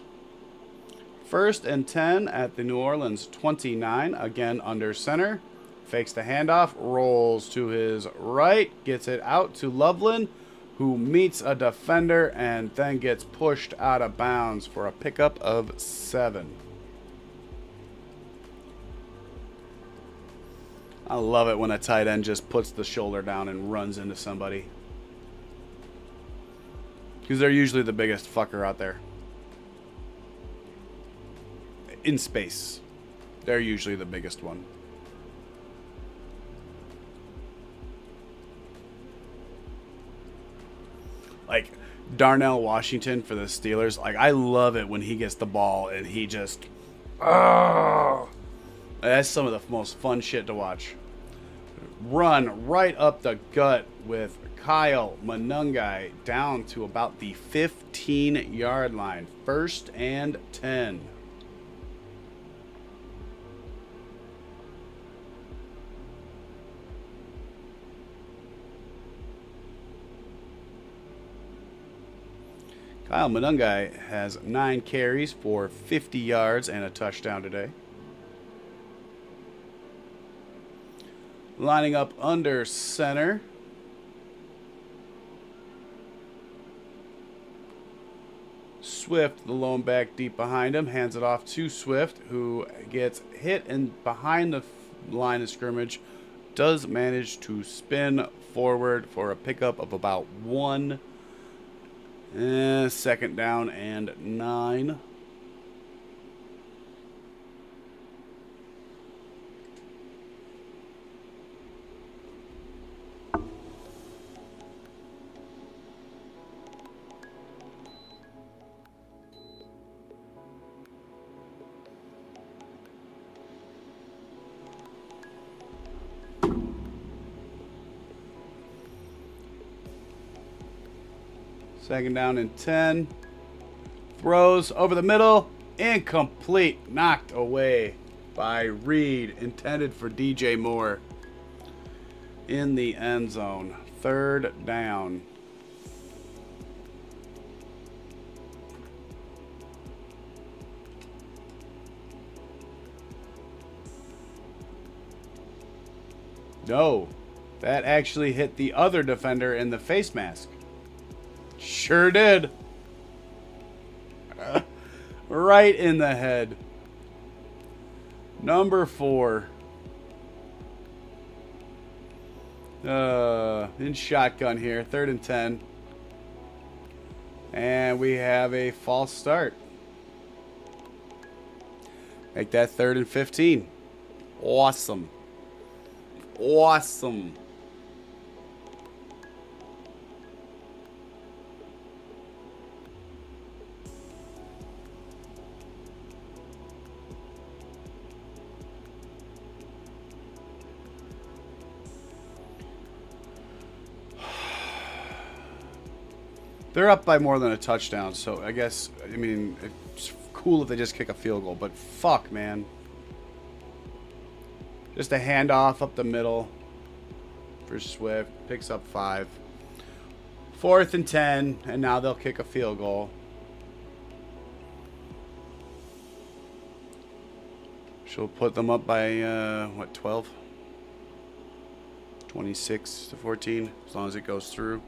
1st and 10 at the New Orleans 29. Again under center. Fakes the handoff. Rolls to his right. Gets it out to Loveland, who meets a defender and then gets pushed out of bounds for a pickup of 7. I love it when a tight end just puts the shoulder down and runs into somebody, because they're usually the biggest fucker out there. In space, they're usually the biggest one. Like Darnell Washington for the Steelers. Like, I love it when he gets the ball and he just... Oh, that's some of the most fun shit to watch. Run right up the gut with Kyle Monungai down to about the 15-yard line. 1st and 10. Kyle Monungai has 9 carries for 50 yards and a touchdown today. Lining up under center. Swift, the lone back deep behind him, hands it off to Swift, who gets hit and behind the line of scrimmage. Does manage to spin forward for a pickup of about 1. 2nd down and 9. Second down and 10. Throws over the middle. Incomplete. Knocked away by Reed. Intended for DJ Moore. In the end zone. Third down. No, that actually hit the other defender in the face mask. Sure did. Right in the head. Number 4. In shotgun here. 3rd and 10. And we have a false start. Make that 3rd and 15. Awesome. Awesome. They're up by more than a touchdown, so I guess, I mean, it's cool if they just kick a field goal, but fuck, man. Just a handoff up the middle for Swift. Picks up 5. 4th and 10, and now they'll kick a field goal. She'll put them up by, what, 12? 26 to 14, as long as it goes through.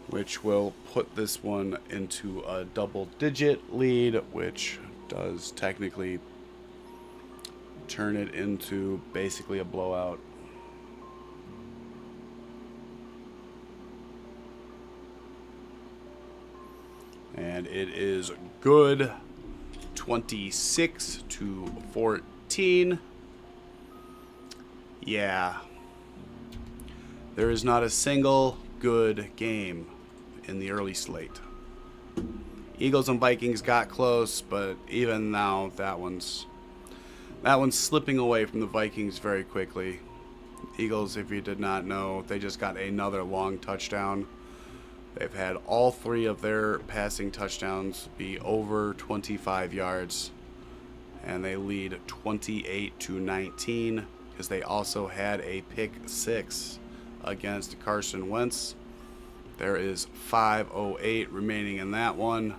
Which will put this one into a double-digit lead, which does technically turn it into basically a blowout. And it is good. 26 to 14. Yeah. There is not a single good game in the early slate. Eagles and Vikings got close, but even now that one's slipping away from the Vikings very quickly. Eagles, if you did not know, they just got another long touchdown. They've had all 3 of their passing touchdowns be over 25 yards, and they lead 28 to 19 because they also had a pick 6 against Carson Wentz. There is 5:08 remaining in that one,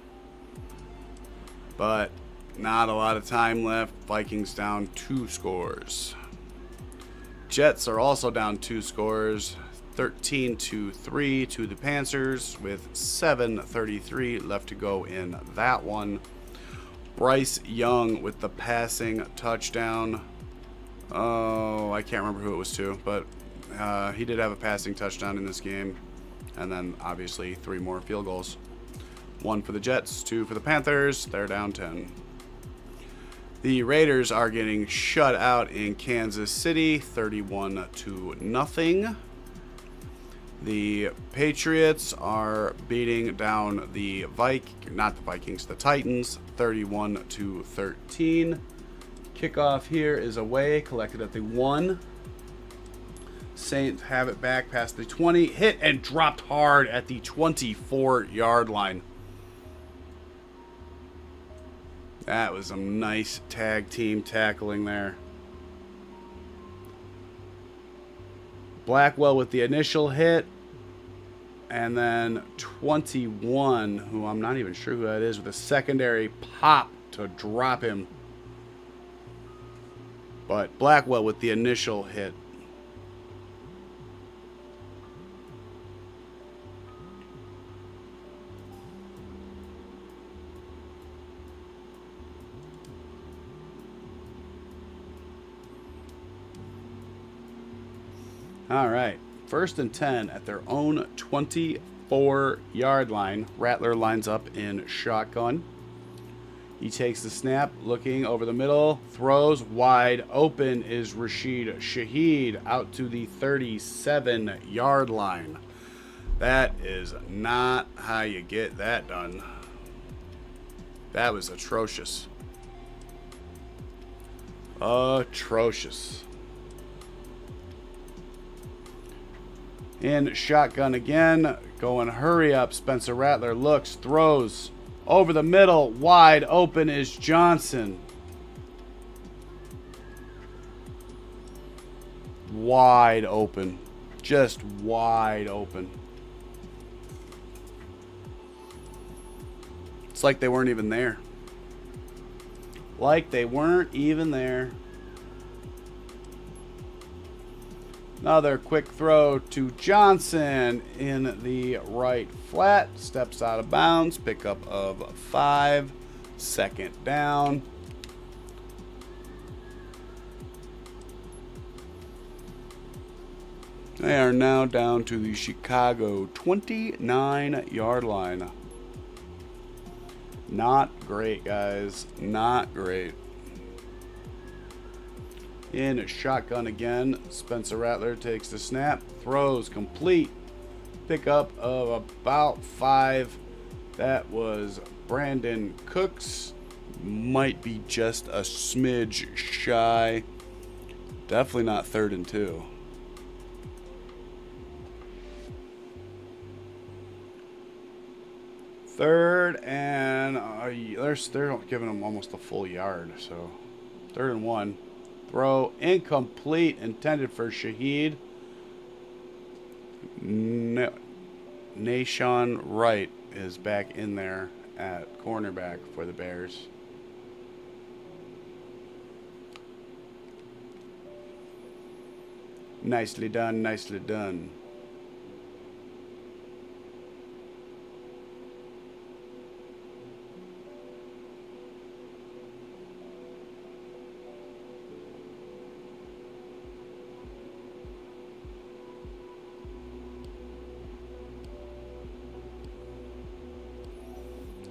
but not a lot of time left. Vikings down 2 scores. Jets are also down 2 scores, 13 to 3 to the Panthers with 7:33 left to go in that one. Bryce Young with the passing touchdown. Oh, I can't remember who it was to, but he did have a passing touchdown in this game. And then, obviously, 3 more field goals. 1 for the Jets, 2 for the Panthers. They're down 10. The Raiders are getting shut out in Kansas City, 31 to nothing. The Patriots are beating down the the Titans, 31 to 13. Kickoff here is away, collected at the 1. Saints have it back past the 20. Hit and dropped hard at the 24-yard line. That was some nice tag team tackling there. Blackwell with the initial hit. And then 21, who I'm not even sure who that is, with a secondary pop to drop him. But Blackwell with the initial hit. All right, 1st and 10 at their own 24-yard line. Rattler lines up in shotgun. He takes the snap, looking over the middle, throws wide open is Rashid Shaheed out to the 37-yard line. That is not how you get that done. That was atrocious. Atrocious. In shotgun again. Going hurry up. Spencer Rattler looks, throws. Over the middle. Wide open is Johnson. Wide open. Just wide open. It's like they weren't even there. Like they weren't even there. Another quick throw to Johnson in the right flat. Steps out of bounds. Pickup of 5. Second down. They are now down to the Chicago 29-yard line. Not great, guys. Not great. In a shotgun again. Spencer Rattler takes the snap. Throws complete. Pickup of about 5. That was Brandon Cooks. Might be just a smidge shy. Definitely not 3rd and 2. Third and they're giving him almost a full yard. So 3rd and 1. Throw incomplete, intended for Shaheed. Nashon Wright is back in there at cornerback for the Bears. Nicely done, nicely done.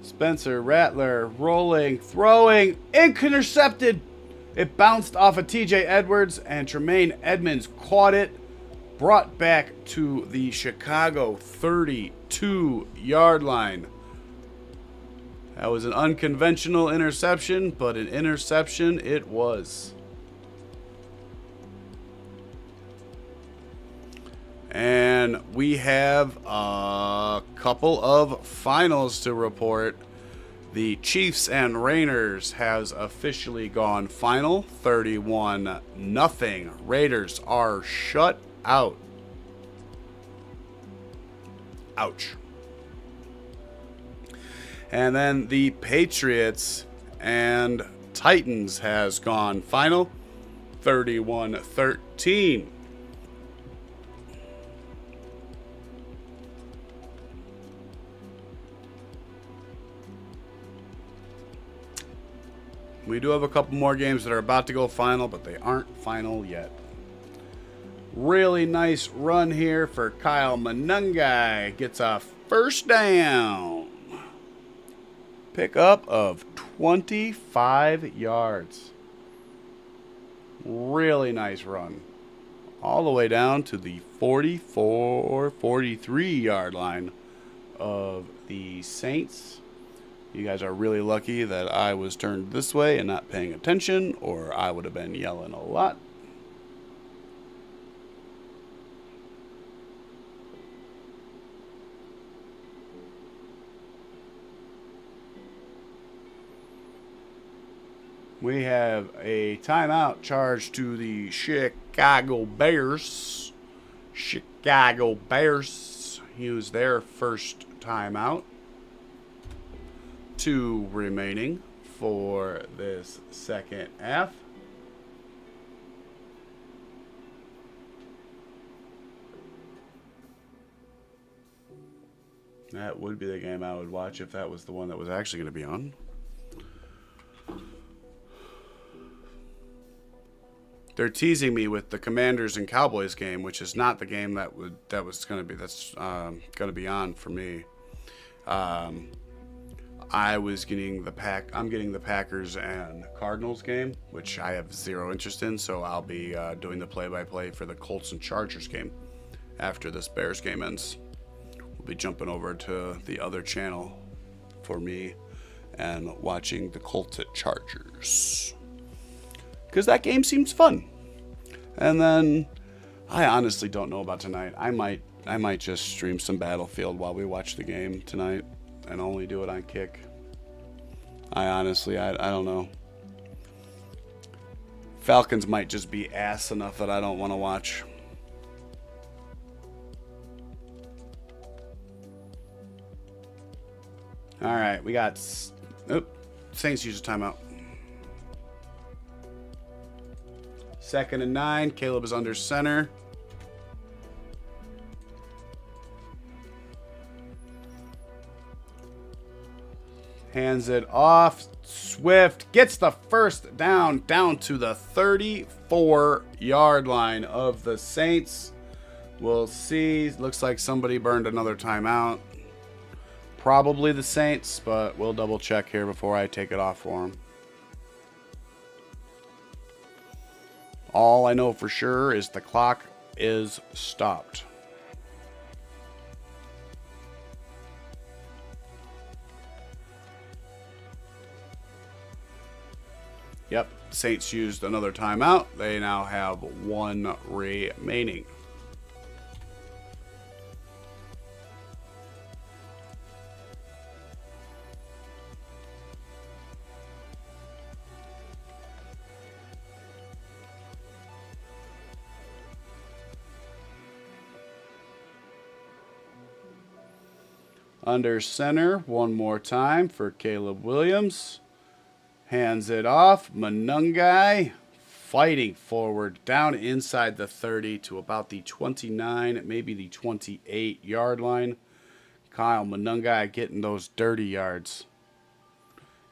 Spencer Rattler rolling, throwing, intercepted. It bounced off of TJ Edwards, and Tremaine Edmonds caught it. Brought back to the Chicago 32-yard line. That was an unconventional interception, but an interception it was. And we have a couple of finals to report. The Chiefs and Raiders has officially gone final, 31-0. Raiders are shut out. Ouch. And then the Patriots and Titans has gone final, 31-13. We do have a couple more games that are about to go final, but they aren't final yet. Really nice run here for Kyle Monungai. Gets a first down. Pickup of 25 yards. Really nice run. All the way down to the 43-yard line of the Saints. You guys are really lucky that I was turned this way and not paying attention, or I would have been yelling a lot. We have a timeout charged to the Chicago Bears. Chicago Bears use their first timeout. 2 remaining for this second half. That would be the game I would watch if that was the one that was actually going to be on. They're teasing me with the Commanders and Cowboys game, which is not the game that's going to be on for me. I'm getting the Packers and Cardinals game, which I have zero interest in, so I'll be doing the play-by-play for the Colts and Chargers game after this Bears game ends. We'll be jumping over to the other channel for me and watching the Colts at Chargers, because that game seems fun. And then I honestly don't know about tonight. I might I might just stream some Battlefield while we watch the game tonight and only do it on Kick. I honestly, I don't know. Falcons might just be ass enough that I don't want to watch. All right, we got... Saints use a timeout. 2nd and 9. Caleb is under center. Hands it off. Swift gets the first down to the 34-yard line of the Saints. We'll see. Looks like somebody burned another timeout. Probably the Saints, but we'll double check here before I take it off for them. All I know for sure is the clock is stopped. Yep, Saints used another timeout. They now have 1 remaining. Under center, one more time for Caleb Williams. Hands it off. Manungai fighting forward down inside the 30 to about the 29, maybe the 28-yard line. Kyle Manungai getting those dirty yards.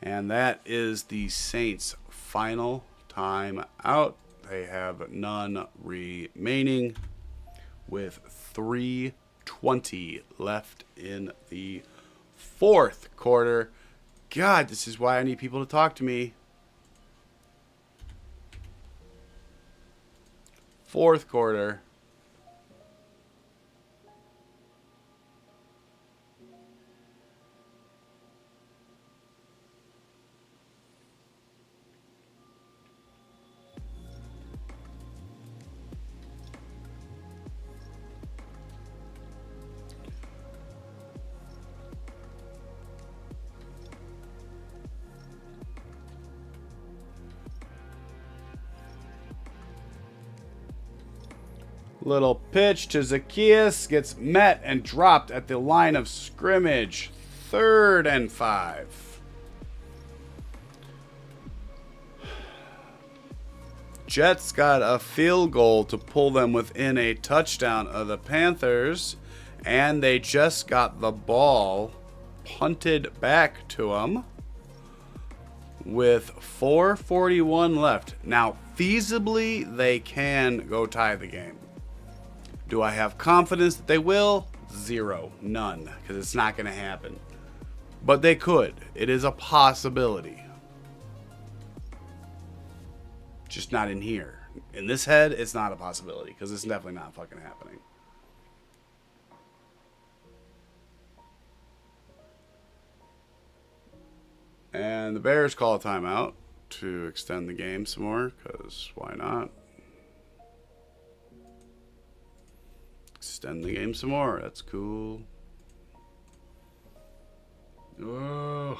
And that is the Saints' final time out. They have none remaining with 3:20 left in the 4th quarter. God, this is why I need people to talk to me. 4th quarter. Little pitch to Zacchaeus, gets met and dropped at the line of scrimmage. 3rd and 5. Jets got a field goal to pull them within a touchdown of the Panthers, and they just got the ball punted back to them with 4:41 left. Now, feasibly, they can go tie the game. Do I have confidence that they will? Zero. None. Because it's not going to happen. But they could. It is a possibility. Just not in here. In this head, it's not a possibility. Because it's definitely not fucking happening. And the Bears call a timeout to extend the game some more. Because why not? Extend the game some more. That's cool. Oh.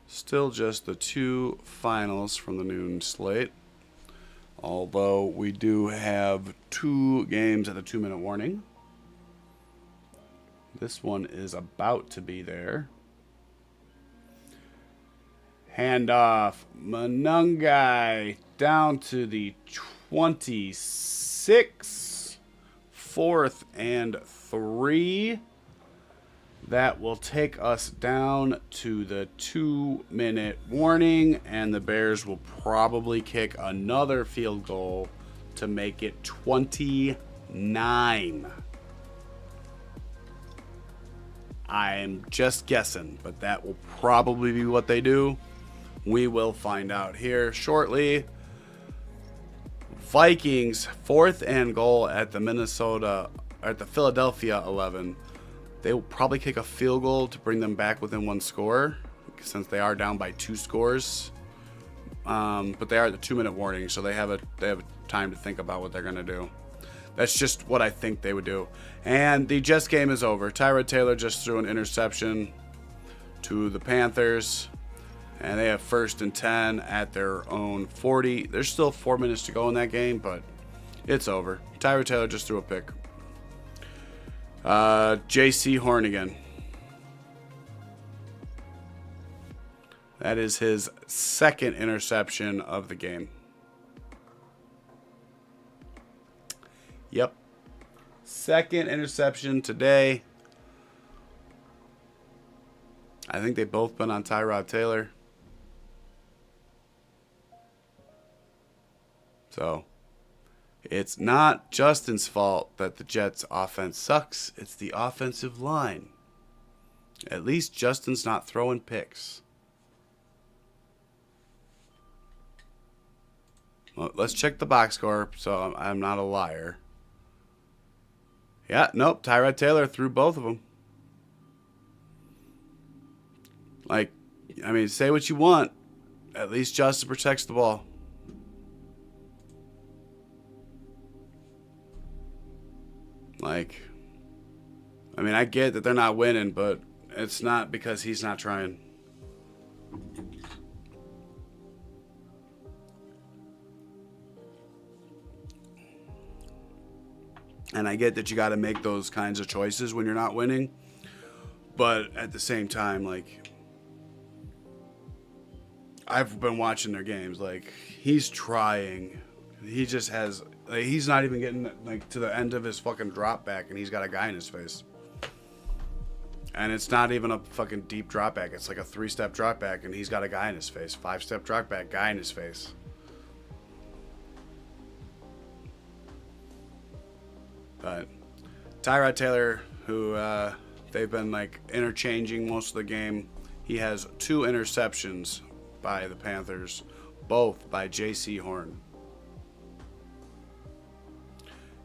Still just the 2 finals from the noon slate. Although we do have 2 games at a 2-minute warning. This one is about to be there. Handoff. Manungai down to the 26. 4th and 3. That will take us down to the 2-minute warning, and the Bears will probably kick another field goal to make it 29. I'm just guessing, but that will probably be what they do. We will find out here shortly. Vikings, 4th and goal at the Philadelphia 11. They will probably kick a field goal to bring them back within 1 score. since they are down by 2 scores. But they are at the 2-minute warning, so they have a time to think about what they're gonna do. That's just what I think they would do. And the Jets game is over. Tyrod Taylor just threw an interception to the Panthers, and they have 1st and 10 at their own 40. There's still 4 minutes to go in that game, but it's over. Tyrod Taylor just threw a pick. J.C. Horn again. That is his 2nd interception of the game. Yep. 2nd interception today. I think they've both been on Tyrod Taylor. So, it's not Justin's fault that the Jets' offense sucks. It's the offensive line. At least Justin's not throwing picks. Well, let's check the box score so I'm not a liar. Yeah, nope, Tyrod Taylor threw both of them. Like, I mean, say what you want. At least Justin protects the ball. Like, I mean, I get that they're not winning, but it's not because he's not trying. And I get that you got to make those kinds of choices when you're not winning. But at the same time, like, I've been watching their games. Like, he's trying. He just has, like, he's not even getting, like, to the end of his fucking drop back, and he's got a guy in his face. And it's not even a fucking deep drop back. It's like a 3-step drop back, and he's got a guy in his face. 5-step drop back, guy in his face. But Tyrod Taylor, who they've been like interchanging most of the game, he has 2 interceptions by the Panthers, both by J.C. Horn.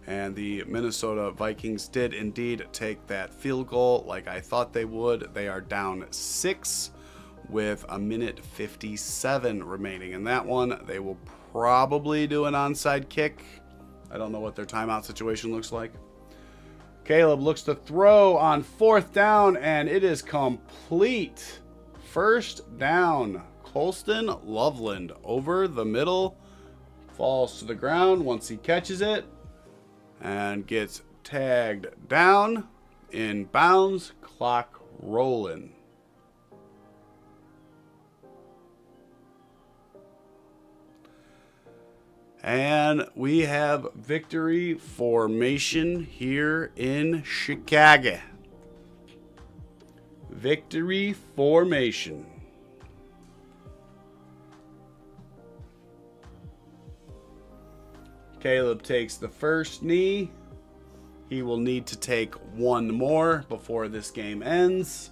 And the Minnesota Vikings did indeed take that field goal like I thought they would. They are down 6 with 1:57 remaining in that one. They will probably do an onside kick. I don't know what their timeout situation looks like. Caleb looks to throw on 4th down, and it is complete. 1st down. Colston Loveland over the middle. Falls to the ground once he catches it. And gets tagged down. In bounds. Clock rolling. And we have victory formation here in Chicago. Victory formation. Caleb takes the first knee. He will need to take one more before this game ends.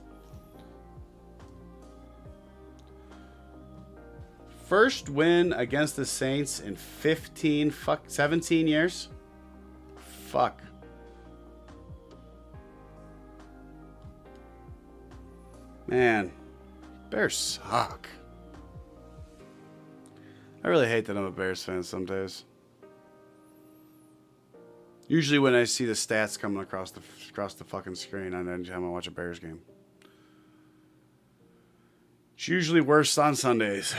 First win against the Saints in 17 years. Fuck. Man, Bears suck. I really hate that I'm a Bears fan some days. Usually when I see the stats coming across the fucking screen, and then I'm gonna watch a Bears game. It's usually worse on Sundays.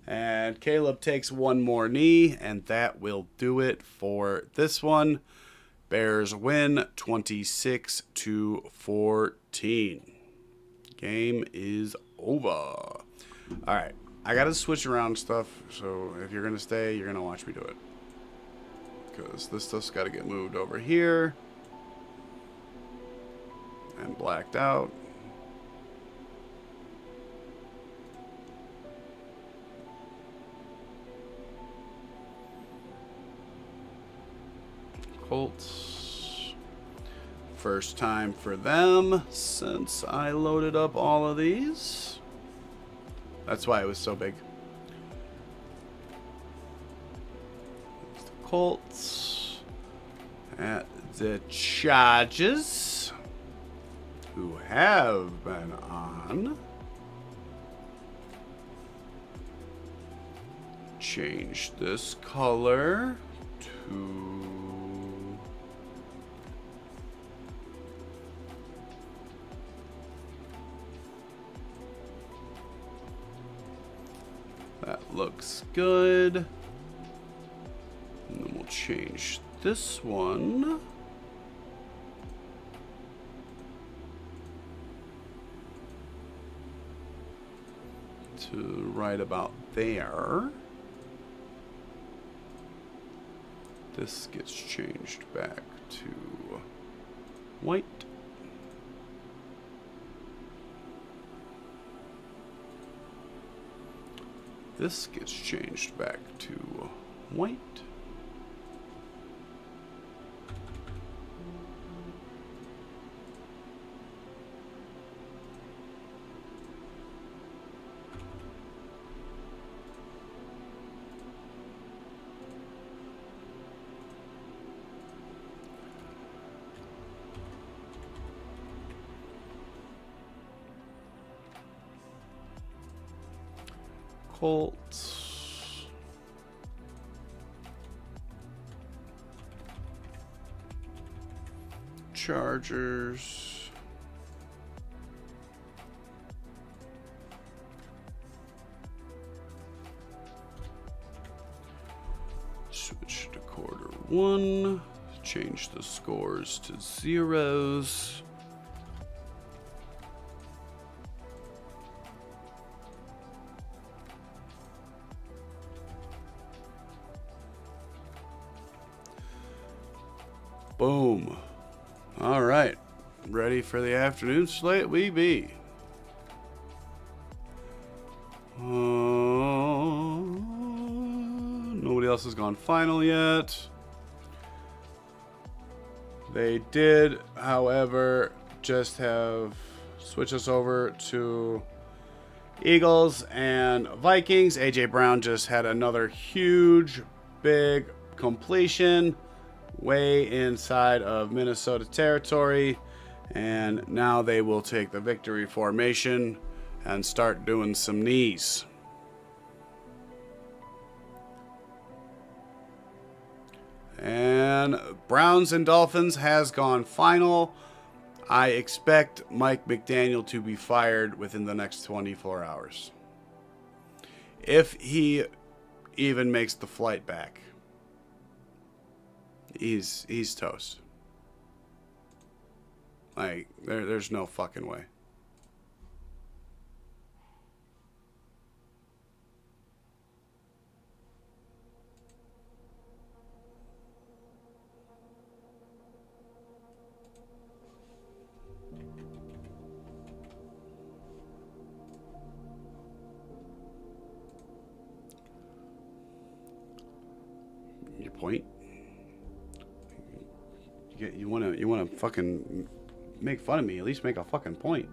And Caleb takes one more knee, and that will do it for this one. Bears win 26-14. Game is over. All right, I gotta switch around stuff. So if you're gonna stay, you're gonna watch me do it, because this stuff's got to get moved over here and blacked out. Colts. First time for them since I loaded up all of these. That's why it was so big. It's the Colts at the Chargers, who have been on. Change this color to that looks good. And then we'll change this one to right about there. This gets changed back to white. This gets changed back to white. Colts. Chargers. Switch to quarter one. Change the scores to zeros. Boom. All right. Ready for the afternoon slate we be. Nobody else has gone final yet. They did, however, just have switch us over to Eagles and Vikings. A.J. Brown just had another huge, big completion way inside of Minnesota territory, and now they will take the victory formation and start doing some knees. And Browns and Dolphins has gone final. I expect Mike McDaniel to be fired within the next 24 hours. If he even makes the flight back. He's toast. Like, there's no fucking way. Your point? You wanna fucking make fun of me? At least make a fucking point.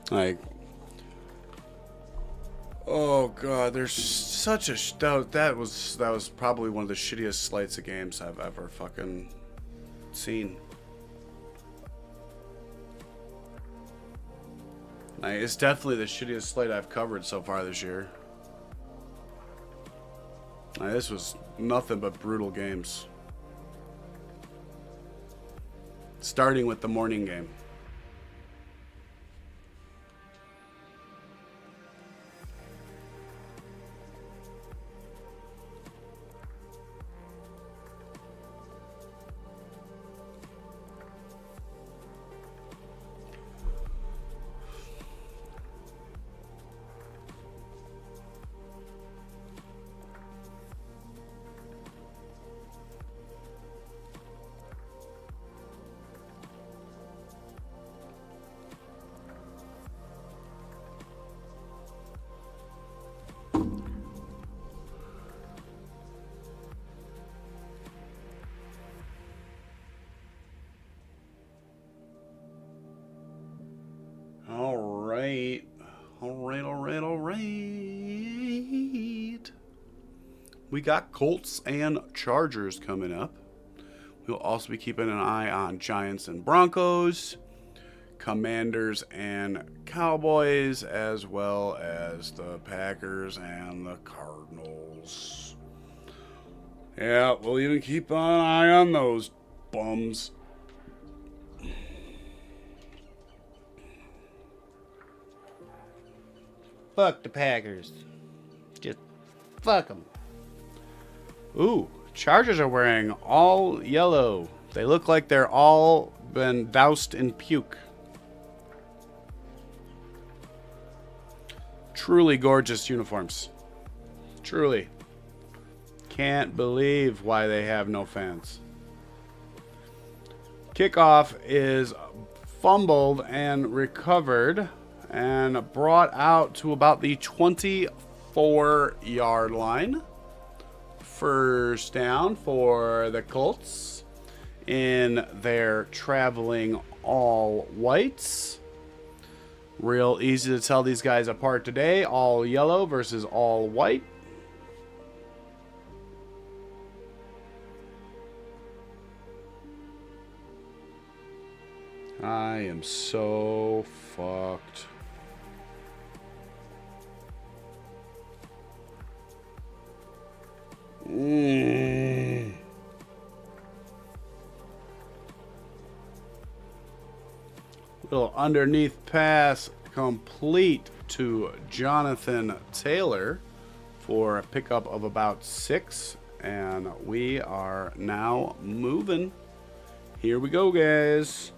Like, oh god, there's such a that was probably one of the shittiest slates of games I've ever fucking seen. Like, it's definitely the shittiest slate I've covered so far this year. Like, this was nothing but brutal games. Starting with the morning game. right. All right. We got Colts and Chargers coming up. We'll also be keeping an eye on Giants and Broncos, Commanders and Cowboys, as well as the Packers and the Cardinals. Yeah, we'll even keep an eye on those bums. Fuck the Packers. Just fuck them. Ooh, Chargers are wearing all yellow. They look like they're all been doused in puke. Truly gorgeous uniforms. Truly. Can't believe why they have no fans. Kickoff is fumbled and recovered and brought out to about the 24-yard line. First down for the Colts in their traveling all whites. Real easy to tell these guys apart today. All yellow versus all white. I am so fucked. Little underneath pass complete to Jonathan Taylor for a pickup of about 6. And we are now moving. Here we go, guys.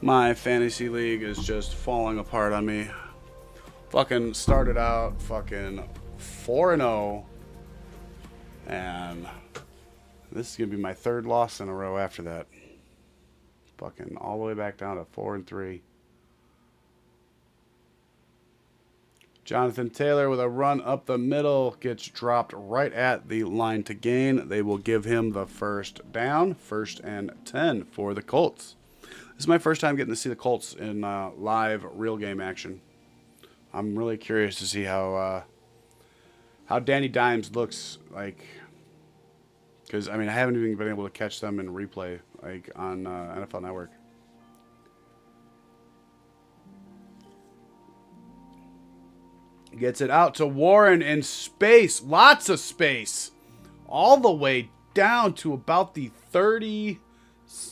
My fantasy league is just falling apart on me. Fucking started out fucking 4-0. And this is going to be my 3rd loss in a row after that. Fucking all the way back down to 4-3. Jonathan Taylor with a run up the middle gets dropped right at the line to gain. They will give him the first down. 1st and 10 for the Colts. This is my first time getting to see the Colts in live real game action. I'm really curious to see how Danny Dimes looks like. Because, I mean, I haven't even been able to catch them in replay like on NFL Network. Gets it out to Warren in space. Lots of space. All the way down to about the 30.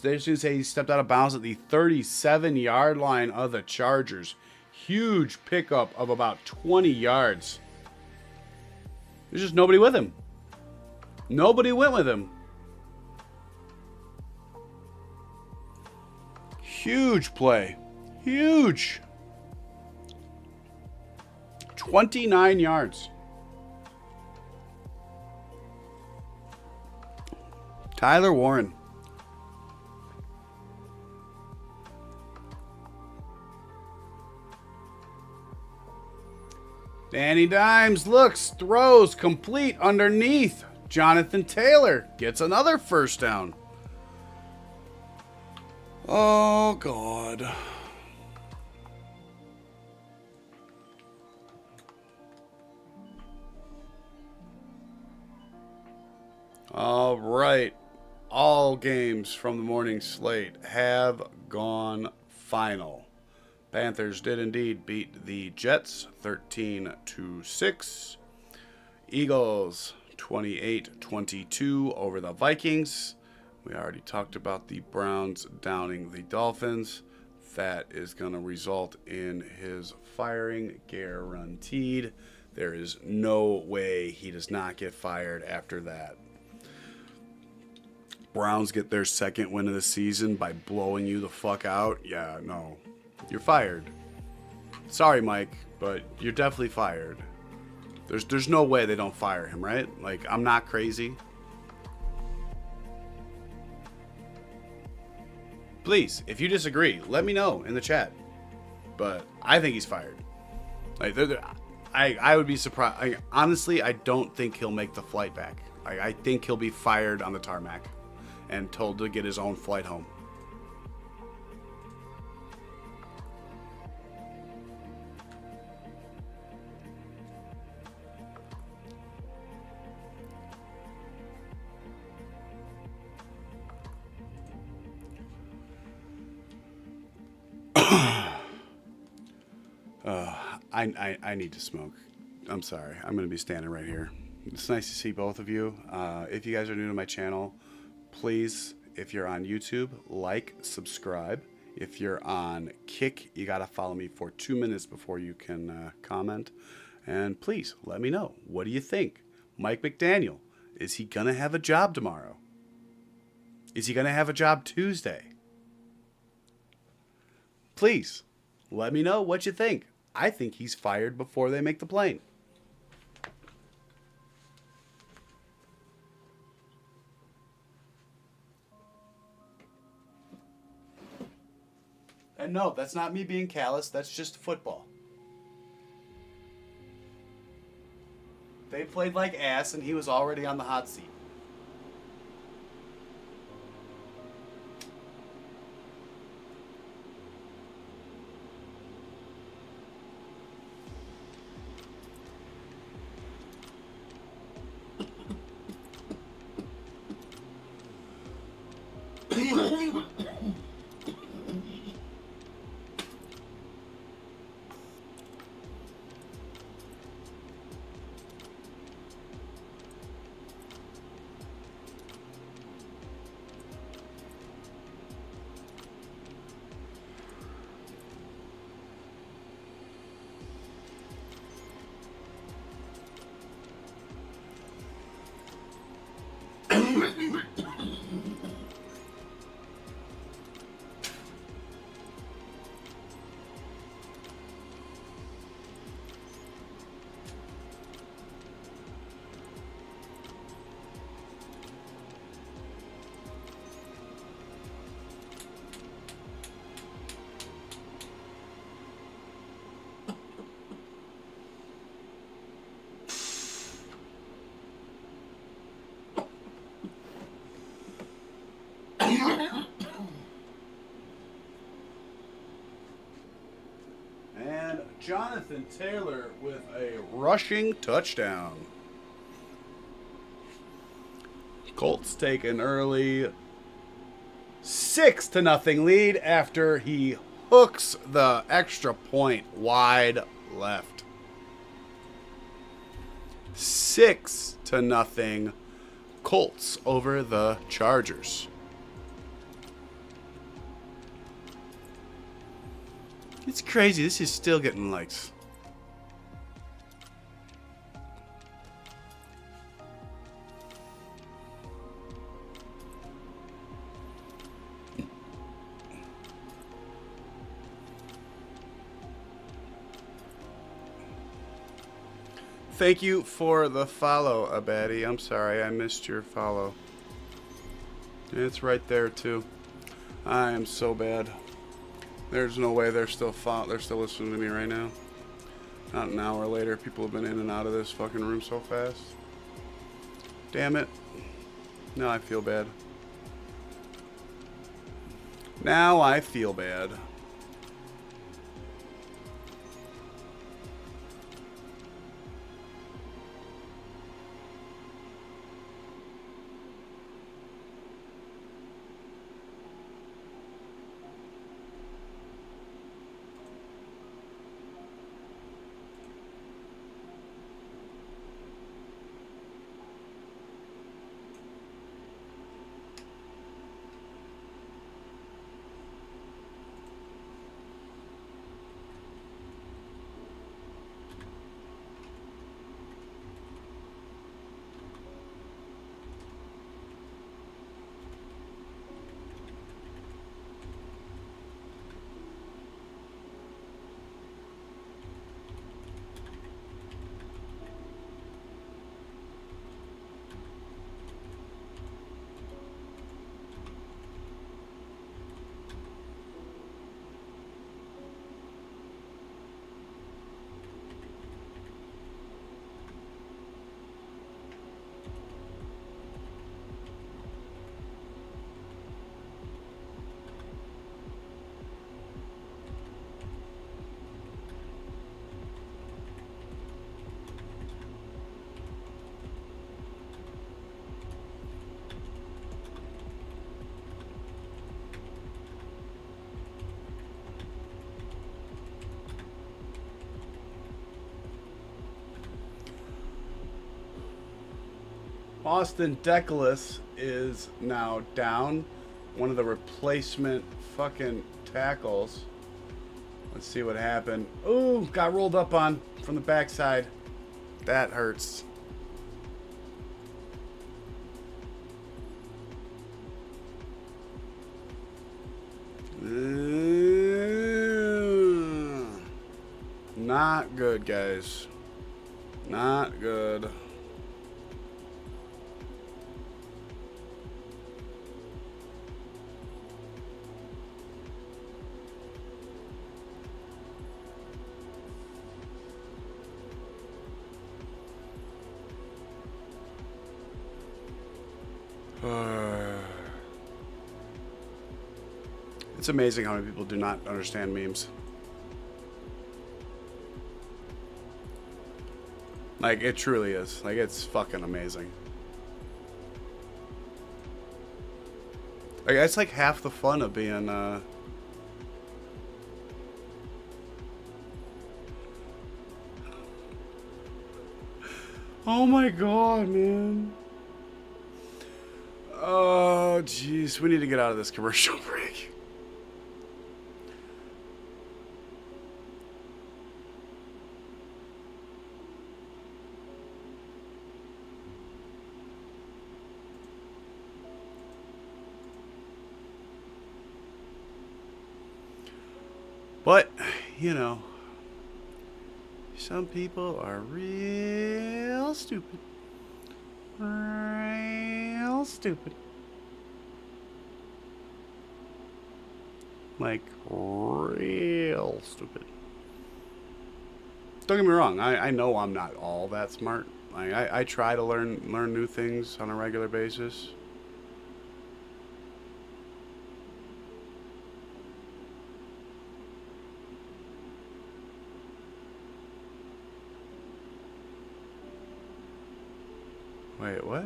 They should say he stepped out of bounds at the 37-yard line of the Chargers. Huge pickup of about 20 yards. There's just nobody with him. Nobody went with him. Huge play. Huge. 29 yards. Tyler Warren. Danny Dimes looks, throws, complete underneath. Jonathan Taylor gets another first down. Oh, God. All right. All games from the morning slate have gone final. Panthers did indeed beat the Jets 13-6. Eagles 28-22 over the Vikings. We already talked about the Browns downing the Dolphins. That is going to result in his firing, guaranteed. There is no way he does not get fired after that. Browns get their 2nd win of the season by blowing you the fuck out. Yeah, no. You're fired. Sorry, Mike, but you're definitely fired. There's no way they don't fire him, right? Like, I'm not crazy. Please, if you disagree, let me know in the chat. But I think he's fired. Like, I would be surprised. Honestly, I don't think he'll make the flight back. I think he'll be fired on the tarmac and told to get his own flight home. I need to smoke. I'm sorry. I'm going to be standing right here. It's nice to see both of you. If you guys are new to my channel, please, if you're on YouTube, like, subscribe. If you're on Kick, you got to follow me for 2 minutes before you can comment. And please, let me know. What do you think? Mike McDaniel, is he going to have a job tomorrow? Is he going to have a job Tuesday? Please, let me know what you think. I think he's fired before they make the plane. And no, that's not me being callous. That's just football. They played like ass, and he was already on the hot seat. And Jonathan Taylor with a rushing touchdown. Colts take an early 6-0 lead after he hooks the extra point wide left. 6-0 Colts over the Chargers. It's crazy. This is still getting likes. Thank you for the follow, Abadi. I'm sorry, I missed your follow. It's right there too. I am so bad. There's no way they're still listening to me right now. Not an hour later, people have been in and out of this fucking room so fast. Damn it. Now I feel bad. Now I feel bad. Austin Deculus is now down. One of the replacement fucking tackles. Let's see what happened. Ooh, got rolled up on from the backside. That hurts. Not good, guys. Not good. It's amazing how many people do not understand memes. Like, it truly is. Like, it's fucking amazing. Like, it's like half the fun of being, Oh my god, man. Oh, jeez. We need to get out of this commercial break. But, you know, some people are real stupid. Real stupid. Like, real stupid. Don't get me wrong, I know I'm not all that smart. Like, I try to learn new things on a regular basis. Wait, what?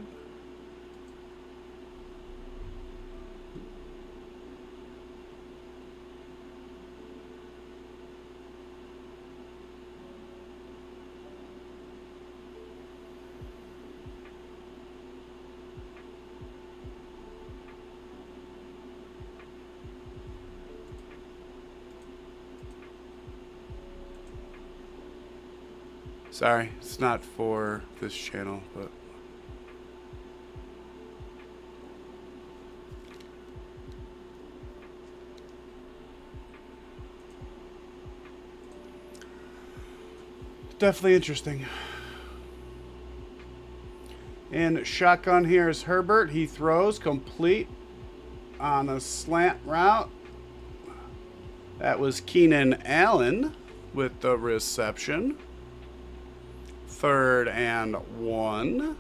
Sorry, it's not for this channel, but definitely interesting. And shotgun here is Herbert. He throws complete on a slant route. That was Keenan Allen with the reception. 3rd and 1.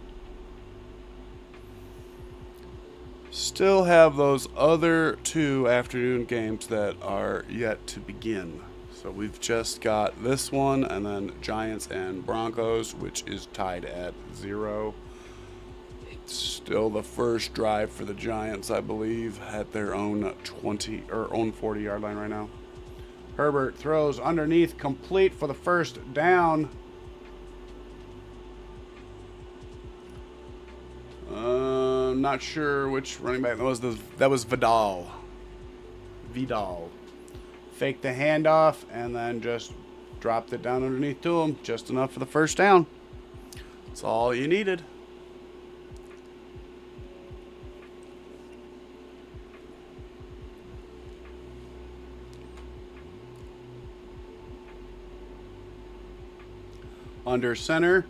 Still have those other 2 afternoon games that are yet to begin. So we've just got this one and then Giants and Broncos, which is tied at 0. Still the first drive for the Giants, I believe, at their own 20 or own 40-yard line right now. Herbert throws underneath, complete for the first down. Not sure which running back that was. That was Vidal. Faked the handoff and then just dropped it down underneath to him. Just enough for the first down. That's all you needed. Under center.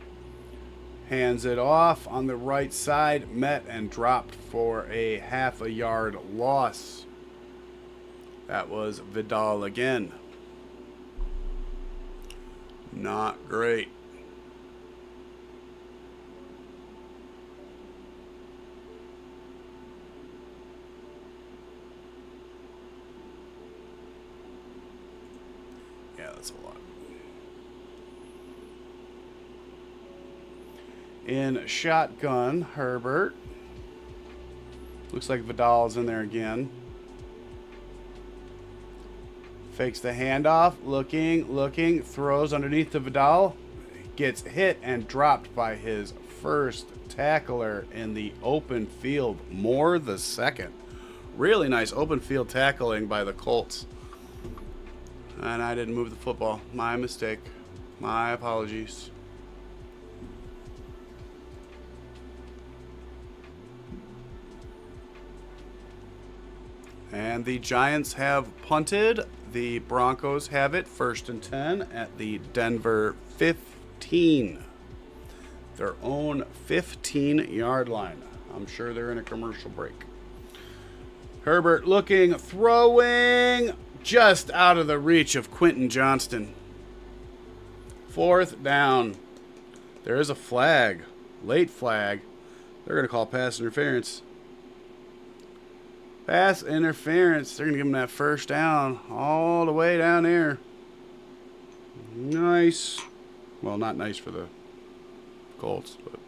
Hands it off on the right side. Met and dropped for a half-a-yard loss. That was Vidal again. Not great. Yeah, that's a lot. In shotgun, Herbert. Looks like Vidal's in there again. Fakes the handoff, looking, throws underneath to Vidal. Gets hit and dropped by his first, tackler in the open field, Moore the second. Really nice open field tackling by the Colts. And I didn't move the football. My mistake. My apologies. And the Giants have punted. The Broncos have it 1st and 10 at the Denver 15. Their own 15-yard line. I'm sure they're in a commercial break. Herbert looking, throwing, just out of the reach of Quentin Johnston. 4th down. There is a flag. Late flag. They're going to call pass interference. Pass interference. They're going to give him that 1st down all the way down there. Nice. Well, not nice for the Colts, but.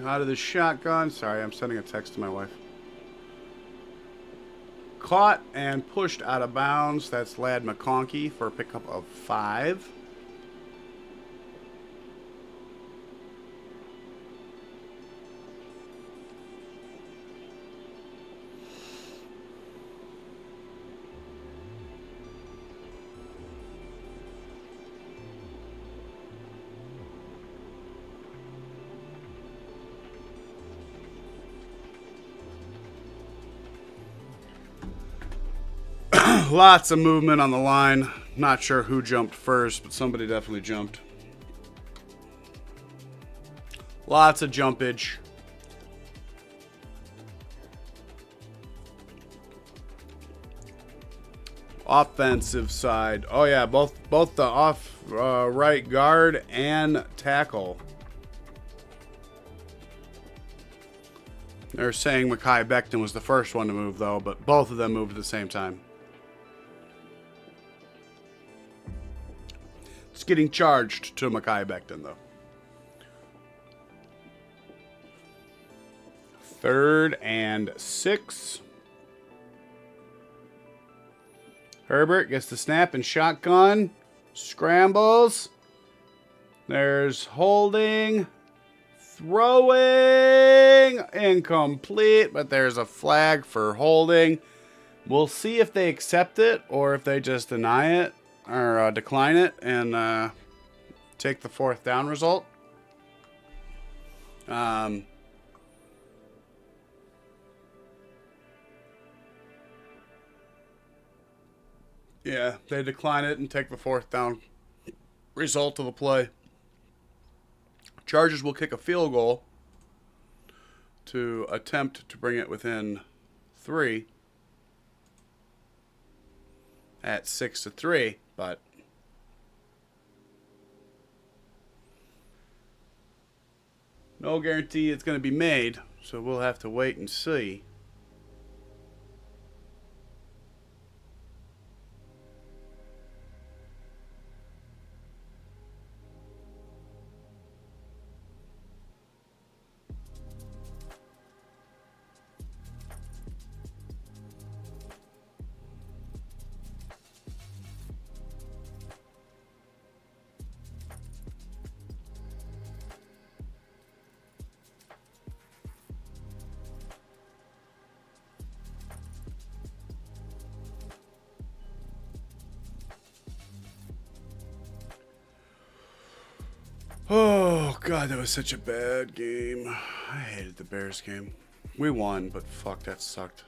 Out of the shotgun. Sorry, I'm sending a text to my wife. Caught and pushed out of bounds. That's Ladd McConkey for a pickup of 5. Lots of movement on the line. Not sure who jumped first, but somebody definitely jumped. Lots of jumpage. Offensive side. Oh yeah, both the off right guard and tackle. They're saying Mekhi Becton was the first one to move though, but both of them moved at the same time. It's getting charged to Mekhi Becton, though. 3rd and 6. Herbert gets the snap and shotgun. Scrambles. There's holding. Throwing. Incomplete, but there's a flag for holding. We'll see if they accept it or if they just deny it. Or decline it and take the 4th down result. Yeah, they decline it and take the 4th down result of the play. Chargers will kick a field goal to attempt to bring it within 3 at 6-3. But no guarantee it's going to be made, so we'll have to wait and see. God, that was such a bad game. I hated the Bears game. We won, but fuck, that sucked.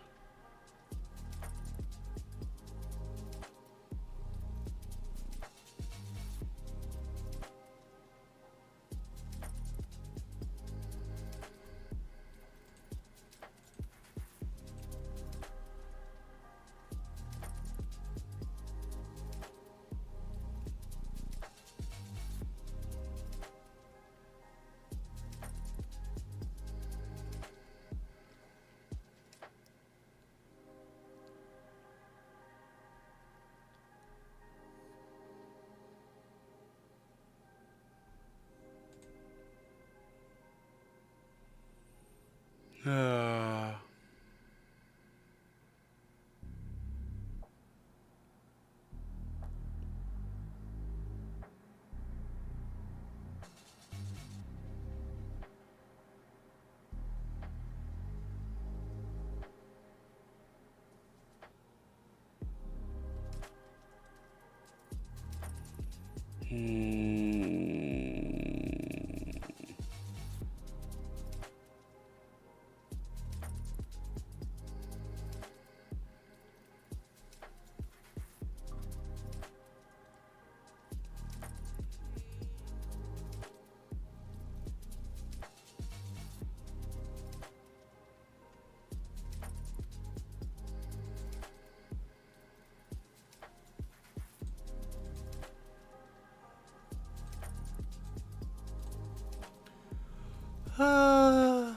Uh,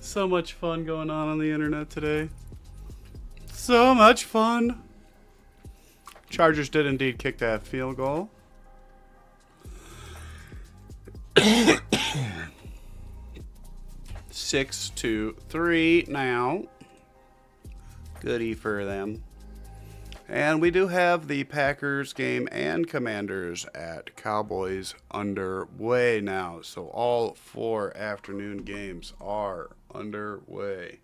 so much fun going on the internet today. So much fun. Chargers did indeed kick that field goal. Six to 3 now. Goodie for them. And we do have the Packers game and Commanders at Cowboys underway now. So all 4 afternoon games are underway.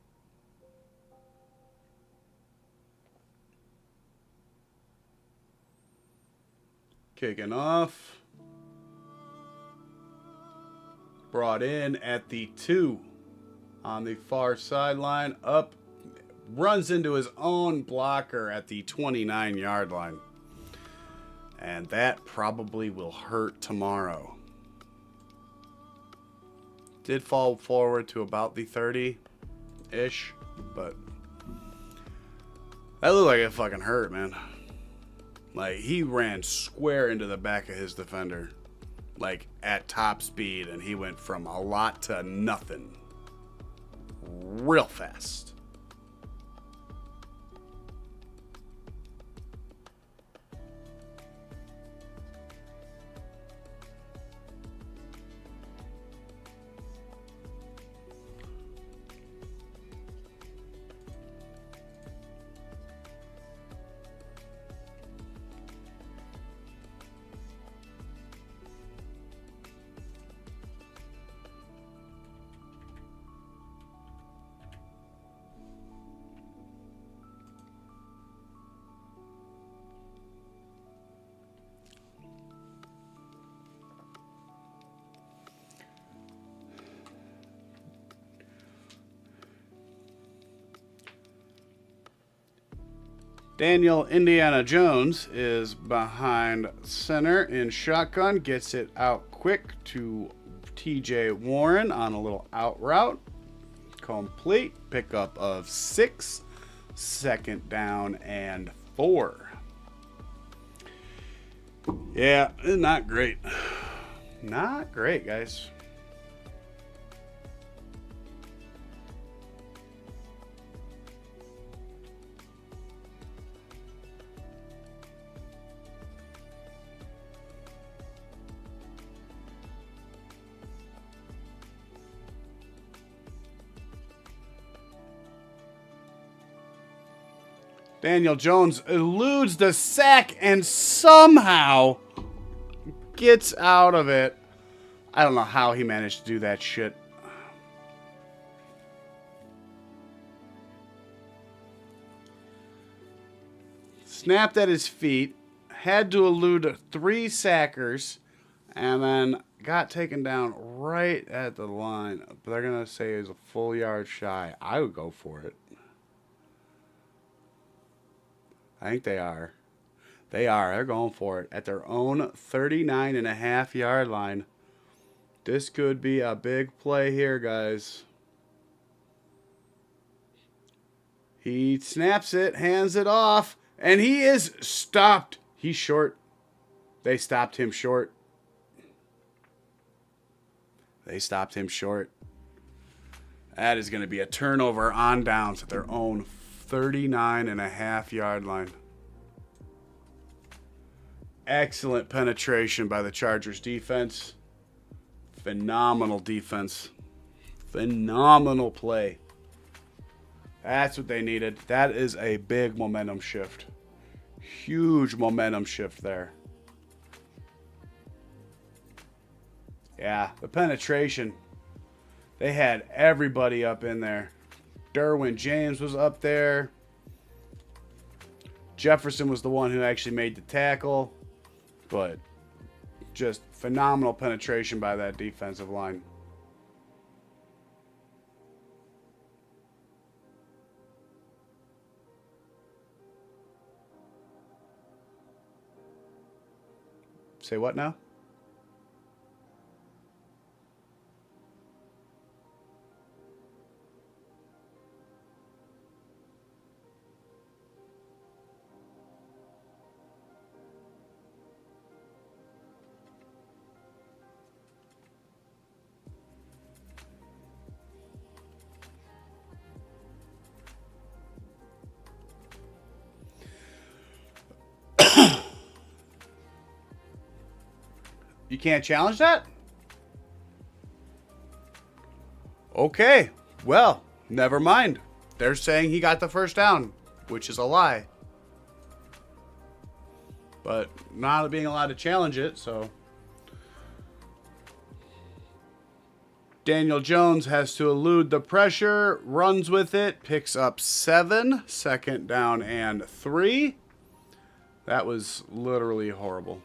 Kicking off. Brought in at the 2 on the far sideline. Up. Runs into his own blocker at the 29-yard line. And that probably will hurt tomorrow. Did fall forward to about the 30-ish, but that looked like it fucking hurt, man. Like, he ran square into the back of his defender, like, at top speed, and he went from a lot to nothing real fast. Daniel Indiana Jones is behind center in shotgun. Gets it out quick to TJ Warren on a little out route. Complete. Pickup of 6. Second down and 4. Yeah, not great. Not great, guys. Daniel Jones eludes the sack and somehow gets out of it. I don't know how he managed to do that shit. Snapped at his feet, had to elude 3 sackers, and then got taken down right at the line, but they're going to say is a full yard shy. I would go for it. I think they are. They are. They're going for it at their own 39.5-yard line. This could be a big play here, guys. He snaps it, hands it off, and he is stopped. He's short. They stopped him short. They stopped him short. That is going to be a turnover on downs at their own 39.5-yard line. Excellent penetration by the Chargers defense. Phenomenal defense. Phenomenal play. That's what they needed. That is a big momentum shift. Huge momentum shift there. Yeah, the penetration. They had everybody up in there. Derwin James was up there. Jefferson was the one who actually made the tackle. But just phenomenal penetration by that defensive line. Say what now? You can't challenge that? Okay, well, never mind. They're saying he got the first down, which is a lie. But not being allowed to challenge it, so. Daniel Jones has to elude the pressure, runs with it, picks up 7, second down and 3. That was literally horrible.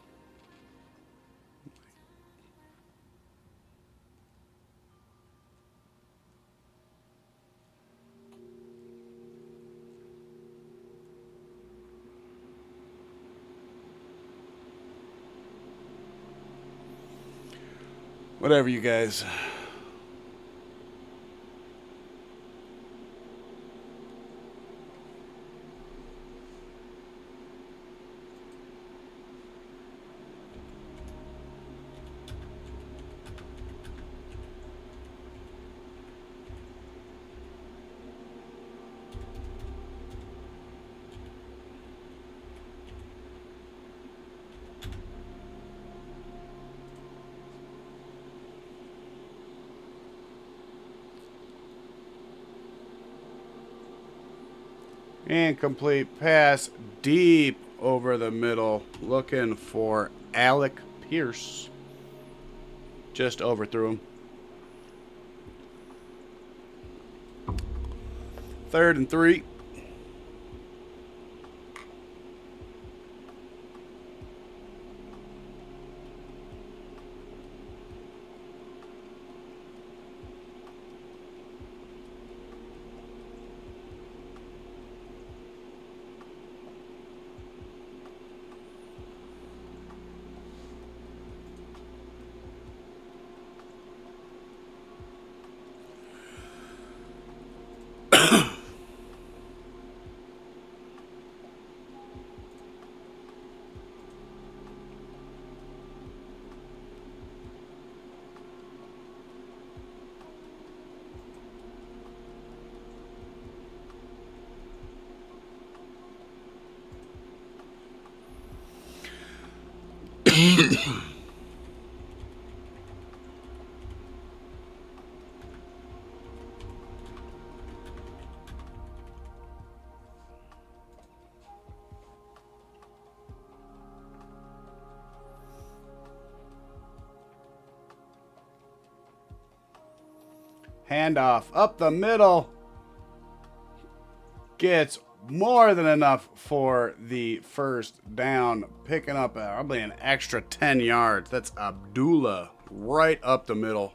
Whatever, you guys. Incomplete pass deep over the middle. Looking for Alec Pierce. Just overthrew him. 3rd and 3. Handoff up the middle. Gets more than enough for the first down. Picking up probably an extra 10 yards. That's Abdullah right up the middle.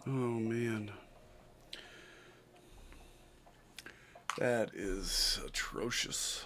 Oh, man. That is atrocious.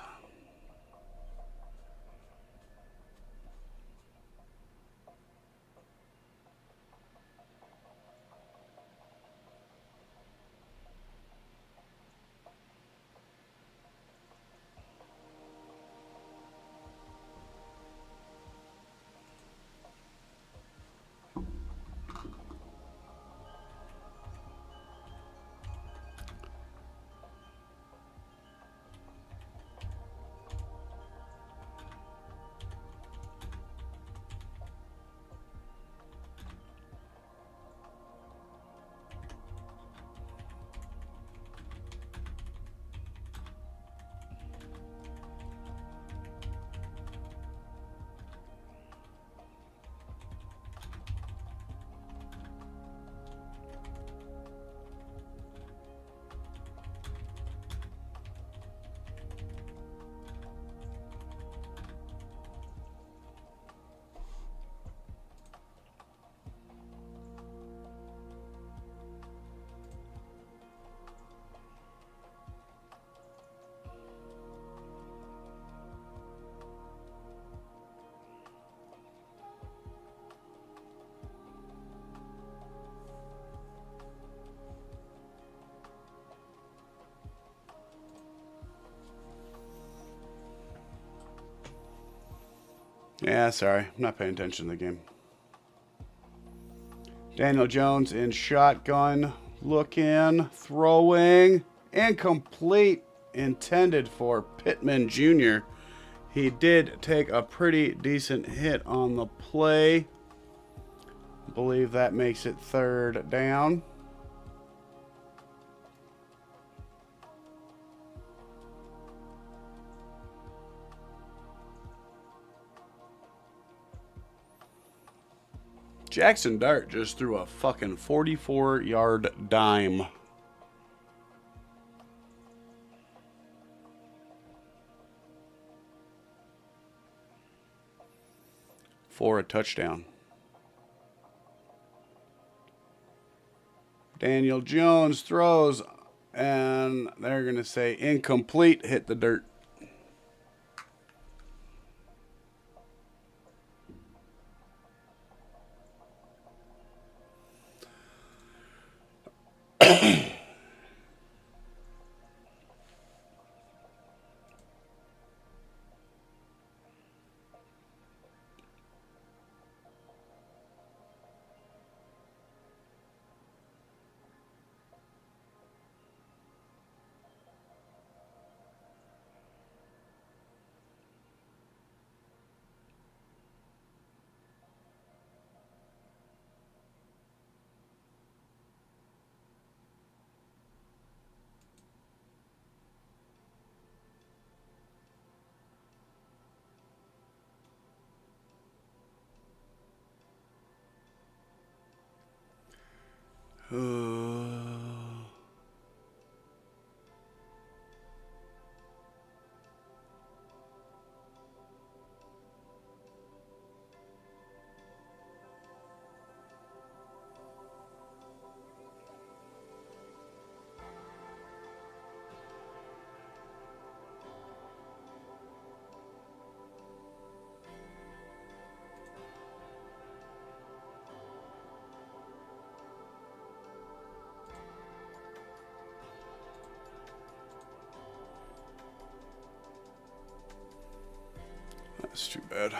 Yeah, sorry. I'm not paying attention to the game. Daniel Jones in shotgun. Looking. Throwing. Incomplete. Intended for Pittman Jr. He did take a pretty decent hit on the play. I believe that makes it 3rd down. Jackson Dart just threw a fucking 44-yard dime. For a touchdown. Daniel Jones throws, and they're going to say incomplete, hit the dirt. That's too bad.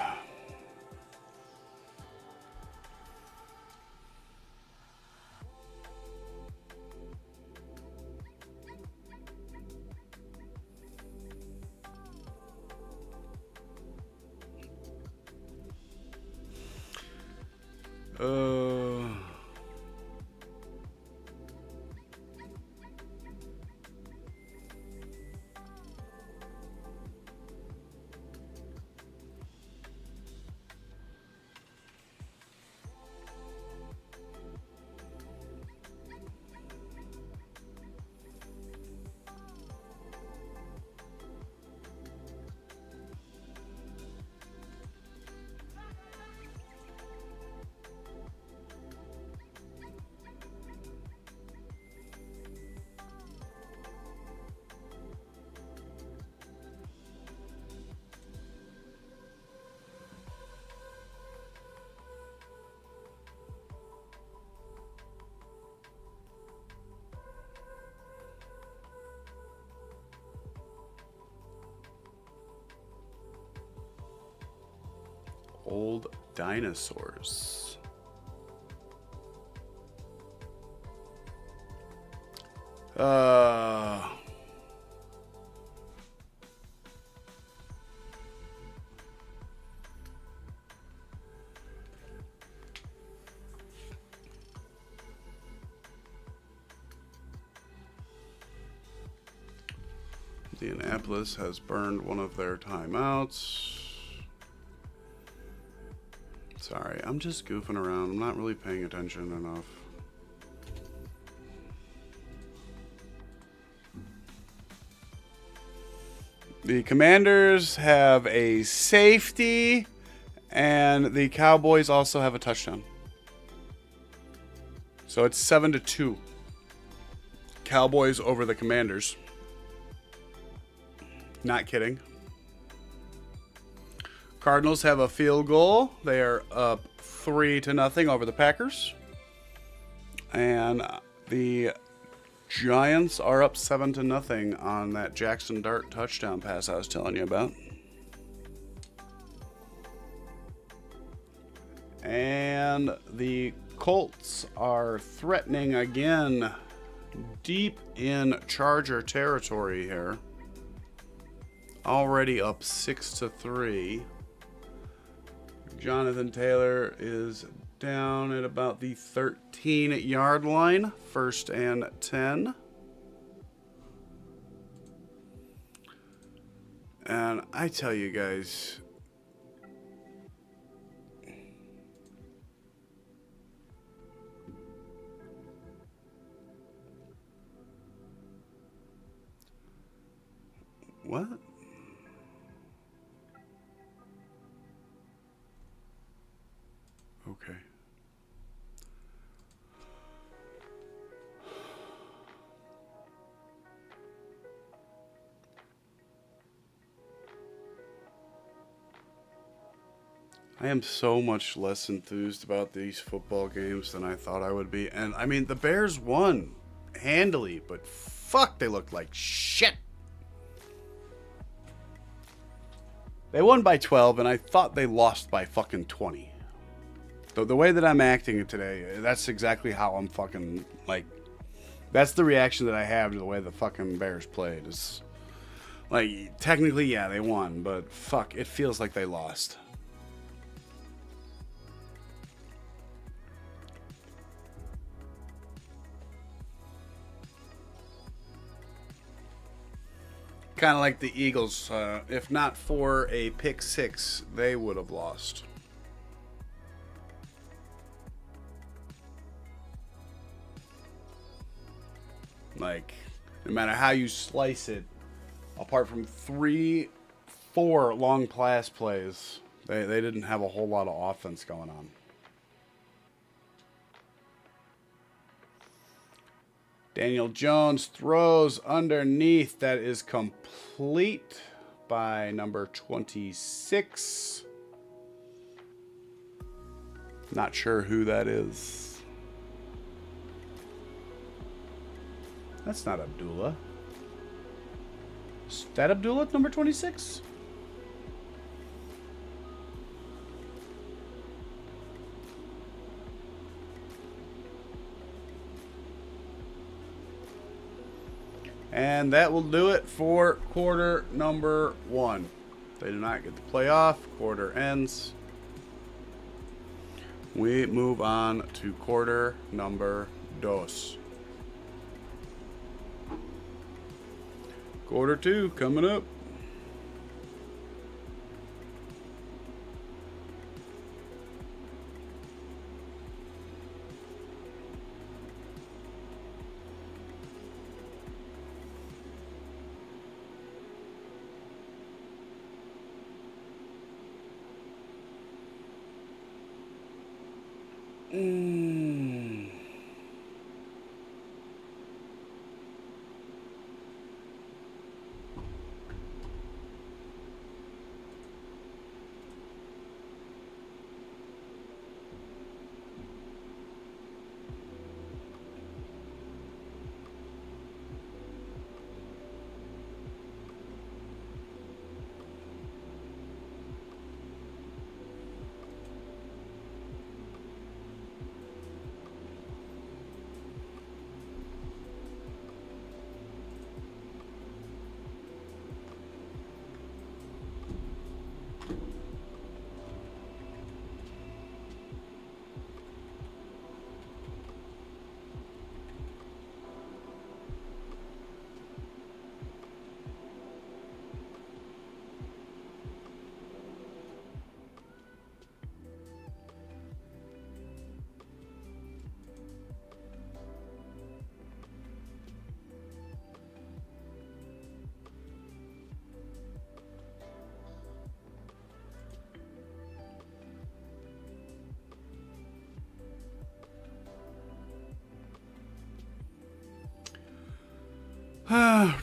Old dinosaurs. Indianapolis has burned one of their timeouts. Sorry, I'm just goofing around. I'm not really paying attention enough. The Commanders have a safety, and the Cowboys also have a touchdown. So it's 7-2. Cowboys over the Commanders. Not kidding. Cardinals have a field goal. They are up 3-0 over the Packers. And the Giants are up 7-0 on that Jackson Dart touchdown pass I was telling you about. And the Colts are threatening again, deep in Charger territory here. Already up 6-3. Jonathan Taylor is down at about the 13-yard line, 1st and 10. And I tell you guys, what? Okay. I am so much less enthused about these football games than I thought I would be. And I mean, the Bears won handily, but fuck, they looked like shit. They won by 12, and I thought they lost by fucking 20. The way that I'm acting today, that's exactly how I'm fucking, like, that's the reaction that I have to the way the fucking Bears played. It's like, technically, yeah, they won, but fuck, it feels like they lost. Kind of like the Eagles. If not for a pick six, they would have lost. Like, no matter how you slice it, apart from 3-4 long pass plays, they didn't have a whole lot of offense going on. Daniel Jones throws underneath. That is complete by number 26. Not sure who that is. That's not Abdullah. Is that Abdullah, number 26? And that will do it for quarter number 1. They do not get the playoff. Quarter ends. We move on to quarter number dos. Quarter 2 coming up.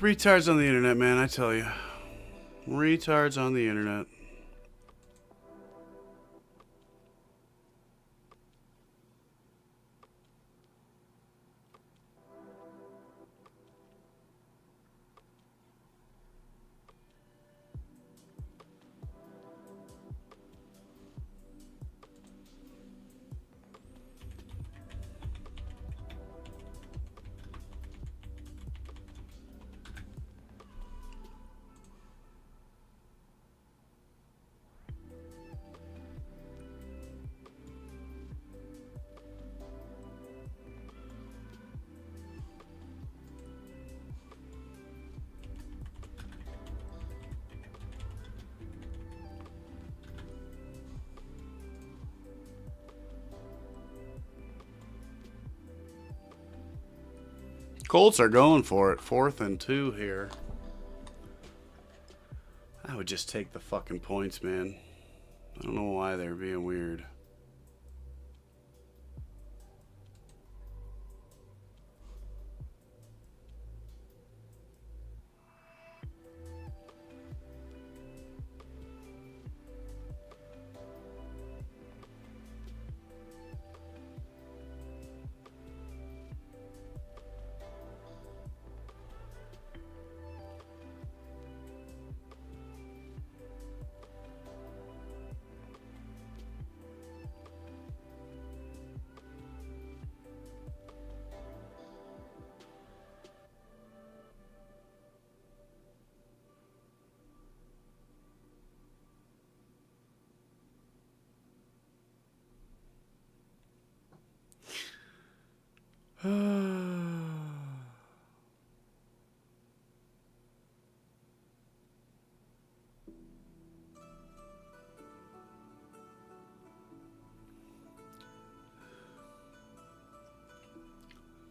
Retards on the internet, man, I tell you. Retards on the internet. Colts are going for it. 4th and 2 here. I would just take the fucking points, man. I don't know why they're being weird.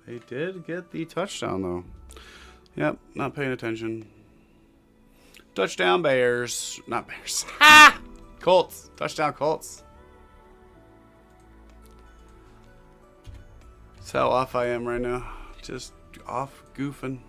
They did get the touchdown, though. Yep, not paying attention. Touchdown, Bears. Not Bears. Ha! Colts. Touchdown, Colts. That's how off I am right now. Just off goofing.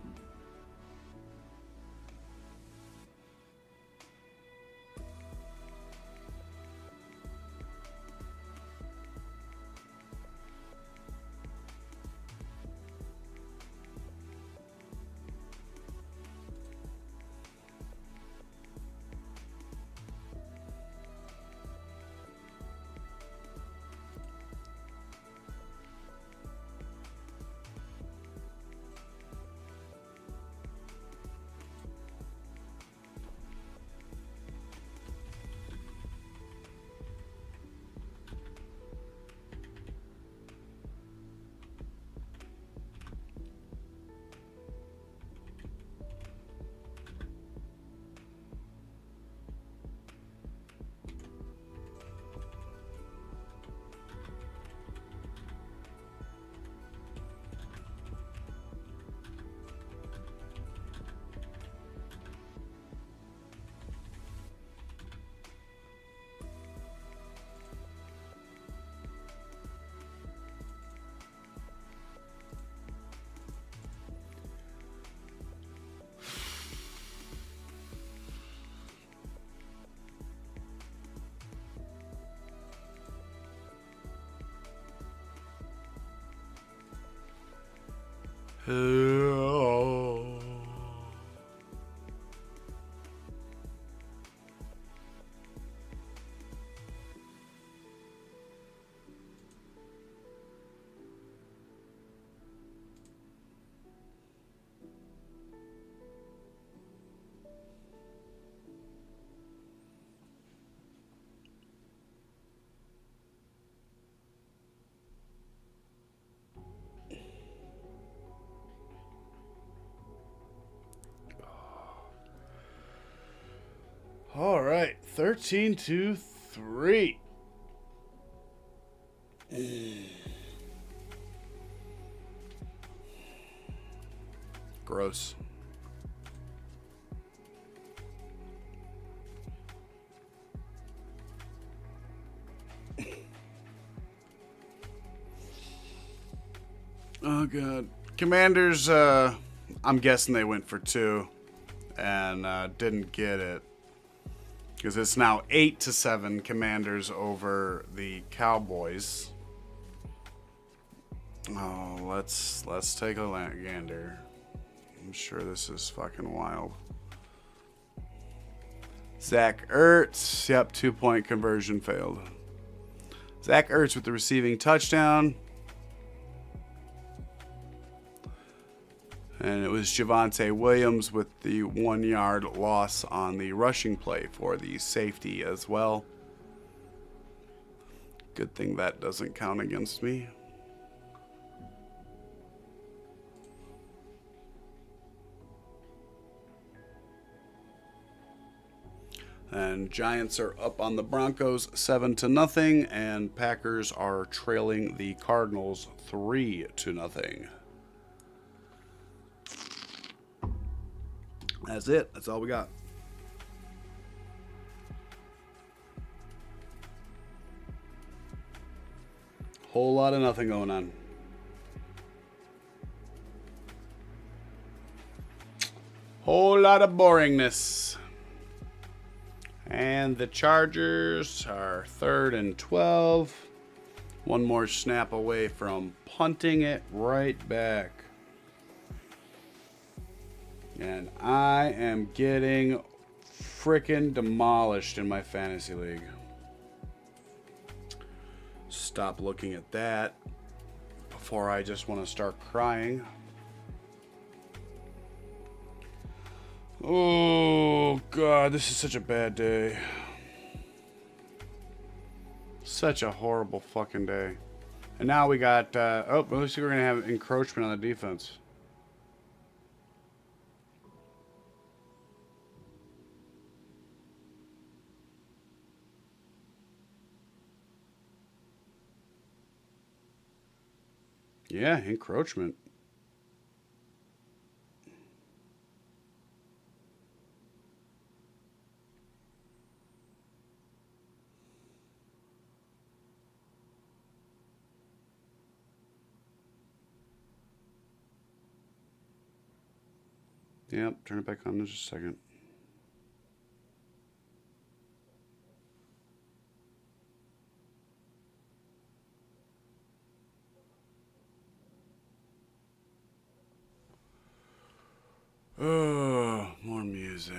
Oh. All right, 13-3. Gross. Oh god. Commanders, I'm guessing they went for 2 and didn't get it. Because it's now 8-7 Commanders over the Cowboys. Oh, let's take a gander. I'm sure this is fucking wild. Zach Ertz. Yep, 2-point conversion failed. Zach Ertz with the receiving touchdown. And it was Javonte Williams with the 1-yard loss on the rushing play for the safety as well. Good thing that doesn't count against me. And Giants are up on the Broncos 7-0, and Packers are trailing the Cardinals 3-0. That's it. That's all we got. Whole lot of nothing going on. Whole lot of boringness. And the Chargers are 3rd and 12. One more snap away from punting it right back. And I am getting freaking demolished in my fantasy league. Stop looking at that before I just want to start crying. Oh, God, this is such a bad day. Such a horrible fucking day. And now we got, at least we're going to have encroachment on the defense. Yeah, encroachment. Yep, turn it back on in just a second. Oh, more music.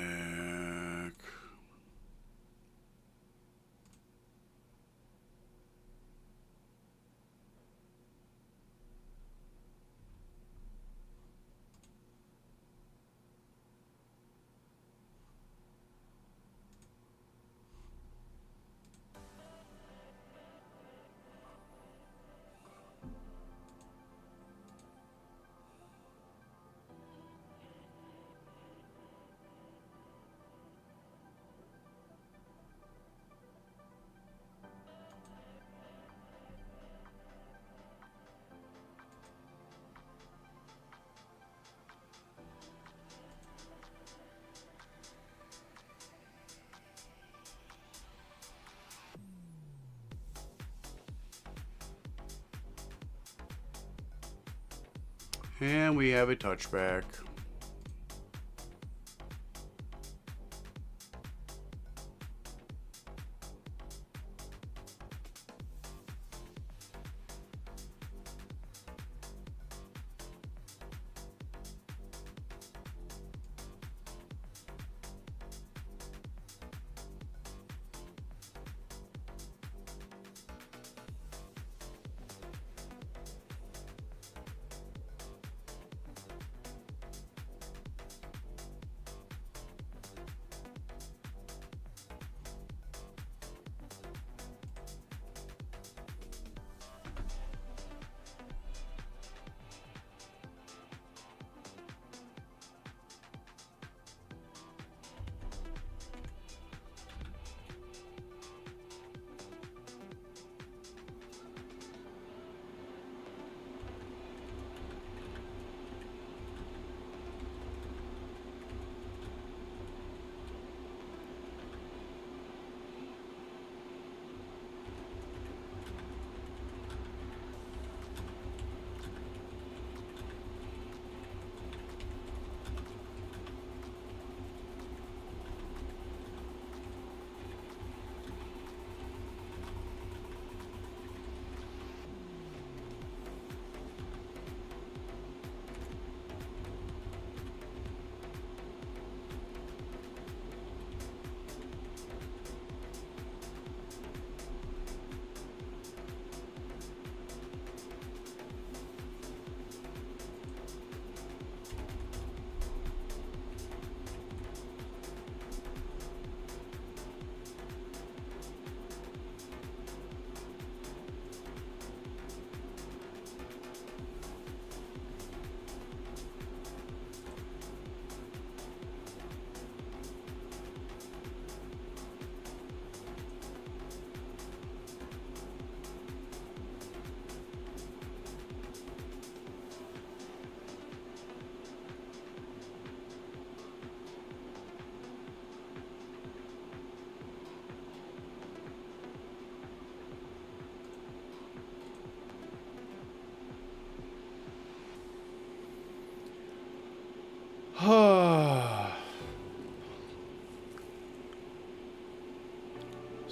And we have a touchback.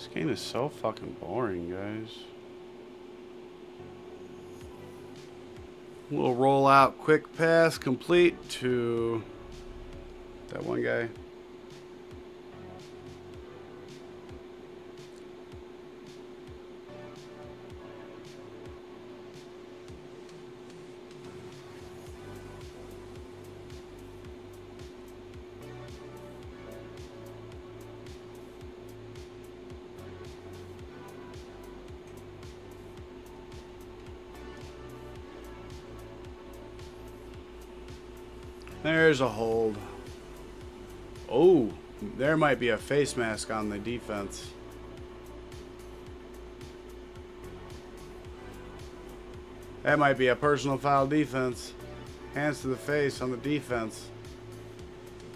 This game is so fucking boring, guys. We'll roll out quick pass complete to that one guy. There's a hold. Oh, there might be a face mask on the defense. That might be a personal foul defense. Hands to the face on the defense.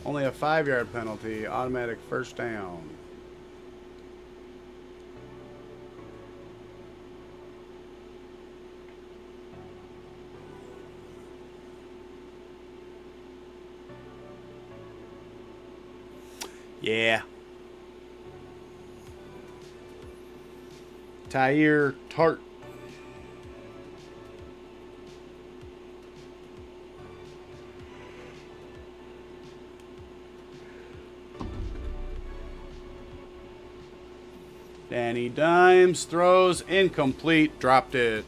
Only a 5-yard penalty. Automatic first down. Yeah. Tyre Tart. Danny Dimes throws incomplete. Dropped it.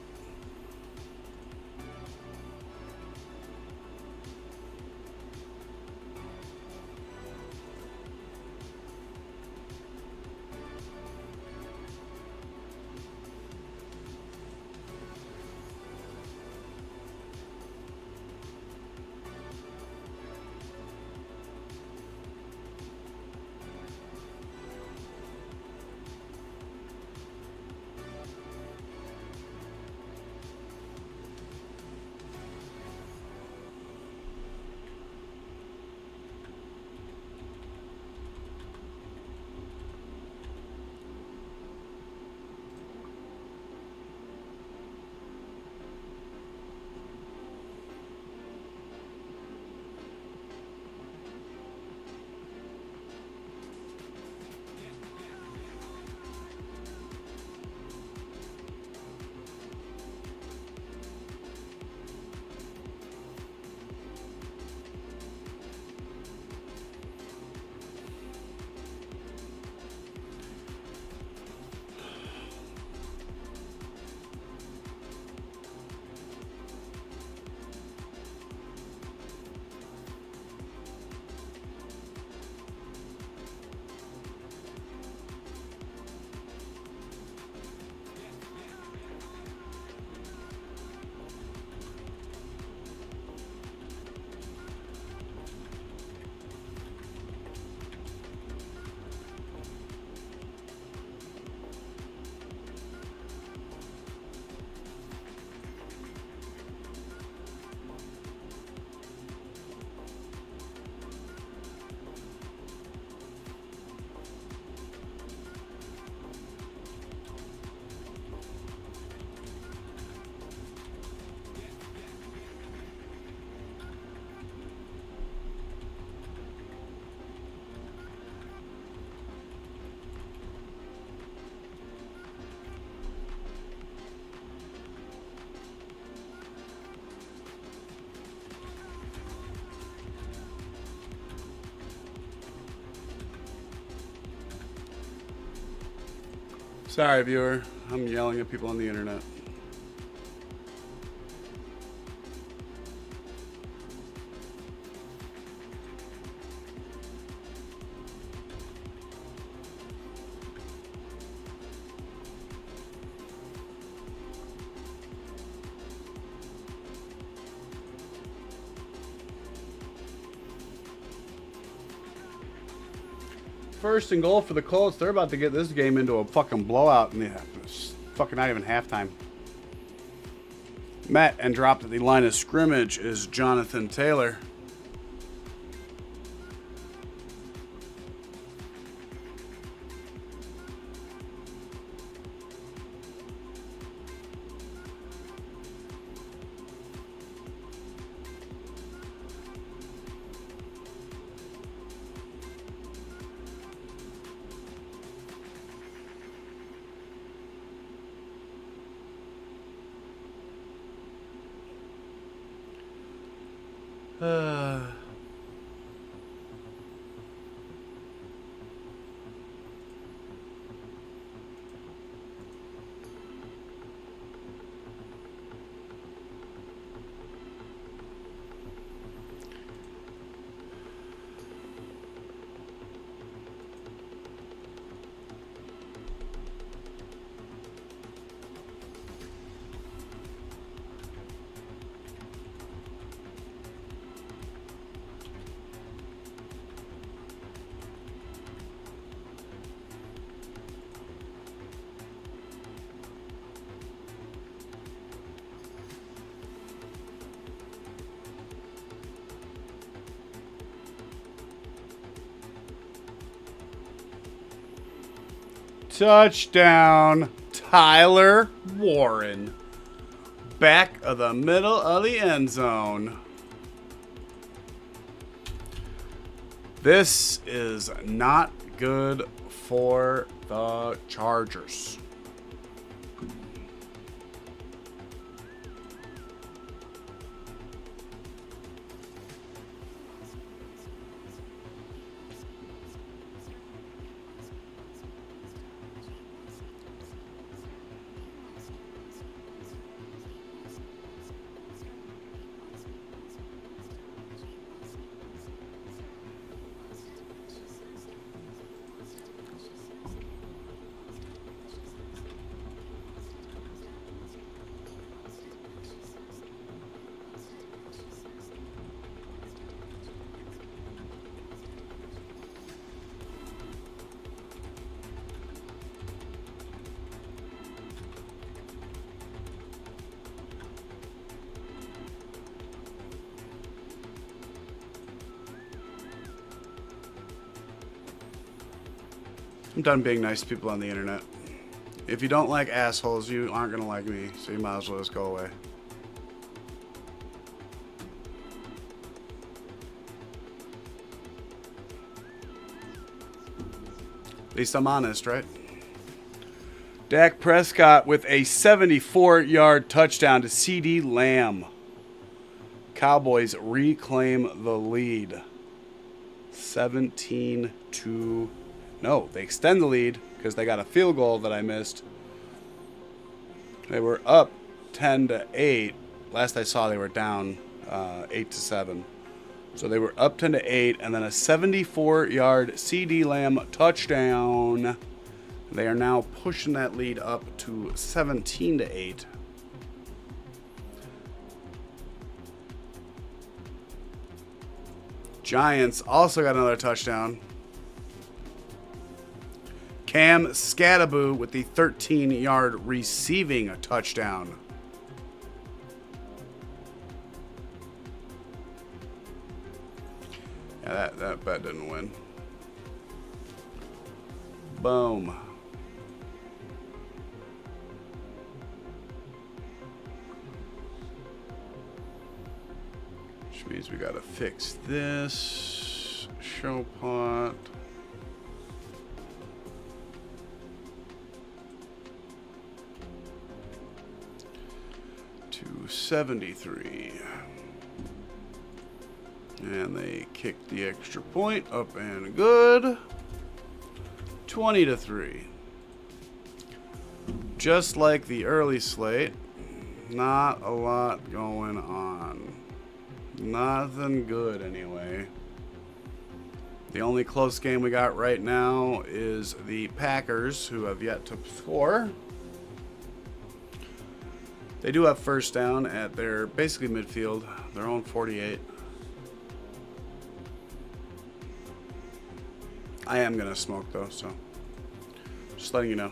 Sorry, viewer. I'm yelling at people on the internet. First and goal for the Colts. They're about to get this game into a fucking blowout, and it's fucking not even halftime. Met and dropped at the line of scrimmage is Jonathan Taylor. Uh, Touchdown, Tyler Warren. Back of the middle of the end zone. This is not good for the Chargers. I'm done being nice to people on the internet. If you don't like assholes, you aren't going to like me, so you might as well just go away. At least I'm honest, right? Dak Prescott with a 74-yard touchdown to CeeDee Lamb. Cowboys reclaim the lead. 17-2. No, they extend the lead because they got a field goal that I missed. They were up 10-8. Last I saw, they were down 8-7. So they were up 10-8, and then a 74-yard CeeDee Lamb touchdown. They are now pushing that lead up to 17-8. Giants also got another touchdown. Cam Scattaboo with the 13-yard receiving touchdown. Yeah, that bet didn't win. Boom. Which means we gotta fix this. Show pot. $273. And they kicked the extra point up and good. 20-3. Just like the early slate, not a lot going on. Nothing good anyway. The only close game we got right now is the Packers, who have yet to score. They do have first down at their basically midfield, their own 48. I am going to smoke though, so just letting you know.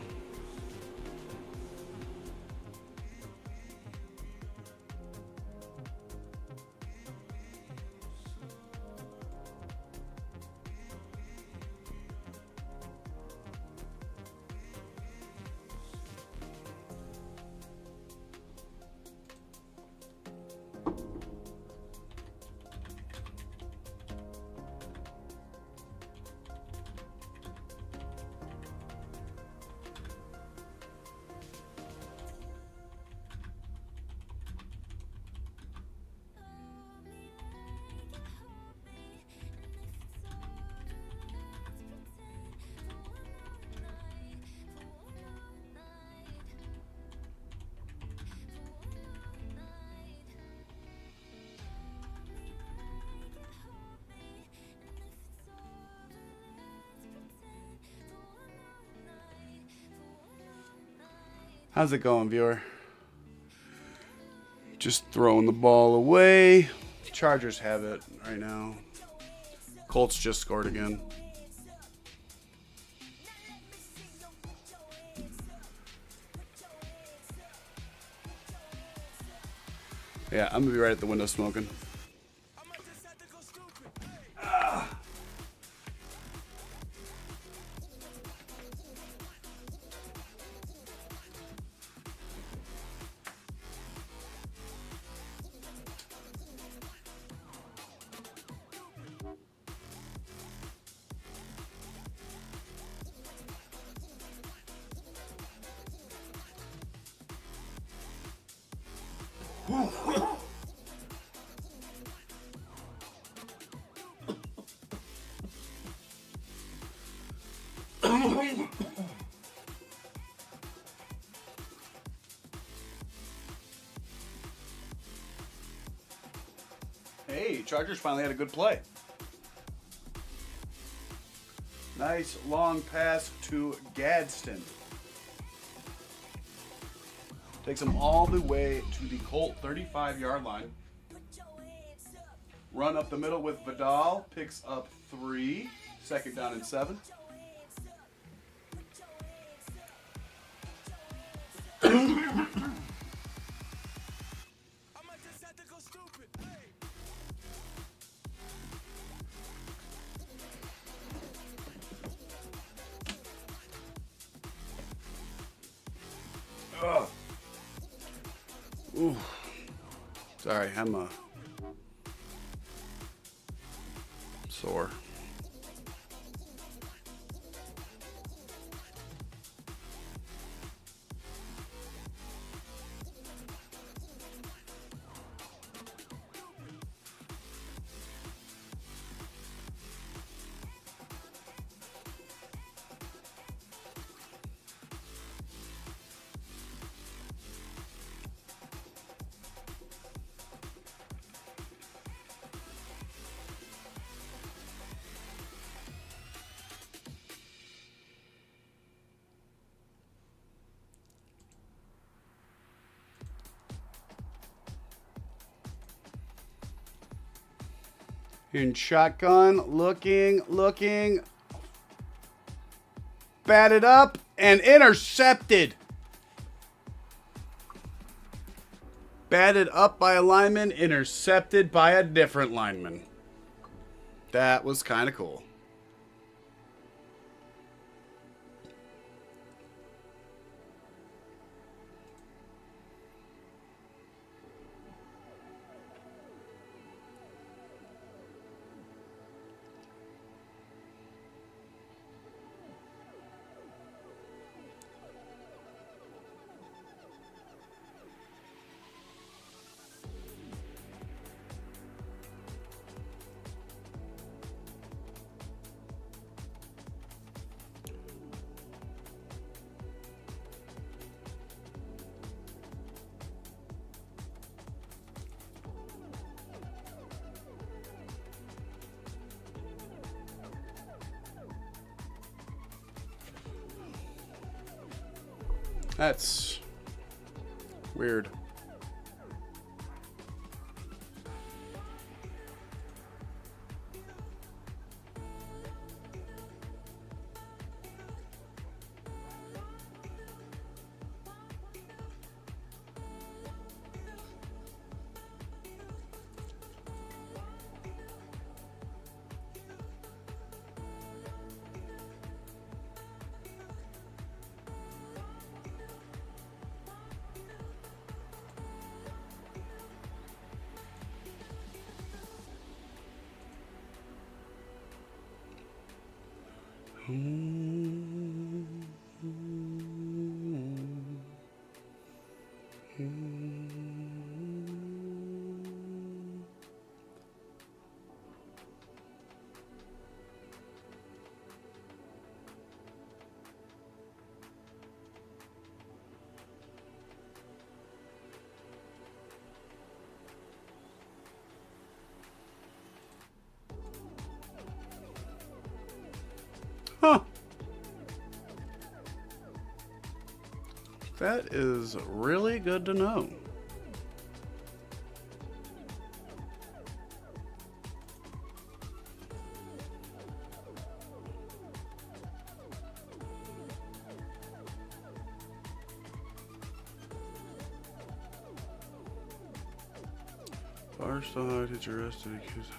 How's it going, viewer? Just throwing the ball away. Chargers have it right now. Colts just scored again. Yeah, I'm gonna be right at the window smoking. Hey, Chargers finally had a good play. Nice long pass to Gadsden. Takes him all the way to the Colt 35-yard line. Run up the middle with Vidal. Picks up 3. Second down and 7. Ugh. Ooh. Sorry, I'm sore. In shotgun, looking. Batted up and intercepted. Batted up by a lineman, intercepted by a different lineman. That was kind of cool. That's weird. Huh. That is really good to know. Farside hit your arrested accused.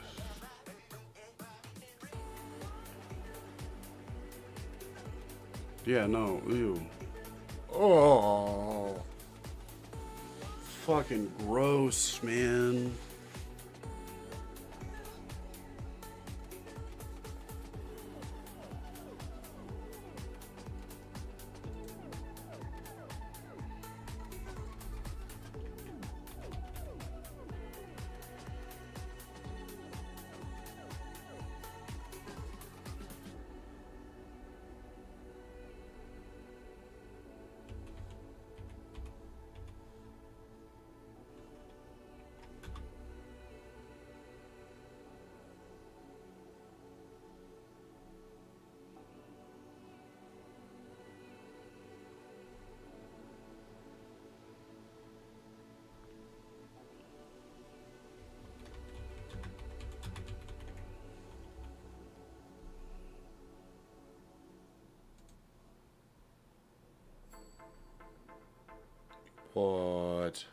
Yeah, no, ew. Oh. Fucking gross, man. What?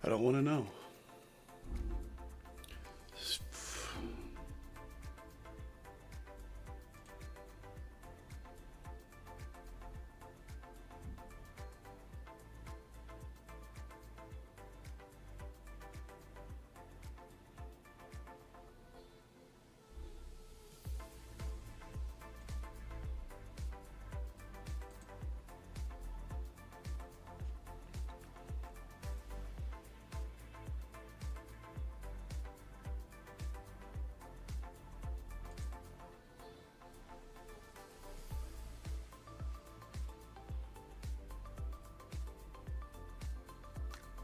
I don't want to know.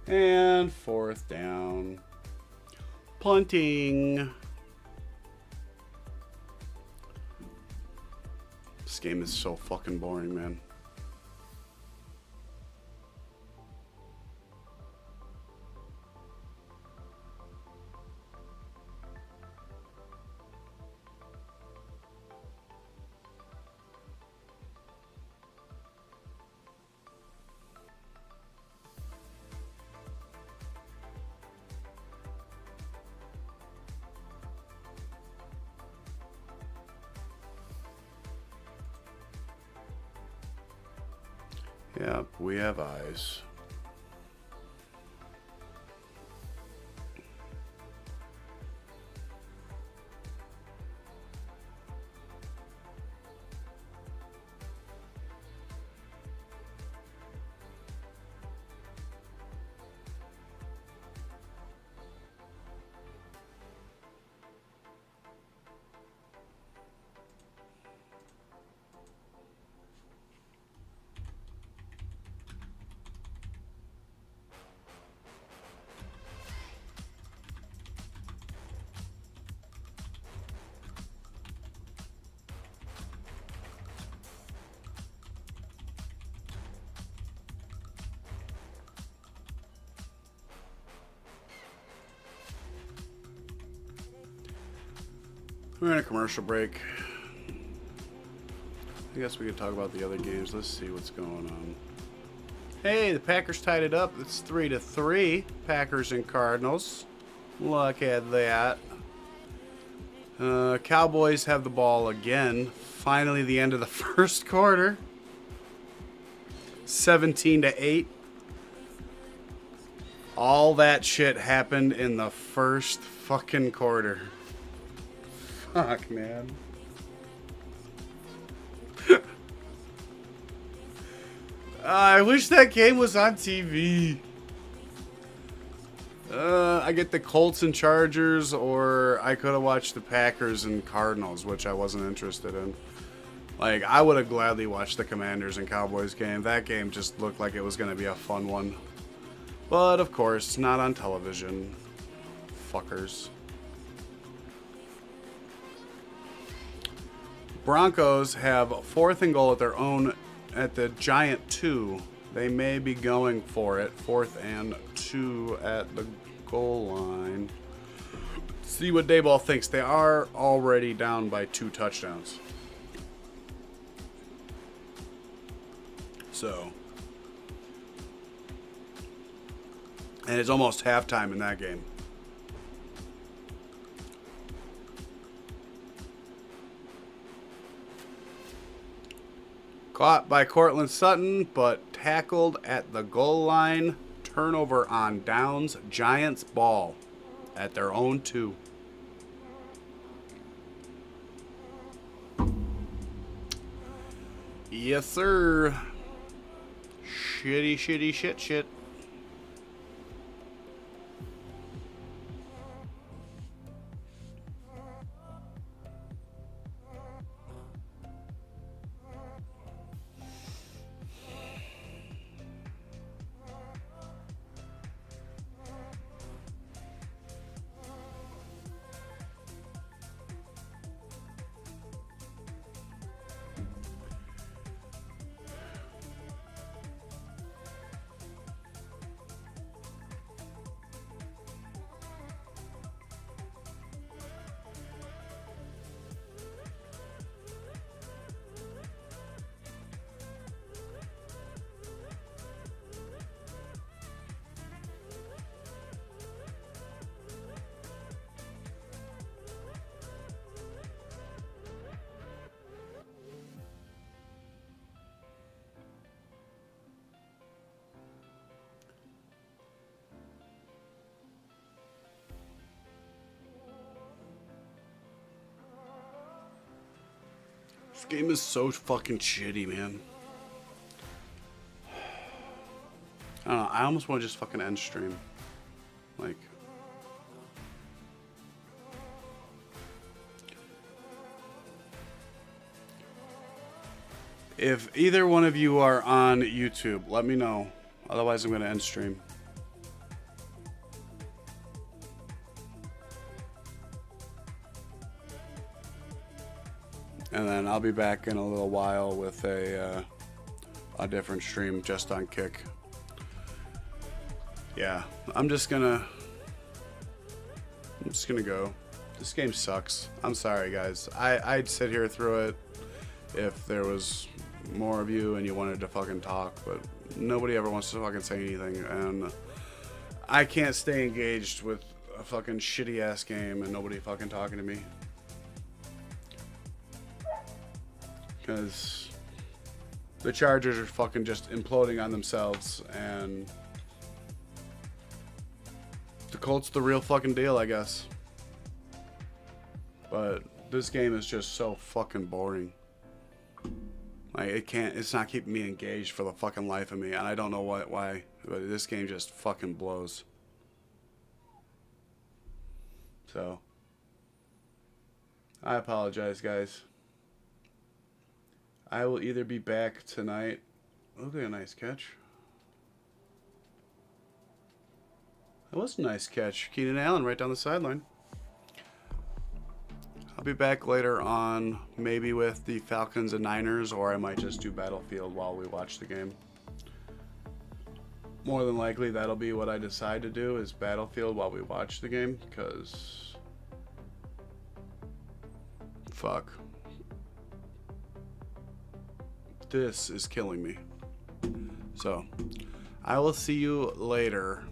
And fourth down. Punting. This game is so fucking boring, man. Yep, we have eyes. We're in a commercial break. I guess we could talk about the other games. Let's see what's going on. Hey, the Packers tied it up. It's 3-3. Packers and Cardinals. Look at that. Cowboys have the ball again. Finally, the end of the first quarter. 17-8. All that shit happened in the first fucking quarter. Fuck, man. I wish that game was on TV. I get the Colts and Chargers, or I could have watched the Packers and Cardinals, which I wasn't interested in. Like, I would have gladly watched the Commanders and Cowboys game. That game just looked like it was going to be a fun one. But, of course, not on television. motherfuckers. Broncos have 4th and goal at their own at the Giant 2. They may be going for it. 4th and 2 at the goal line. See what Dayball thinks. They are already down by 2 touchdowns. So. And it's almost halftime in that game. Caught by Cortland Sutton, but tackled at the goal line. Turnover on downs. Giants ball at their own 2. Yes, sir. Shitty shit. This game is so fucking shitty, man. I don't know. I almost want to just fucking end stream. Like. If either one of you are on YouTube, let me know. Otherwise, I'm going to end stream. And then I'll be back in a little while with a different stream just on Kick. Yeah, I'm just gonna go. This game sucks. I'm sorry, guys. I'd sit here through it if there was more of you and you wanted to fucking talk, but nobody ever wants to fucking say anything, and I can't stay engaged with a fucking shitty ass game and nobody fucking talking to me. Because the Chargers are fucking just imploding on themselves, and the Colts the real fucking deal, I guess. But this game is just so fucking boring. Like, it's not keeping me engaged for the fucking life of me, and I don't know why, but this game just fucking blows. So, I apologize, guys. I will either be back tonight. Look at a nice catch. That was a nice catch. Keenan Allen right down the sideline. I'll be back later on, maybe with the Falcons and Niners, or I might just do Battlefield while we watch the game. More than likely, that'll be what I decide to do, is Battlefield while we watch the game, because fuck. This is killing me. So, I will see you later.